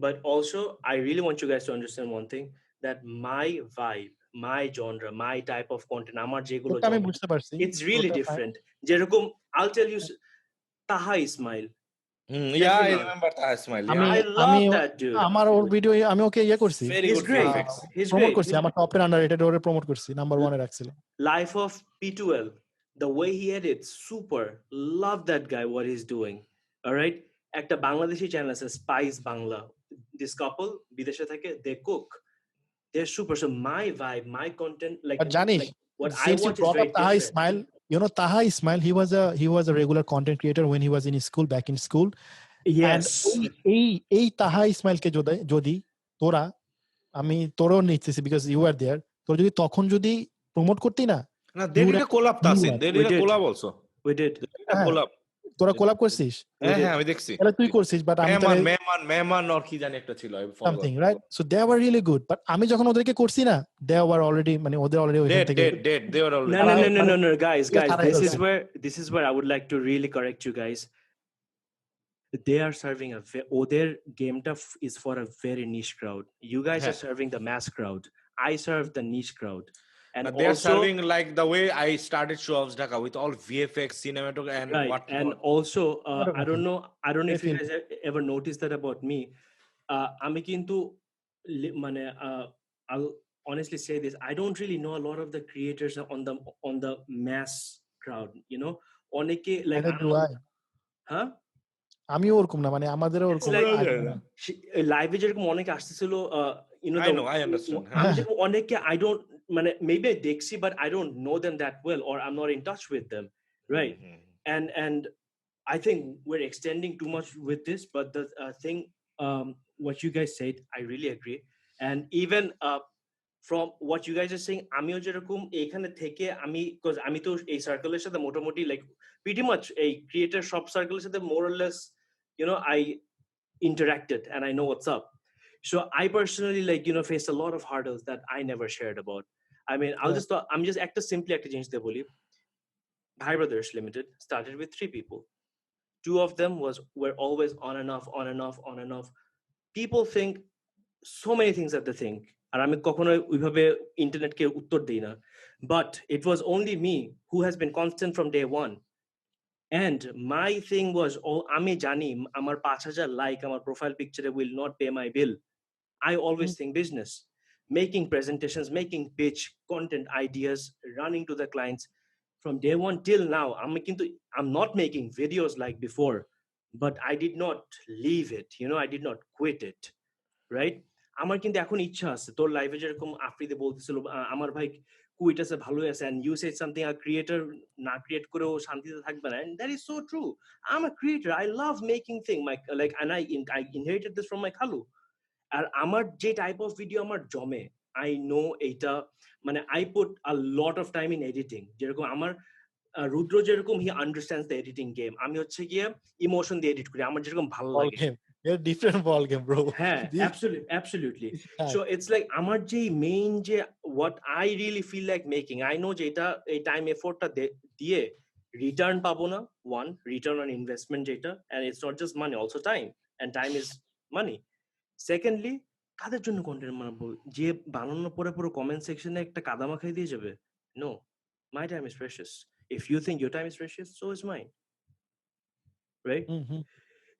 But also I really want you guys to understand one thing, that my vibe, my genre, my type of content, আমার যেগুলো it's really different. যেরকম I'll tell you, Taha Ismail.
Yeah, I remember Taha Ismail.
I love that dude.
আমার ওর video আমি ওকে ইয়ে করছি,
he's great. He's
promote করছি, আমার top 10 underrated ওরে প্রমোট করছি, নাম্বার 1 এ রাখছিলাম।
Life of P2L, the way he edits, super. Love that guy, what he's doing. All right, একটা বাংলাদেশি চ্যানেল আছে স্পাইস বাংলা, this couple বিদেশে থাকে, they cook, they're super. So my vibe, my content, like
জানিস
what I watch is very
Taha Ismail, you know Taha Ismail, he was a regular content creator when he was in school, back in school.
Yes.
এই Taha Ismail কে যদি তোরা, আমি তোরও নিচ্ছি because you were there, তোর যদি তখন যদি প্রমোট করতি না,
they did a collab, Tahsin, they did a collab also.
We did
a collab.
তোরা কোলাব করছিস?
হ্যাঁ আমি দেখছি।
তাহলে তুই করছিস, বাট আমি
মেহমান আর কি জানি একটা ছিল,
something, right? So they were really good, but আমি যখন ওদেরকে করছি না, they were already মানে ওদের অলরেডি ওইখান থেকে
dead, they were already
no guys, this is where I would like to really correct you guys. They are serving their game stuff is for a very niche crowd. You guys are serving the mass crowd. I serve the niche crowd. And
they are serving like the way I started ShowOffs Dhk with all VFX, cinematography, and what.
And also, I don't know if you guys ever noticed that about me. আমি কিন্তু মানে I'll honestly say this, I don't really know a lot of the creators on the mass crowd, you know. অনেকে like
আমি ওরকম না, মানে আমাদের ওরকম
লাইভে যেরকম অনেকে আসতেছিল, you know,
I understand.
অনেকে I don't, মানে maybe I দেখছি but I don't know them that well, or I'm not in touch with them, right? And I think we're extending too much with this, but the thing, what you guys said, I really agree. And even from what you guys are saying, আমিও যেরকম এখানে থেকে because আমি তো এই সার্কেলের সাথে মোটামুটি like pretty much a creator shop সার্কেলের সাথে more or less, you know, I interacted and I know what's up. So I personally, like, you know, faced a lot of hurdles that I never shared about. I mean, I'm just simply একটা জিনিস দিয়ে বলি, BhaiBrothers Limited started with 3 people. 2 of them were always on and off. People think so many things that they think, আর আমি কখনো ওইভাবে ইন্টারনেটকে উত্তর দিই না, but it was only me who has been constant from day one. And my thing was, আমি জানি আমার 5,000 like আমার profile পিকচারে will not pay my bill. I always think business, making presentations, making pitch, content ideas, running to the clients. from day one till now, I'm not making videos like before, but I did not leave it. I did not quit it, right? আমার কিন্তু এখন ইচ্ছা আছে তোর লাইফে যেরকম আফ্রিদি বলতেছিল আমার ভাই কুইট আছে ভালোই আছে, and you said something a creator না ক্রিয়েট করেও শান্তিতে থাকবে না, and that is so true. I'm a creator. I love making things and I inherited this from my খালু. আর আমার যে টাইপ অফ ভিডিও আমার জমে, আই নো এইটা মানে I put a lot of time in editing. যেরকম আমার রুদ্র যেরকম হি আন্ডারস্ট্যান্ডস দ্য এডিটিং গেম, আমি হচ্ছে গিয়ে ইমোশন দিয়ে এডিট করি, আমার যেরকম ভালো লাগে।
different ball game, bro.
হ্যাঁ, absolutely. So it's like আমার যে মেইন যে what I really feel like making, I know যে এটা এই টাইম এফোর্টটা দিয়ে রিটার্ন পাবো না, one return on investment যেটা, and it's not just money, also time, and time is money. Secondly, কাদের জন্য কন্টেন্ট বানাবো? যে বানানোর পরে পুরো কমেন্ট সেকশনে একটা কাদা মাখাই দিয়ে যাবে? No, my time is precious. If you think your time is precious, so is mine, right?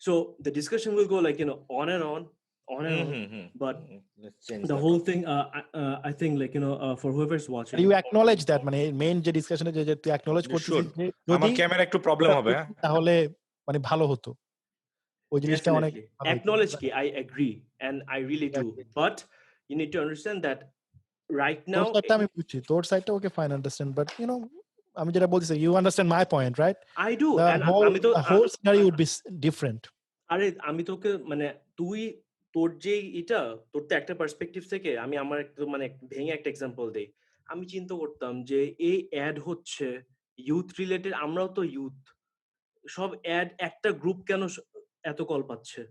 So the discussion will go like on and on, but the whole thing, I think like for whoever's watching,
you acknowledge that মানে main যে discussion যে তুই acknowledge করছিস যে
আমার camera একটু problem হবে,
তাহলে মানে ভালো হতো ওই জিনিসটা অনেক
acknowledge কি I agree and I really do, but you need to understand that right now
তোর সাইডটা আমি বুঝছি, তোর সাইডটা ওকে ফাইন আন্ডারস্ট্যান্ড, বাট আমি যেটা বলছি, you understand my point, right?
I do, and
আমি তো whole scenario would be different.
আরে আমি তোকে মানে তুই তোর যে এটা তোর তো একটা পার্সপেক্টিভ থেকে আমি আমার মানে ভেঙে একটা এক্সাম্পল দেই। আমি চিন্তা করতাম যে এই অ্যাড হচ্ছে ইউথ রিলেটেড, আমরাও তো ইউথ, সব অ্যাড একটা গ্রুপ কেন এত কল পাচ্ছে,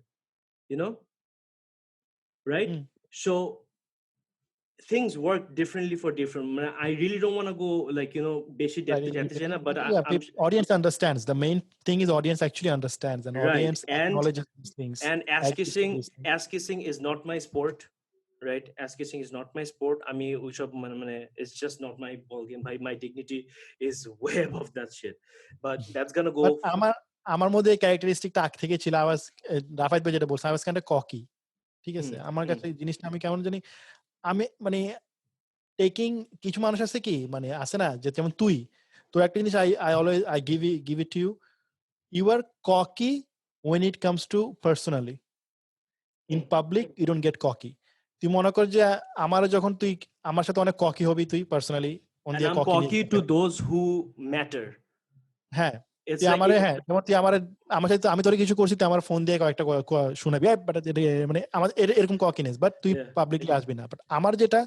right? So things work differently for different. I really don't want to go like বেশি depth যেতে চাই না, but
audience understands. The main thing is audience actually understands, and audience acknowledges these things.
And ass kissing is not my sport, right? Ass kissing is not my sport. I mean, it's just not my ball game. My dignity is way above that shit. But that's gonna go.
আমার মধ্যে এই ক্যারেক্টারিস্টিকটা আগ থেকে ছিল। আওয়াজ রাফাত ভাই যেটা বলছে, আওয়াজ কাইন্ড অফ ককি, ঠিক আছে? আমার কাছে এই জিনিসটা আমি কেমন জানি, আমি মানে টেকিং, কিছু মানুষ আছে কি মানে আছে না যে যেমন তুই, তোর একটা জিনিস I give it to you, you are cocky when it comes to personally. In public you don't get cocky. তুই মনে কর যে আমারও যখন তুই আমার সাথে অনেক ককি হবি তুই personally,
and I'm cocky to those who matter.
হ্যাঁ, আমার সাথে আমি তোর কিছু করছি, তুই আমার ফোন দিয়ে কয়েকটা শোনাবি, মানে আমার এরকম ককিনেস, বাট তুই পাবলিকলি আসবি না। বাট আমার যেটা,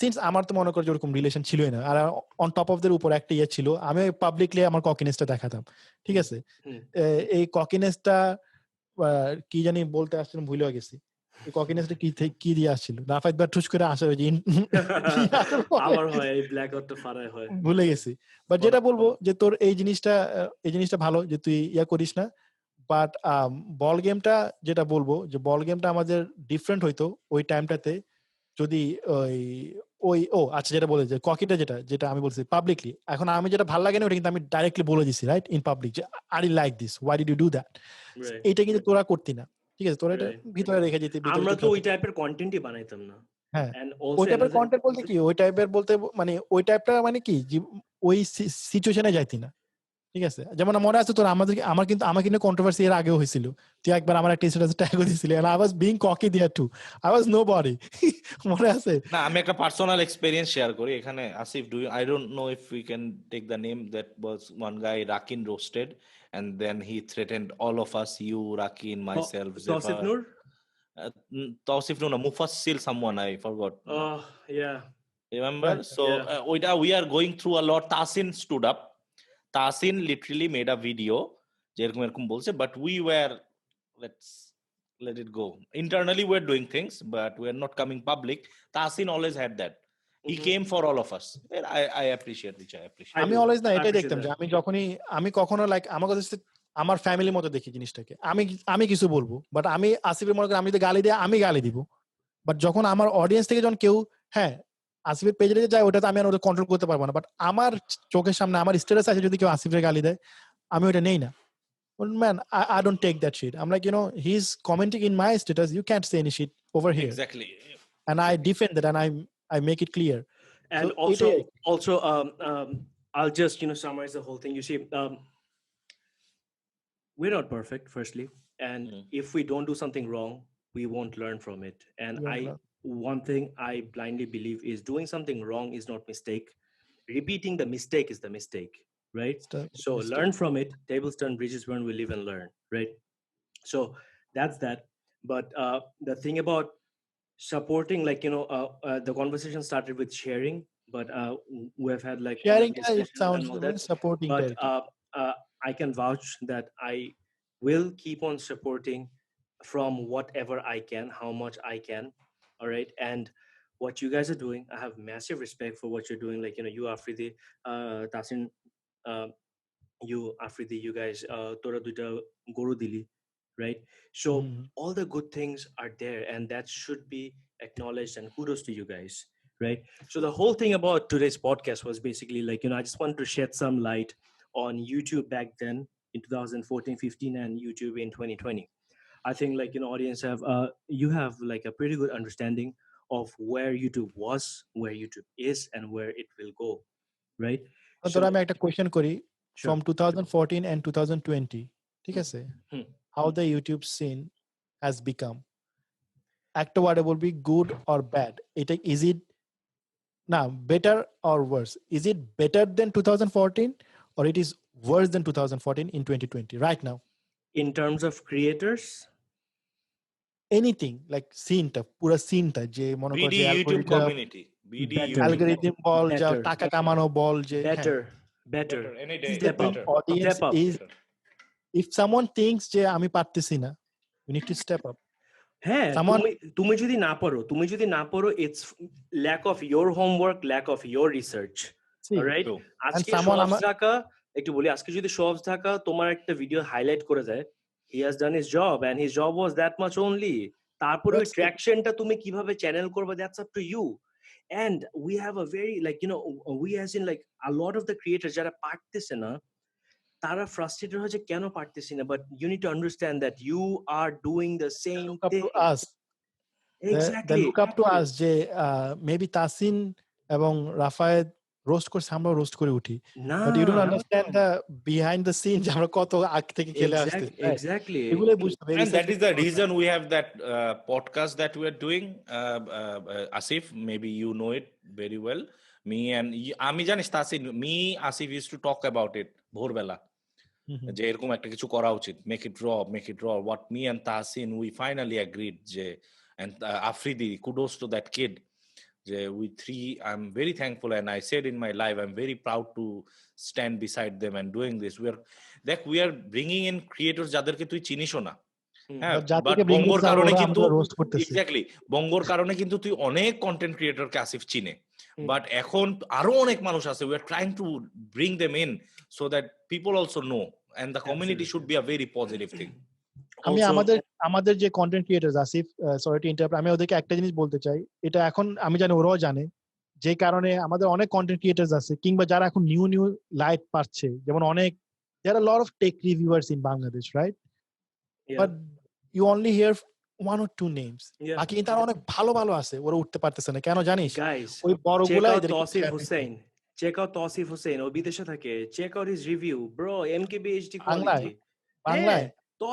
সিন্স আমার তো মনে কর যে ওরকম রিলেশন ছিলই না, আর অন টপ অফ দের উপর একটা ইয়ে ছিল, আমি পাবলিকলি আমার ককিনেসটা দেখাতাম, ঠিক আছে? এই ককিনেসটা কি জানি বলতে আসছিলাম, ভুলে গেছি। ককিনেসটা কি দিয়ে আসছিল, রাফাত বা ঠুস করে আসে ওই
আমার হয় এই ব্ল্যাক আউটটা ফারাই হয়,
ভুলে গেছি। বাট যেটা বলবো যে তোর এই জিনিসটা ভালো যে তুই ইয়া করিস না, বাট বল গেমটা যেটা বলবো যে বল গেমটা আমাদের ডিফারেন্ট হইতো ওই টাইমটাতে যদি আচ্ছা যেটা বলে যে ককিটা যেটা আমি বলছি পাবলিকলি, এখন আমি যেটা ভালো লাগে না ওটা কিন্তু আমি ডাইরেক্টলি বলে দিছি, রাইট, ইন পাবলিক, যে I like this, why did you do that. এটা কিন্তু তোরা করতি না, ঠিক আছে? তোরা এটা ভিতরে রেখে যেতে,
আমরা তো ওই টাইপের কন্টেন্টই বানাইতাম না।
হ্যাঁ, ওই টাইপের কন্টেন্ট বলতে কি, ওই টাইপের বলতে মানে ওই টাইপটা মানে কি, ওই সিচুয়েশনে যাইতি না, ঠিক আছে? যেমন মনে আছে তোর আমার কিন্তু কন্ট্রোভার্সি এর আগেও হয়েছিল, তুই একবার আমার একটা স্ট্যাটাসে ট্যাগ দিছিলি, and I was being cocky there too. I was nobody. মনে আছে?
না, আমি একটা পার্সোনাল এক্সপেরিয়েন্স শেয়ার করি এখানে। Asif, I don't know if we can take the name, that was one guy Rakin roasted and then he threatened all of us, you, Rakin, myself,
Tausif Noor?
Tausif Noor, Mufassil, someone I forgot.
Oh yeah,
remember? So we are going through a lot. Tahsin stood up. Tahsin literally made a video যেরকম এরকম বলছে, but we were, let's let it go. Internally we're doing things, but we're not coming public. Tahsin always had that. He came for all of us. I appreciate which I appreciate.
আমি always না এটাই দেখতাম যে আমি কখনো like আমার কাছে আমার ফ্যামিলির মতো দেখি জিনিসটাকে, আমি কিছু বলবো, বাট আমি আসিফের মনে করি আমি যদি গালি দিই আমি গালি দিব, বাট যখন আমার অডিয়েন্স থেকে যখন কেউ আসিফের পেজে যায় ওটাতে আমি আর ওটা কন্ট্রোল করতে পারবো না, বাট আমার চোখের সামনে আমার স্ট্যাটাস আছে যদি কেউ আসিফের গালি দেয় আমি ওটা নেই না। Man, I don't take that shit. I'm like, he's commenting in my status, you can't say any shit over here.
Exactly.
And I defend that, and I make it clear.
And so also I'll just summarize the whole thing. You see, we're not perfect, firstly, and if we don't do something wrong, we won't learn from it. And one thing I blindly believe is doing something wrong is not mistake. Repeating the mistake is the mistake, right? So learn from it. Tables turn, bridges burn. We live and learn, right? So that's that. But the thing about supporting, like the conversation started with sharing, but we've had like
sharing. It
discussions
sounds
and all
very
that.
supporting.
But I can vouch that I will keep on supporting from whatever I can, how much I can. All right. And what you guys are doing, I have massive respect for what you're doing. Like, you Afridi, Tasin, you Afridi, you guys, Tora Duta, Guru Dili, right? So all the good things are there, and that should be acknowledged, and kudos to you guys, right? So the whole thing about today's podcast was basically like, I just wanted to shed some light on YouTube back then in 2014, 15, and YouTube in 2020. I think like, audience have, you have like a pretty good understanding of where YouTube was, where YouTube is, and where it will go, right?
So আমি একটা question করি from 2014 and 2020, ঠিক আছে, how the YouTube scene has become. একটা word will be good or bad. Is it now better or worse? Is it better than 2014 or it is worse than 2014 in 2020 right now?
In terms of creators,
anything like scene ta pura scene ta je mono kor je
YouTube community,
algorithm ball ja taka kamano ball je
better
any day
step up.
Audience
step up.
is if someone thinks je ami partechi na, we need to step up.
হ্যাঁ, তুমি যদি না পারো, it's lack of your homework, lack of your research. Alright? আজকে ShowOffs Dhk, একটু বলি, আজকে যদি ShowOffs Dhk তোমার একটা ভিডিও হাইলাইট করে দেয়, he has done his job and his job was that much only. তারপরে ওই ট্র্যাকশনটা তুমি কিভাবে চ্যানেল করবে, that's up to you. And we have a very like, we as in like a lot of the creators যারা পারতেছে না, তারা frustrated হচ্ছে কেন পারতেছি না, but you need to understand that you are doing the same thing.
Up to us.
Exactly.
They look up to us যে maybe Tasin এবং রাফায়েত রোস্ট করছে, আমরা রোস্ট করে উঠি, but you don't understand the behind the scenes যে আমরা কত আগ থেকে খেলে আসছি.
Exactly.
এগুলো বুঝতে হবে.
And that is the reason we have that podcast that we are doing. Asif, maybe you know it very well. Me and আমি জানিস Tasin, me Asif used to talk about it ভোরবেলা, যে এরকম একটা কিছু করা উচিত, make it raw. What me and Tahsin, we finally agreed যে, and Afridi, kudos to that kid, যে we three, I'm very thankful, and I said in my life I'm very proud to stand beside them and doing this. We are bringing in creators যাদেরকে তুই চিনিসও না, হ্যাঁ, but বঙ্গর কারণে কিন্তু exactly বঙ্গর কারণে কিন্তু তুই অনেক কন্টেন্ট ক্রিয়েটরকে আসিফ চিনে, বাট এখন আরো অনেক মানুষ আছে, we are trying to bring them in so that people also know, and the community should be a very positive thing.
আমি আমাদের যে content creators Asif, sorry to interrupt, আমি ওদেরকে একটা জিনিস বলতে চাই, এটা এখন আমি জানি ওরাও জানে, যে কারণে আমাদের অনেক কন্টেন্ট ক্রিয়েটরস আছে কিংবা যারা এখন নিউ লাইট পাচ্ছে, যেমন অনেক there are a lot of tech reviewers in Bangladesh, right? But you only hear one or two names. বাকি কিন্তু আর অনেক ভালো আছে, ওরা উঠতে পারতেছে না, কেন জানিস? ওই বড়গুলা
check out Asif Hussain, ও বিদেশে থাকে, check out his review, bro, MKBHD quality.
বাংলায়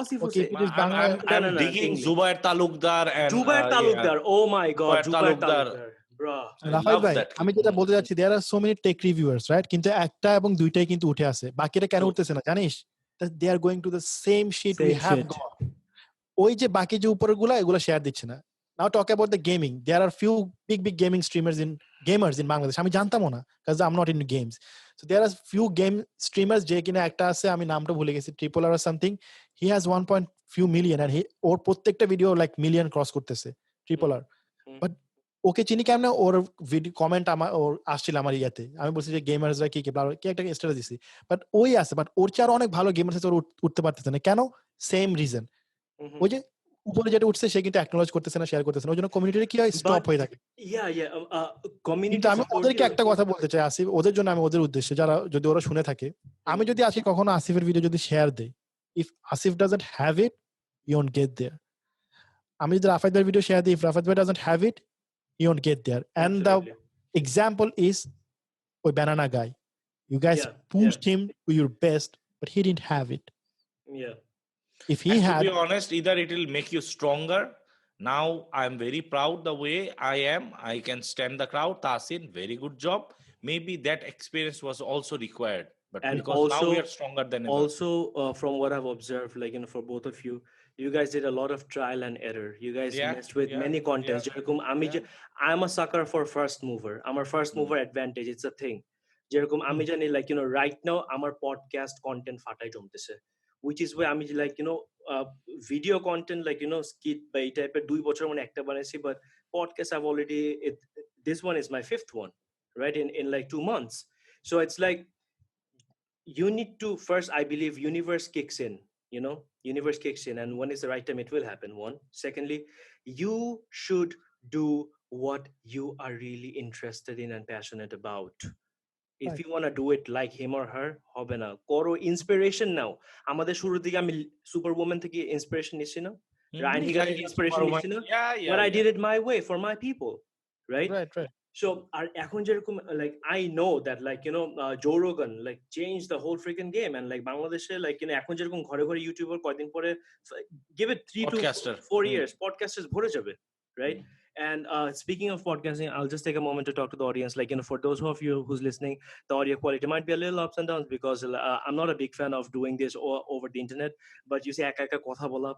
Asif Hussain,
I'm digging Zubair Talukdar and
Zubair Talukdar, oh my god, Zubair Talukdar, bro.
Rafayet ভাই, আমি যেটা বলতে যাচ্ছি, there are so many tech reviewers, right? কিন্তু একটা এবং দুইটাই কিন্তু উঠে আছে, বাকিটা কেন উঠতেছে না জানিস? They are going to the same shit we have gone. ওই যে বাকি যে উপরের গুলা, এগুলা শেয়ার দিচ্ছে না. Now talk about the gaming. There are few big gaming gamers in Bangladesh. আমি জানতামও না, because I'm not into games. So there are few game streamers যে কিনা একটা আছে, আমি নামটা ভুলে গেছি, Triple R or something. He has 1 few million and ওর প্রত্যেকটা ভিডিও like million ক্রস করতেছে, Triple R. But ওকে চিনি কেমনে, ওর ভিডিও কমেন্ট ওর আসছিল আমার ইয়াতে, আমি বলছি যে গেমার্সরা কি একটা স্ট্যাটাস দিছি, বাট ওই আছে, বাট ওর চেয়ে আরো অনেক ভালো গেমার্স আছে, ওর উঠতে পারতেছে না, কেন? সেম রিজন, ওই যে উপরে যেটা উঠছে সে কিন্তু অ্যাকনোলেজ করতেছে না, শেয়ার করতেছে না, ওই জন্য কমিউনিটিতে কি হয়, স্টপ হয়ে থাকে। কিন্তু আমি ওদেরকে একটা কথা বলতে চাই আসিফ, ওদের জন্য, আমি ওদের উদ্দেশ্যে, যারা যদি ওরা শুনে থাকে, আমি যদি আসি কখনো আসিফের ভিডিও যদি শেয়ার দেই, if Asif doesn't have it, you won't get there. আমি যদি রাফায়েত ভাইয়ের ভিডিও শেয়ার দিই, ইফ রাফায়েত ভাই doesn't have it, you won't get there. And the example is ওই banana guy. You guys
Yeah,
pushed him to your best, but he didn't have it.
yeah.
If he
And to
had,
be honest, either it will make you stronger. Now I'm very proud the way I am. I can stand the crowd. Tahsin, very good job. Maybe that experience was also required, but
And
because now we are
also,
stronger than ever.
from what I've observed, like, for both of you, you guys did a lot of trial and error. You guys
Yeah,
messed with
yeah,
many
yeah,
contents. যেরকম
yeah.
I'm a sucker for first mover. আমার first
Mm.
mover advantage, it's a thing. যেরকম আমি
Hmm.
জানি, like, right now আমার podcast content ফাটাই জমতেছে, which is why আমি like, video content, like, skit বা এই টাইপের 2 বছর মানে একটা বানাইছি, but podcast I've already this one is my fifth one, right, in like 2 months. So it's like, you need to first, I believe, universe kicks in, universe kicks in, and when is the right time, it will happen. One, secondly, you should do what you are really interested in and passionate about. If
Right.
you want to do it like him or her, হবে না, করো inspiration নাও। আমাদের শুরুর দিকে আমি সুপারউম্যান থেকে inspiration নিছি না, রায়ান
You
হিগার
guys
থেকে
are
inspiration
Superwoman.
নিছি না,
Yeah,
but
yeah,
I
yeah.
did it my way for my people, right?
Right.
So আর এখন যেরকম, like, I know that, like, Joe Rogan like changed the whole freaking game, and like বাংলাদেশে, like, এখন যেরকম ঘরে ঘরে YouTuber কয়দিন পরে, give it 3 to
Podcaster.
4
Hmm.
years, podcasters ভরে যাবে, right? And speaking of podcasting, I'll just take a moment to talk to the audience. Like, for those of you who's listening, the audio quality might be a little ups and downs because I'm not a big fan of doing this over the internet. But you see, eka kotha bola,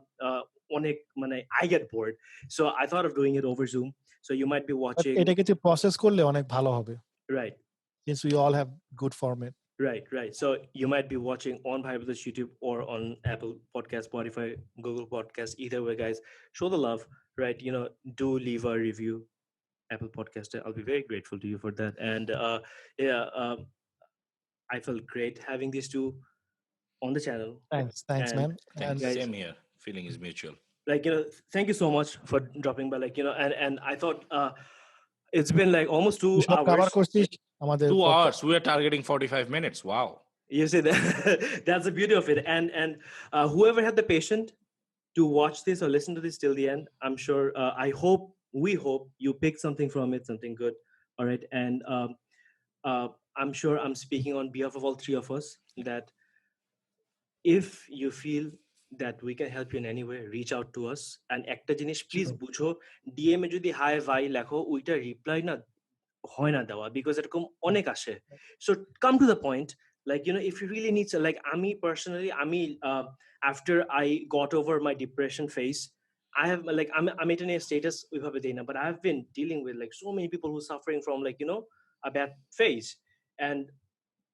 onek mane I get bored. So I thought of doing it over Zoom. So you might be
But
watching.
এটাকে যে process করলে অনেক ভালো হবে,
Right.
since we all have good format.
Right. So you might be watching on BhaiBrothers YouTube or on Apple Podcast, Spotify, Google Podcast. Either way, guys, show the love, right? Do leave a review, Apple Podcast. I'll be very grateful to you for that. And I felt great having these two on the channel.
Thanks,
And
man.
Thanks.
And
guys,
Same here. Feeling is mutual.
like, thank you so much for dropping by. Like, and I thought it's been like almost 2
সব cover
hours.
করছিস আমাদের
2
podcast?
hours. We are targeting 45 minutes. Wow.
You see that? That's the beauty of it. And whoever had the patience to watch this or listen to this till the end, I'm sure, we hope you pick something from it, something good. All right. And I'm sure I'm speaking on behalf of all three of us that if you feel that we can help you in any way, reach out to us. And একটা জিনিস please বুঝো, DM এ যদি high ভাই লেখো, ওইটা reply না হয় না দেওয়া, because এরকম অনেক আসে। So come to the point. Like, if you really need to, like, আমি personally, after I got over my depression phase, I have, like, I'm at a status ওইভাবে দেই না, but I've been dealing with like so many people who are suffering from, like, a bad phase. And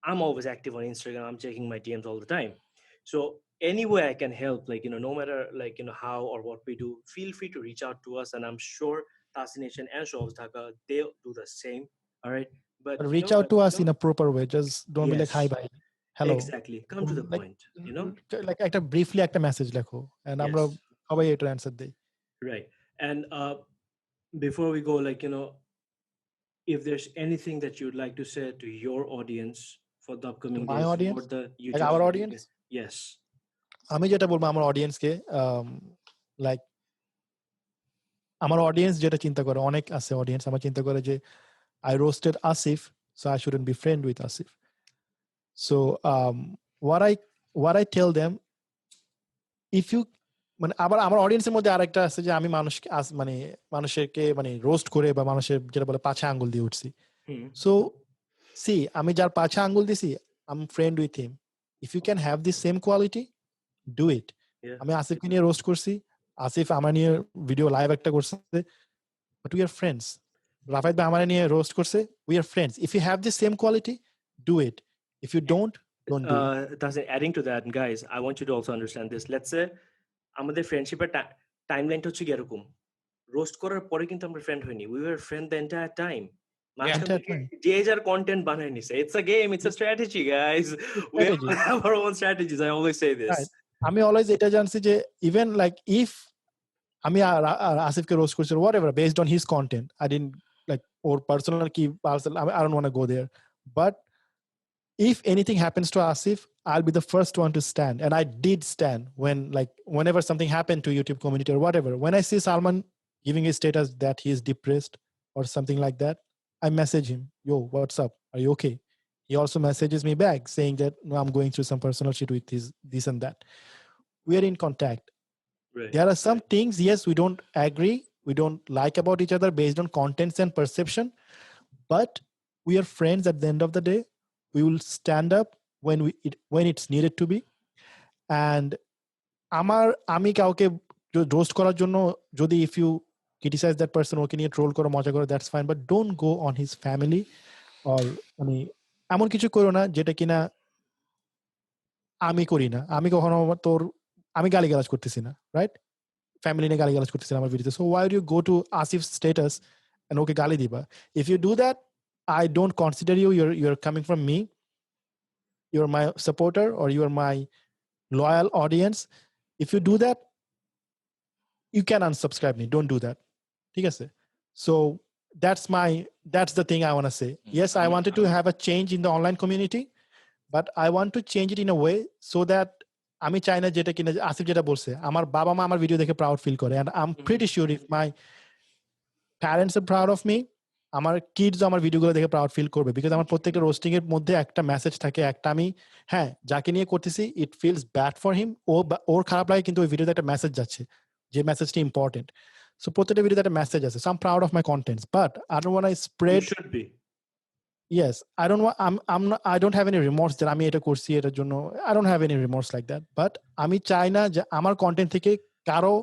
I'm always active on Instagram. I'm checking my DMs all the time. So any way I can help, like, no matter, like, how or what we do, feel free to reach out to us. And I'm sure Tahseenation and ShowOffs Dhaka, they'll do the same. All right. But
reach out to us in a proper way. Just don't be like,
Yes.
hi, bye, hello.
Exactly. Come to the
Like,
point,
like একটা briefly একটা message লেখো, and আমরা
Yes.
সবাই এটা answer দেই।
Right. And before we go, like, if there's anything that you'd like to say to your audience for the upcoming
my
days,
audience?
for the
Like
YouTube
our
video,
audience?
Yes.
আমি যেটা বলবো আমার অডিয়েন্সকে, like আমার audience যেটা চিন্তা করে, অনেক আছে অডিয়েন্স আমার চিন্তা করে যে I roasted Asif, so I shouldn't be friend with Asif. So what I tell them, if you মানে আমার অডিয়েন্সের মধ্যে আরেকটা আছে যে আমি মানুষকে মানে মানুষকে মানে রোস্ট করে বা মানুষের যেটা বলে পাছা আঙ্গুল দিয়ে উঠছি। So see, আমি যার পাছা আঙ্গুল দিছি, I'm friend with him. If you can have the same quality, do it. আমি আসিফকে নিয়ে রোস্ট করছি, আসিফ আমার নিয়ে ভিডিও লাইভ একটা করছে, but we are friends. Rafayet ভাই আমার নিয়ে রোস্ট করছে, we are friends. If you have the same quality, do it. If you don't do it.
Adding to that, guys, I want you to also understand this. Let's say আমাদের ফ্রেন্ডশিপের টাইমলাইনটা হচ্ছে এরকম, roast করার পরে কিন্তু আমরা friend হইনি, we were friend the entire time. যে যার কন্টেন্ট বানায় নিছে, it's a game, it's a strategy, guys. We have our own strategies. I always say this.
Right. আমি অলওয়েজ এটা জানছি যে ইভেন লাইক ইফ আমি আসিফকে রোস্ট করছি whatever based on his content, I didn't like or personal কি I don't want to go there, but if anything happens to Asif, I'll be the first one to stand, and I did stand whenever something happened to YouTube community or whatever. When I see Salman giving his status that he is depressed or something like that, I message him, yo, what's up, are you okay? He also messages me back saying that, no, I'm going through some personal shit with this and that. We are in contact.
Right.
There are some things, yes, we don't agree, we don't like about each other based on contents and perception, but we are friends at the end of the day. We will stand up when it's needed to be. And আমি কাউকে roast করার জন্য যদি if you criticize that person, ওকে নিয়ে troll করো, মজা করো, that's fine, but don't go on his family or মানে এমন কিছু করো না যেটা কিনা আমি করি না। আমি কখনো আমি গালিগালাজ করতেছি না, রাইট? ফ্যামিলি নিয়ে গালিগালাজ করতেছি না আমার ভিডিওতে। So why do you go to Asif's status and ওকে গালি দিবা? If you do that, I don't consider you're coming from me. You're my supporter or you're my loyal audience. If you do that, you can unsubscribe me. Don't do that. ঠিক আছে? So that's the thing I want to say. Yes, I wanted to have a change in the online community, but I want to change it in a way so that আমি চাই না যেটা কিনা আসিফ যেটা বলছে, আমার বাবা মা আমার ভিডিও দেখে প্রাউড ফিল করে, and I'm pretty sure if my parents are proud of me, আমার কিডস আমার ভিডিওগুলো দেখে প্রাউড ফিল করবে, বিকজ আমার প্রত্যেকটা রোস্টিং এর মধ্যে একটা মেসেজ থাকে, একটা আমি হ্যাঁ যাকে নিয়ে করতেছি it feels bad for him, ওর খারাপ লাগে কিন্তু ওই ভিডিওতে একটা মেসেজ যাচ্ছে যে মেসেজটা ইম্পর্টেন্ট। সো প্রত্যেকটা ভিডিওতে একটা মেসেজ আছে। So I am proud of my contents, but I don't want to spread.
You should be.
Yes, I don't want, I don't have any remorse that আমি এটা করছি এটার জন্য। I don't have any remorse like that, but আমি চাই না যে আমার কন্টেন্ট থেকে কারো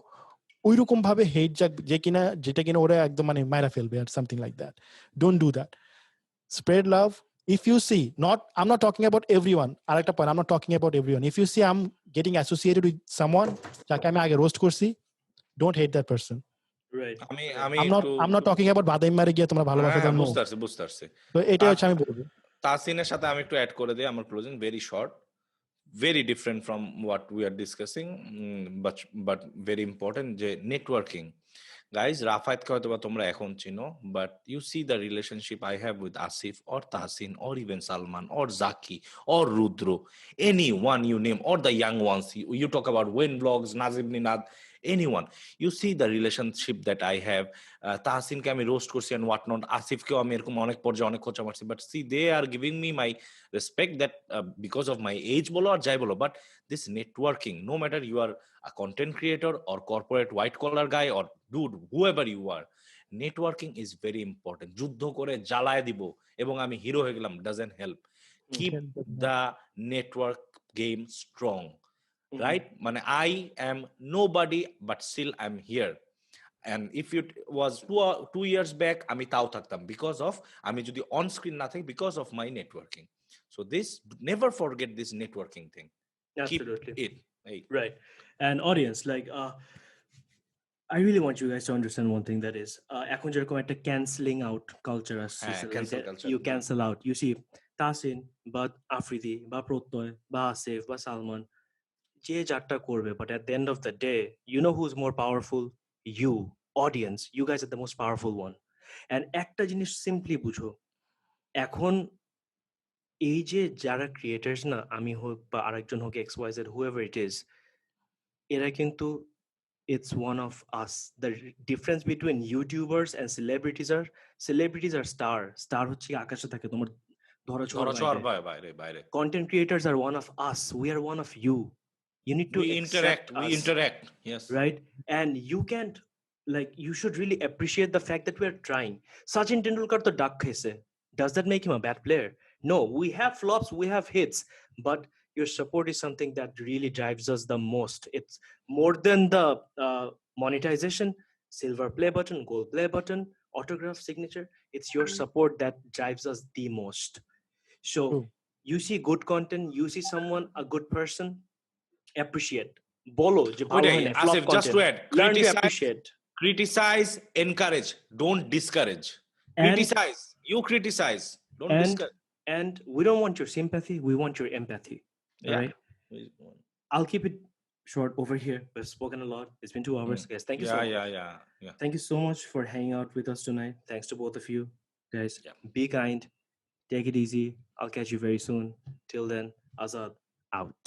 ওইরকম ভাবে হেট যাক যেটা কিনা ওরা একদম মানে মাইরা ফেলবে আর something like that. Don't do that. Spread love. If you see, I'm not talking about everyone. আরেকটা point, I'm not talking about everyone. If you see I'm getting associated with someone যাকে আমি আগে রোস্ট করছি, don't hate that person.
Right.
I'm not talking about বাদাইম মারে গিয়ে তোমরা ভালোবাসা দাও।
বুঝতে পারছি।
তো এটা হচ্ছে আমি বলবো।
তাসিনের সাথে আমি একটু অ্যাড করে দিই আমার closing, very short, very different from what we are discussing, but very important, যে নেটওয়ার্কিং। guys, রাফায়েতকে হয়তো বা তোমরা এখন চিনো, but you see the relationship I have with Asif or Tahsin or even Salman or Zaki or Rudro, anyone you name, or the young ones you talk about, Wayne Vlogs, Nazim Ninad, anyone, you see the relationship that I have. তাহসিনকে আমি roast করছি and what not, আসিফকেও আমি এরকম অনেক পর্যায়ে অনেক খোঁচা মারছি, but see they are giving me my respect that because of my age বলো আর যাই বলো, but this networking, no matter you are a content creator or corporate white collar guy or dude, whoever you are, networking is very important. যুদ্ধ করে জ্বালায় দিব এবং আমি hero হয়ে গেলাম doesn't help. Keep the network game strong. Right? মানে I am nobody but still I'm here. And if it was 2 years back, আমি তাও থাকতাম because of আমি যদি on screen না থাকি because of my networking. So this, never forget this networking thing.
Absolutely.
Keep it. Hey.
Right. And audience, like I really want you guys to understand one thing, that is এখন যেরকম একটা canceling out culture আসছে,
cancel culture.
You cancel out. You see Tasin বা আফ্রিদি বা প্রত্যয় বা আসিফ বা সালমান যে যারটা করবে, but at the end of the day, you know who's more powerful? You, audience. You guys are the most powerful one. And একটা জিনিস simply বুঝো, এখন এই যে যারা ক্রিয়েটার্স না, আমি হোক বা আরেকজন হোক, XYZ, whoever it is, এরা কিন্তু it's one of us. The difference between YouTubers and celebrities are star হচ্ছে আকাশে থাকে, তোমার ধরা ছোঁয়ার
বাইরে।
Content creators are one of us. We are one of you. You need to
we interact. Yes.
Right? And you can't, like, you should really appreciate the fact that we are trying. Sachin Tendulkar to duck khaise. Does that make him a bad player? No, we have flops, we have hits, but your support is something that really drives us the most. It's more than the monetization, silver play button, gold play button, autograph, signature. It's your support that drives us the most. So you see good content, you see someone, a good person, appreciate. Bolo je bhalo hoy na, flop
Asif,
content.
just to add,
learn to appreciate.
Criticize, encourage, don't discourage. Criticize, you criticize, don't discourage.
And we don't want your sympathy, we want your empathy.
Yeah.
Right? I'll keep it short over here. We've spoken a lot. It's been 2 hours, guys. Thank you so much.
Yeah.
Thank you so much for hanging out with us tonight. Thanks to both of you, guys. Yeah. Be kind. Take it easy. I'll catch you very soon. Till then, Azad out.